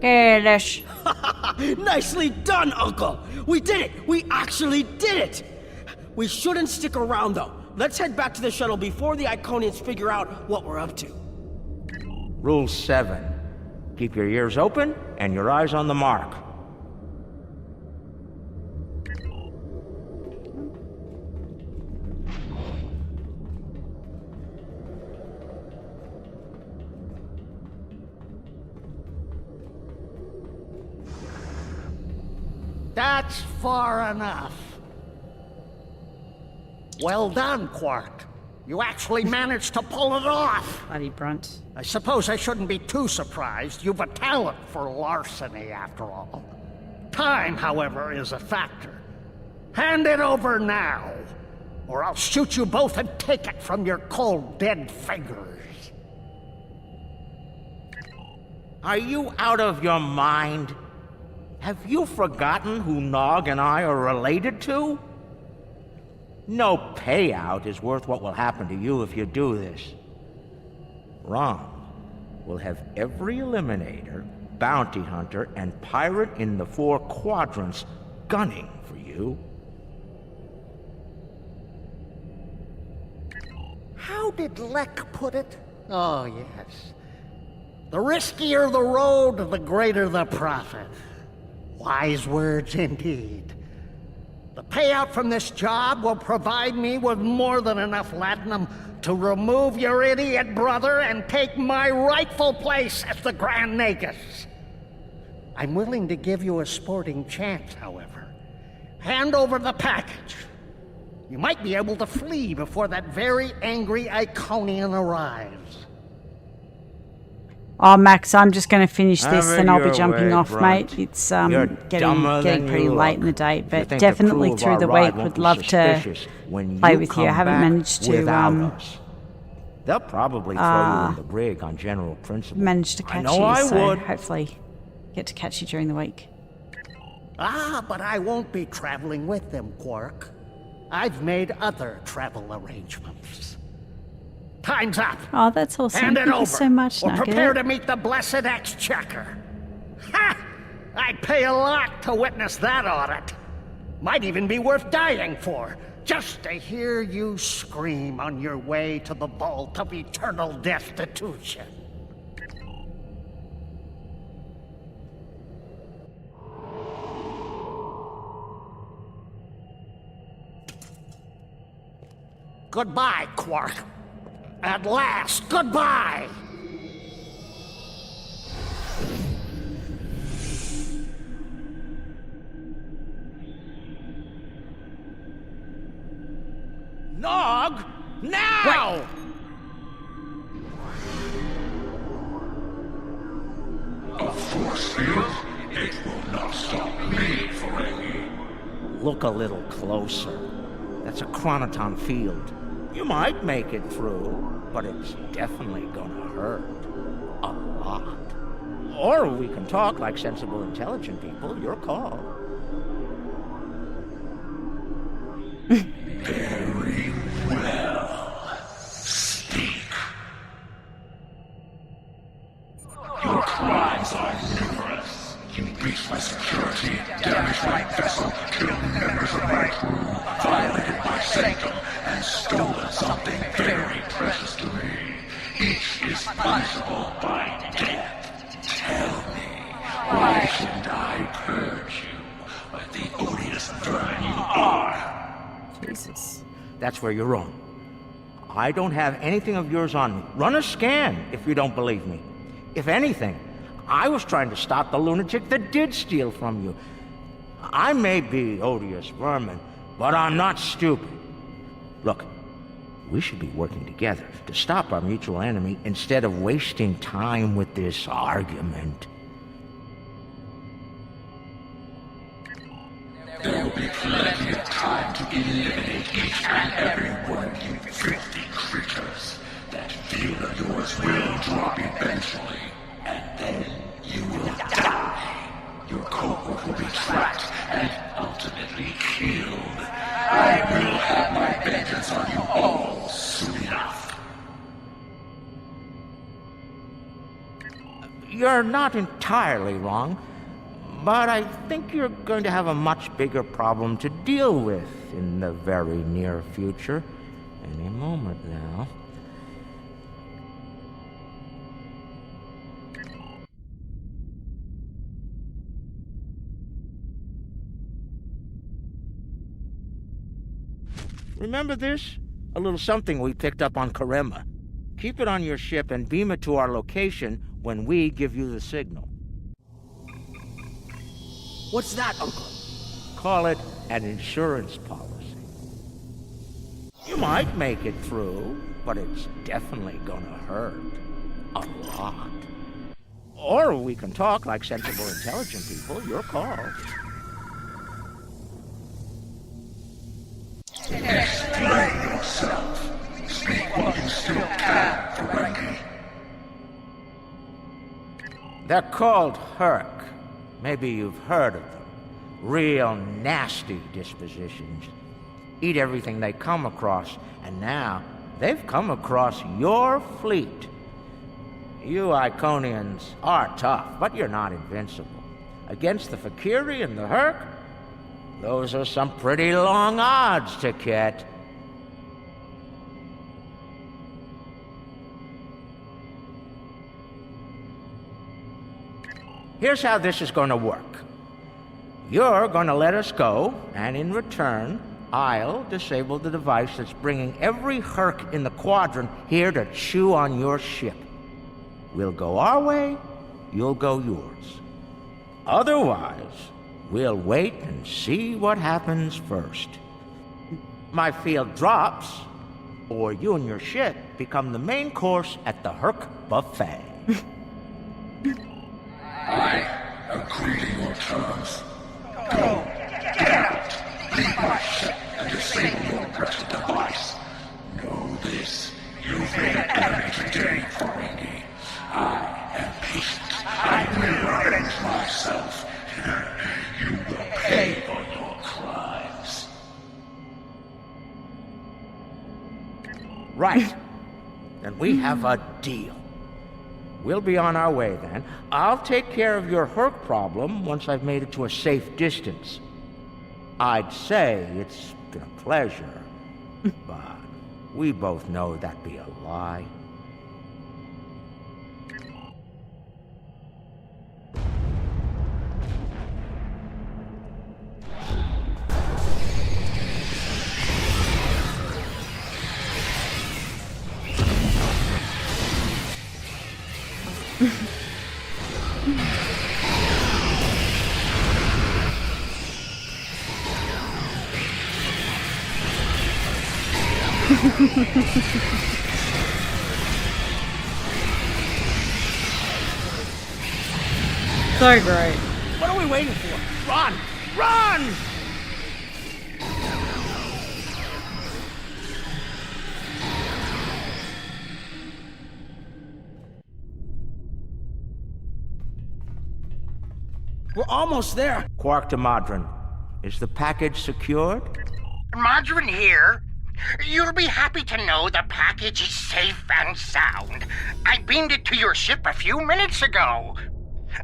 Careless. Nicely done, Uncle! We did it! We actually did it! We shouldn't stick around, though. Let's head back to the shuttle before the Iconians figure out what we're up to. Rule 7. Keep your ears open and your eyes on the mark. That's far enough. Well done, Quark. You actually managed to pull it off. Bloody brunt. I suppose I shouldn't be too surprised. You've a talent for larceny, after all. Time, however, is a factor. Hand it over now, or I'll shoot you both and take it from your cold, dead fingers. Are you out of your mind? Have you forgotten who Nog and I are related to? No payout is worth what will happen to you if you do this. Wrong. We'll have every eliminator, bounty hunter, and pirate in the 4 quadrants gunning for you. How did Lek put it? Oh, yes. The riskier the road, the greater the profit. Wise words indeed. The payout from this job will provide me with more than enough latinum to remove your idiot brother and take my rightful place as the Grand Nagus. I'm willing to give you a sporting chance, however. Hand over the package. You might be able to flee before that very angry Iconian arrives. Oh, Max, I'm just going to finish this and I'll be jumping off, mate. It's getting pretty late in the day, but definitely through the week would love to play with you. I haven't managed to they'll probably throw you in the brig on general principle. Managed to catch you, so hopefully get to catch you during the week. Ah, but I won't be traveling with them, Quark. I've made other travel arrangements. Time's up. Oh, that's awesome. Hand it Thank over, you so much, or Nugget. prepare to meet the blessed exchequer. Ha! I'd pay a lot to witness that audit. Might even be worth dying for, just to hear you scream on your way to the vault of eternal destitution. Goodbye, Quark. At last, goodbye! Nog! Now! Wait. A force field? It will not stop me, ferengi. Look a little closer. That's a chronoton field. You might make it through, but it's definitely gonna hurt. A lot. Or we can talk like sensible, intelligent people. Your call. Very well. Speak. Your crimes are numerous. You breached my security, damaged my vessel, killed members of my crew, violated my sanctum, and stolen something very precious to me. Each is punishable by death. Tell me, why shouldn't I purge you like the odious vermin you are? Jesus. That's where you're wrong. I don't have anything of yours on me. Run a scan if you don't believe me. If anything, I was trying to stop the lunatic that did steal from you. I may be odious vermin, but I'm not stupid. Look, we should be working together to stop our mutual enemy instead of wasting time with this argument. There will be plenty of time to eliminate each and every one of you filthy creatures. That field of yours will drop eventually, and then you will die. Your cohort will be tracked and ultimately killed. I will have my vengeance on you all soon enough. You're not entirely wrong, but I think you're going to have a much bigger problem to deal with in the very near future. Any moment now. Remember this? A little something we picked up on Karema. Keep it on your ship and beam it to our location when we give you the signal. What's that, Uncle? Call it an insurance policy. You might make it through, but it's definitely gonna hurt. A lot. Or we can talk like sensible, intelligent people. Your call. Explain yourself. Speak while you still can, ferengi. They're called Herc. Maybe you've heard of them. Real nasty dispositions. Eat everything they come across, and now they've come across your fleet. You Iconians are tough, but you're not invincible. Against the Fakiri and the Herc, those are some pretty long odds to get. Here's how this is going to work. You're going to let us go, and in return, I'll disable the device that's bringing every Herc in the quadrant here to chew on your ship. We'll go our way, you'll go yours. Otherwise, we'll wait and see what happens first. My field drops, or you and your ship become the main course at the Herc buffet. I agree to your terms. Go, get out, leave my ship and disable your wretched device. Know this, you've made an enemy today, ferengi. I am patient. I will avenge myself. You will pay for your crimes. Right. Then we have a deal. We'll be on our way then. I'll take care of your Herc problem once I've made it to a safe distance. I'd say it's been a pleasure, but we both know that'd be a lie. So great. What are we waiting for? Run! Run! We're almost there. Quark to Modron. Is the package secured? Modron here. You'll be happy to know the package is safe and sound. I beamed it to your ship a few minutes ago.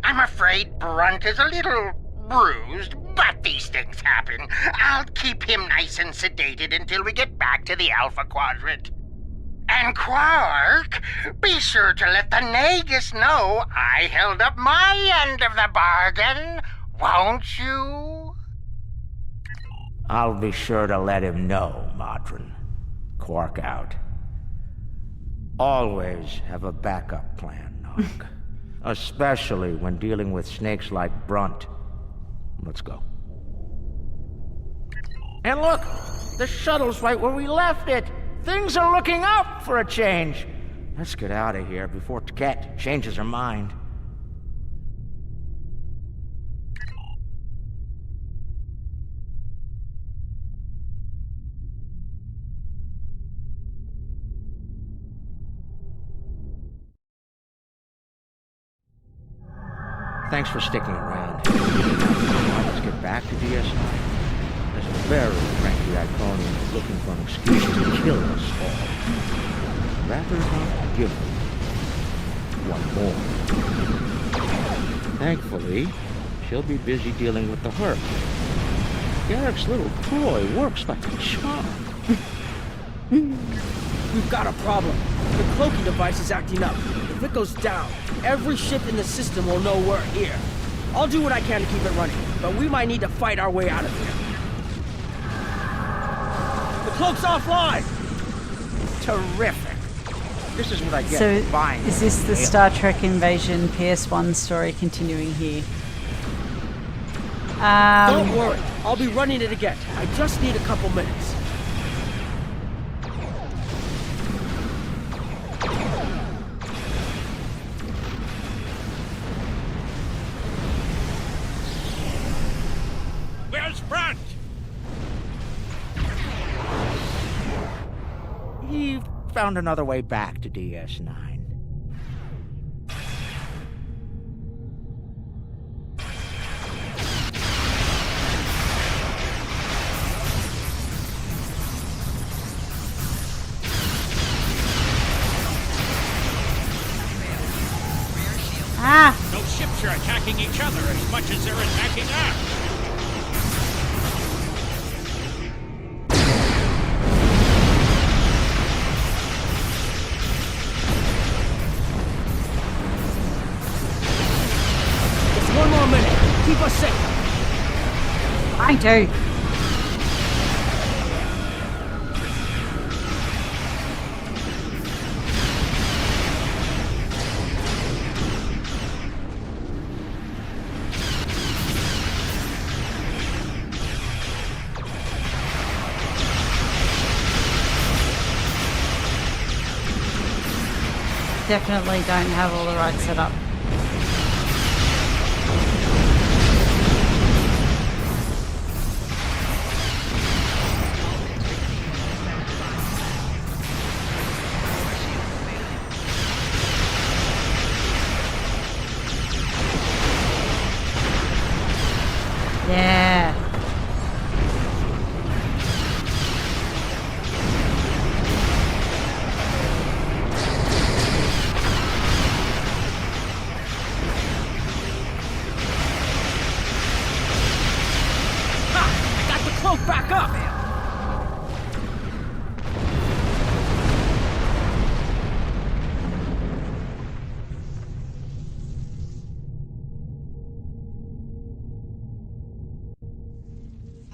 I'm afraid Brunt is a little bruised, but these things happen. I'll keep him nice and sedated until we get back to the Alpha Quadrant. And Quark, be sure to let the Nagus know I held up my end of the bargain, won't you? I'll be sure to let him know, Modron. Quark out. Always have a backup plan, Nog. Especially when dealing with snakes like Brunt. Let's go. And look! The shuttle's right where we left it! Things are looking up for a change! Let's get out of here before Tket changes her mind. Thanks for sticking around. Let's get back to DSI. This very cranky Iconian is looking for an excuse to kill us all. Rather not give them one more. Thankfully, she'll be busy dealing with the Herc. Garrick's little toy works like a charm. We've got a problem. The cloaking device is acting up. If it goes down, every ship in the system will know we're here. I'll do what I can to keep it running, but we might need to fight our way out of here. The cloak's offline! Terrific. This is what I get for buying. Is this the Star Trek Invasion PS1 story continuing here? Don't worry, I'll be running it again. I just need a couple minutes. Where's Brunt? He found another way back to DS9. Those ships are attacking each other as much as they're attacking us. Just one more minute. Keep us safe. I do. Definitely don't have all the right setup. Yeah. Back up!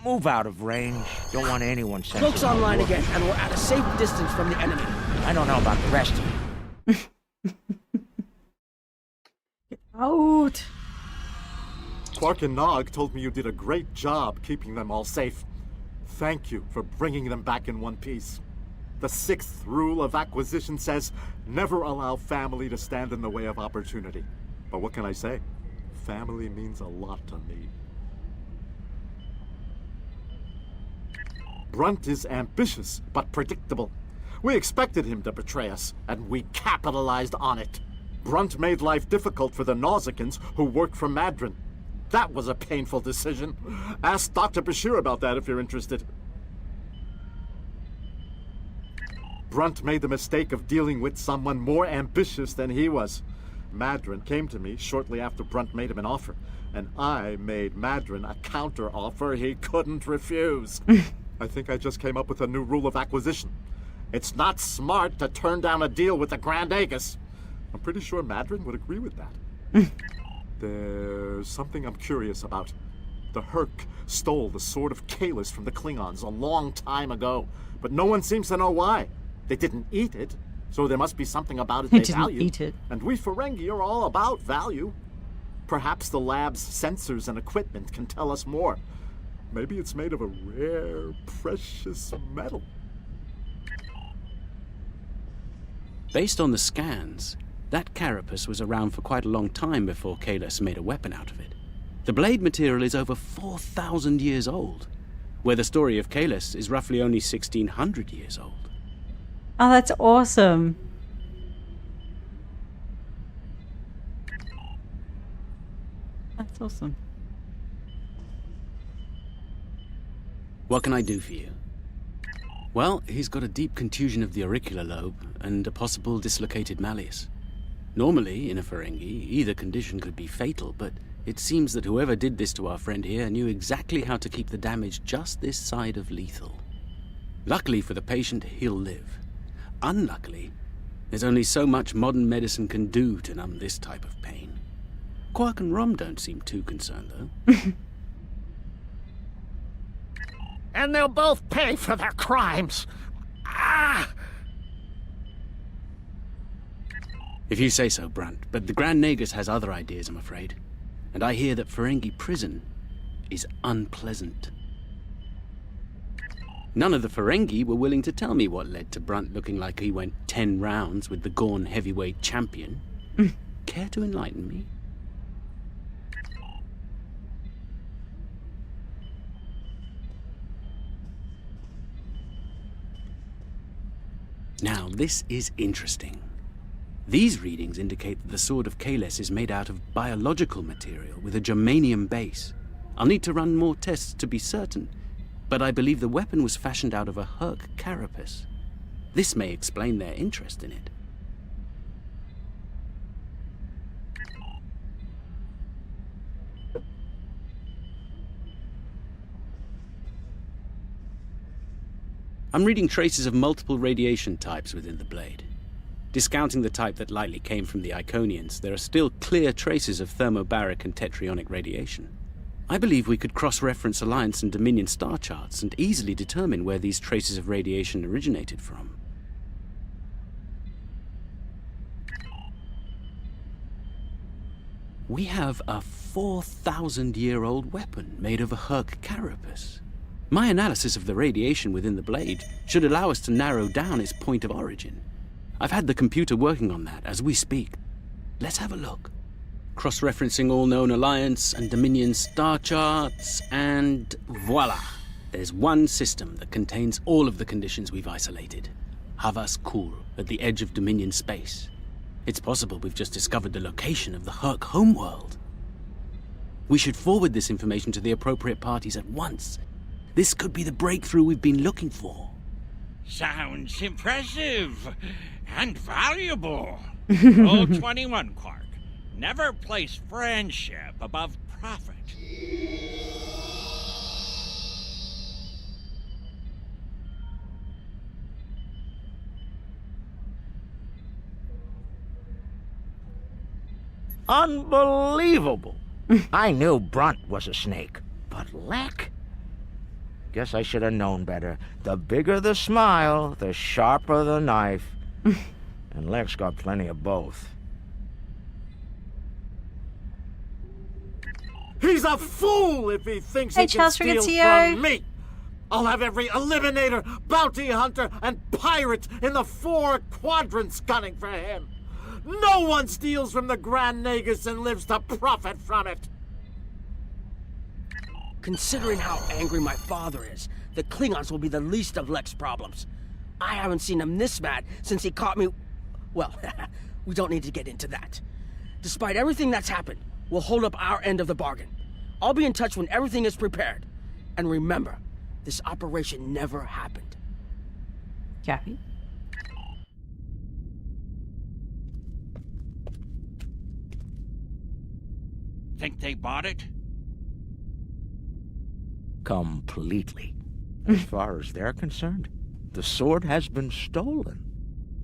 Move out of range. Don't want anyone sensing. Cloak's online again, and we're at a safe distance from the enemy. I don't know about the rest of you. Get out! Quark and Nog told me you did a great job keeping them all safe. Thank you for bringing them back in one piece. The 6th rule of acquisition says, never allow family to stand in the way of opportunity. But what can I say? Family means a lot to me. Brunt is ambitious, but predictable. We expected him to betray us, and we capitalized on it. Brunt made life difficult for the Nausicans who worked for Madron. That was a painful decision. Ask Dr. Bashir about that if you're interested. Brunt made the mistake of dealing with someone more ambitious than he was. Madron came to me shortly after Brunt made him an offer, and I made Madron a counter-offer he couldn't refuse. I think I just came up with a new rule of acquisition. It's not smart to turn down a deal with the Grand Aegis. I'm pretty sure Madron would agree with that. There's something I'm curious about. The Herc stole the Sword of Kahless from the Klingons a long time ago, but no one seems to know why. They didn't eat it, so there must be something about it they value. Eat it. And we Ferengi are all about value. Perhaps the lab's sensors and equipment can tell us more. Maybe it's made of a rare, precious metal. Based on the scans, that carapace was around for quite a long time before Kahless made a weapon out of it. The blade material is over 4,000 years old, where the story of Kahless is roughly only 1,600 years old. Oh, that's awesome. That's awesome. What can I do for you? Well, he's got a deep contusion of the auricular lobe and a possible dislocated malleus. Normally, in a ferengi, either condition could be fatal, but it seems that whoever did this to our friend here knew exactly how to keep the damage just this side of lethal. Luckily for the patient, he'll live. Unluckily, there's only so much modern medicine can do to numb this type of pain. Quark and Rom don't seem too concerned, though. And they'll both pay for their crimes. Ah! If you say so, Brunt, but the Grand Nagus has other ideas, I'm afraid. And I hear that Ferengi prison is unpleasant. None of the Ferengi were willing to tell me what led to Brunt looking like he went 10 rounds with the Gorn heavyweight champion. Care to enlighten me? Now, this is interesting. These readings indicate that the Sword of Kahless is made out of biological material with a germanium base. I'll need to run more tests to be certain, but I believe the weapon was fashioned out of a Herc carapace. This may explain their interest in it. I'm reading traces of multiple radiation types within the blade. Discounting the type that likely came from the Iconians, there are still clear traces of thermobaric and tetrionic radiation. I believe we could cross-reference Alliance and Dominion star charts and easily determine where these traces of radiation originated from. We have a 4,000-year-old weapon made of a Herc carapace. My analysis of the radiation within the blade should allow us to narrow down its point of origin. I've had the computer working on that as we speak. Let's have a look. Cross-referencing all known Alliance and Dominion star charts, and voila! There's one system that contains all of the conditions we've isolated. Havas Kul, at the edge of Dominion space. It's possible we've just discovered the location of the Herc homeworld. We should forward this information to the appropriate parties at once. This could be the breakthrough we've been looking for. Sounds impressive and valuable. Rule 21, Quark. Never place friendship above profit. Unbelievable! I knew Brunt was a snake, but Lek? Guess I should have known better. The bigger the smile, the sharper the knife. And Lek's got plenty of both. He's a fool if he thinks he can steal from me! I'll have every eliminator, bounty hunter, and pirate in the 4 quadrants gunning for him! No one steals from the Grand Nagus and lives to profit from it! Considering how angry my father is, the Klingons will be the least of Lek's problems. I haven't seen him this mad since he caught me... Well, we don't need to get into that. Despite everything that's happened, we'll hold up our end of the bargain. I'll be in touch when everything is prepared. And remember, this operation never happened. Copy. Think they bought it? Completely. As far as they're concerned, the sword has been stolen.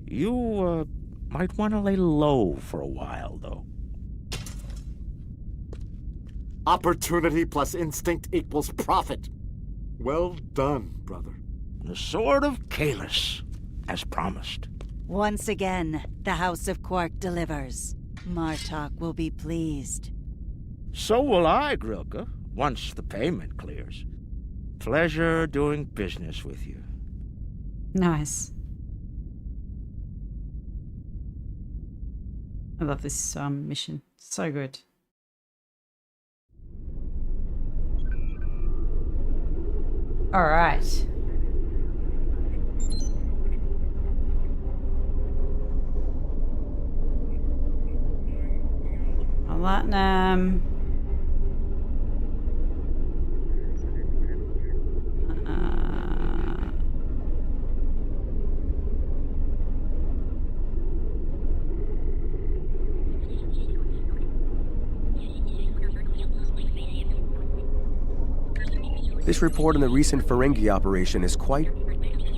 You, might want to lay low for a while, though. Opportunity plus instinct equals profit. Well done, brother. The Sword of Kahless, as promised. Once again, the House of Quark delivers. Martok will be pleased. So will I, Grilka, once the payment clears. Pleasure doing business with you. Nice. I love this mission. So good. All right. Latinum. This report on the recent Ferengi operation is quite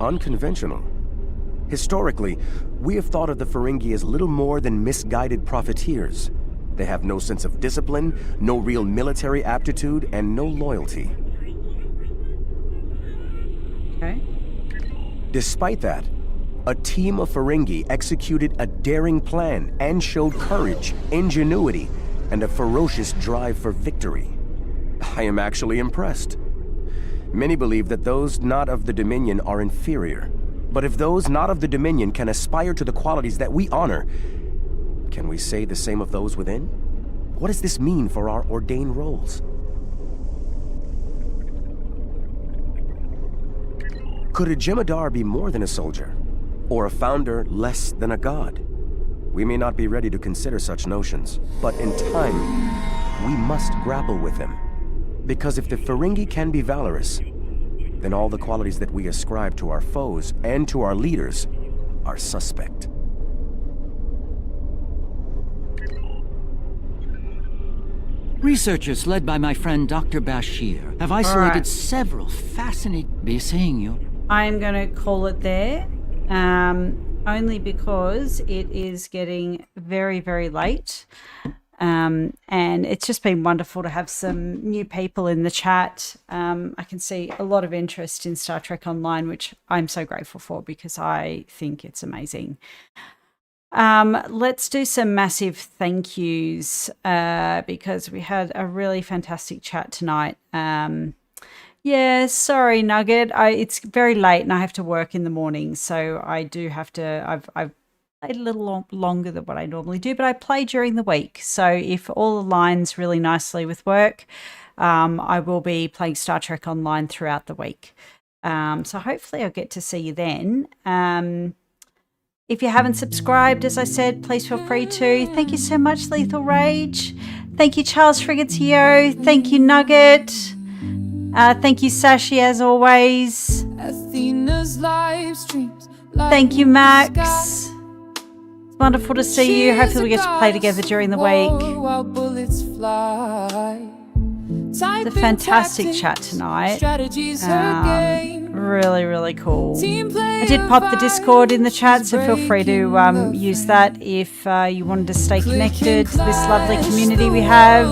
unconventional. Historically, we have thought of the Ferengi as little more than misguided profiteers. They have no sense of discipline, no real military aptitude, and no loyalty. Okay. Despite that, a team of Ferengi executed a daring plan and showed courage, ingenuity, and a ferocious drive for victory. I am actually impressed. Many believe that those not of the Dominion are inferior. But if those not of the Dominion can aspire to the qualities that we honor, can we say the same of those within? What does this mean for our ordained roles? Could a Jem'Hadar be more than a soldier? Or a founder less than a god? We may not be ready to consider such notions, but in time, we must grapple with them. Because if the Ferengi can be valorous, then all the qualities that we ascribe to our foes and to our leaders are suspect. Researchers led by my friend Dr. Bashir have isolated several fascinating... Be seeing you. I'm going to call it there, only because it is getting very, very late. And it's just been wonderful to have some new people in the chat. I can see a lot of interest in Startrekonline, which I'm so grateful for because I think it's amazing. Let's do some massive thank yous because we had a really fantastic chat tonight. Yeah, sorry, Nugget. It's very late and I have to work in the morning, so I do have to. I've played a little longer than what I normally do, but I play during the week. So if all aligns really nicely with work, I will be playing Startrekonline throughout the week. So hopefully I'll get to see you then. If you haven't subscribed, as I said, please feel free to. Thank you so much, Lethal Rage. Thank you, Charles Frigatio. Thank you, Nugget. Thank you, Sashi, as always. Athena's live streams. Thank you, Max. It's wonderful to see you. Hopefully we get to play together during the week. It's a fantastic chat tonight. Really, really cool. I did pop the Discord in the chat, so feel free to use that if you wanted to stay connected to this lovely community we have.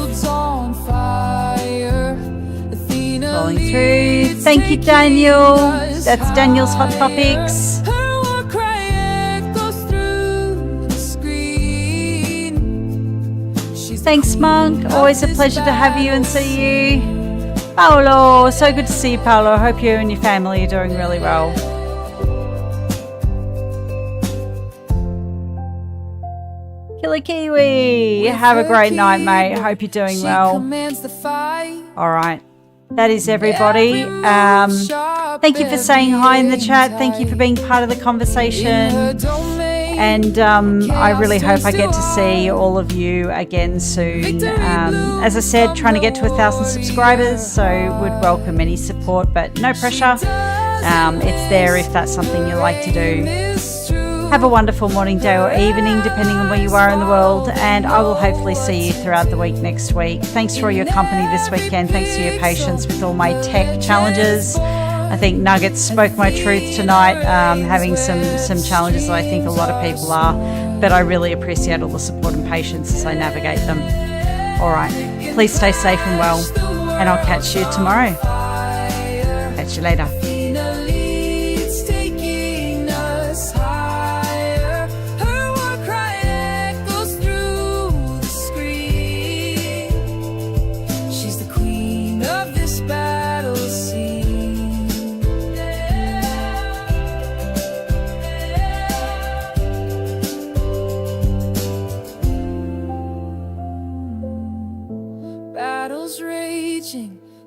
Rolling through. Thank you, Daniel. That's Daniel's Hot Topics. Thanks, Monk. Always a pleasure to have you and see you. Paolo, so good to see you, Paolo. I hope you and your family are doing really well. Killer Kiwi, have a great night, mate. Hope you're doing well. All right. That is everybody. Thank you for saying hi in the chat. Thank you for being part of the conversation. And I really hope I get to see all of you again soon. As I said, trying to get to 1,000 subscribers, so would welcome any support, but no pressure. It's there if that's something you like to do. Have a wonderful morning, day or evening, depending on where you are in the world, and I will hopefully see you throughout the week next week. Thanks for all your company this weekend. Thanks for your patience with all my tech challenges. I think Nuggets spoke my truth tonight, having some challenges that I think a lot of people are, but I really appreciate all the support and patience as I navigate them. All right, please stay safe and well, and I'll catch you tomorrow. Catch you later.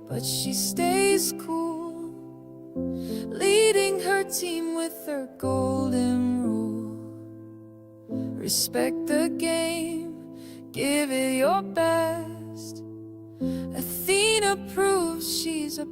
But she stays cool, leading her team with her golden rule. Respect the game, give it your best. Athena proves she's a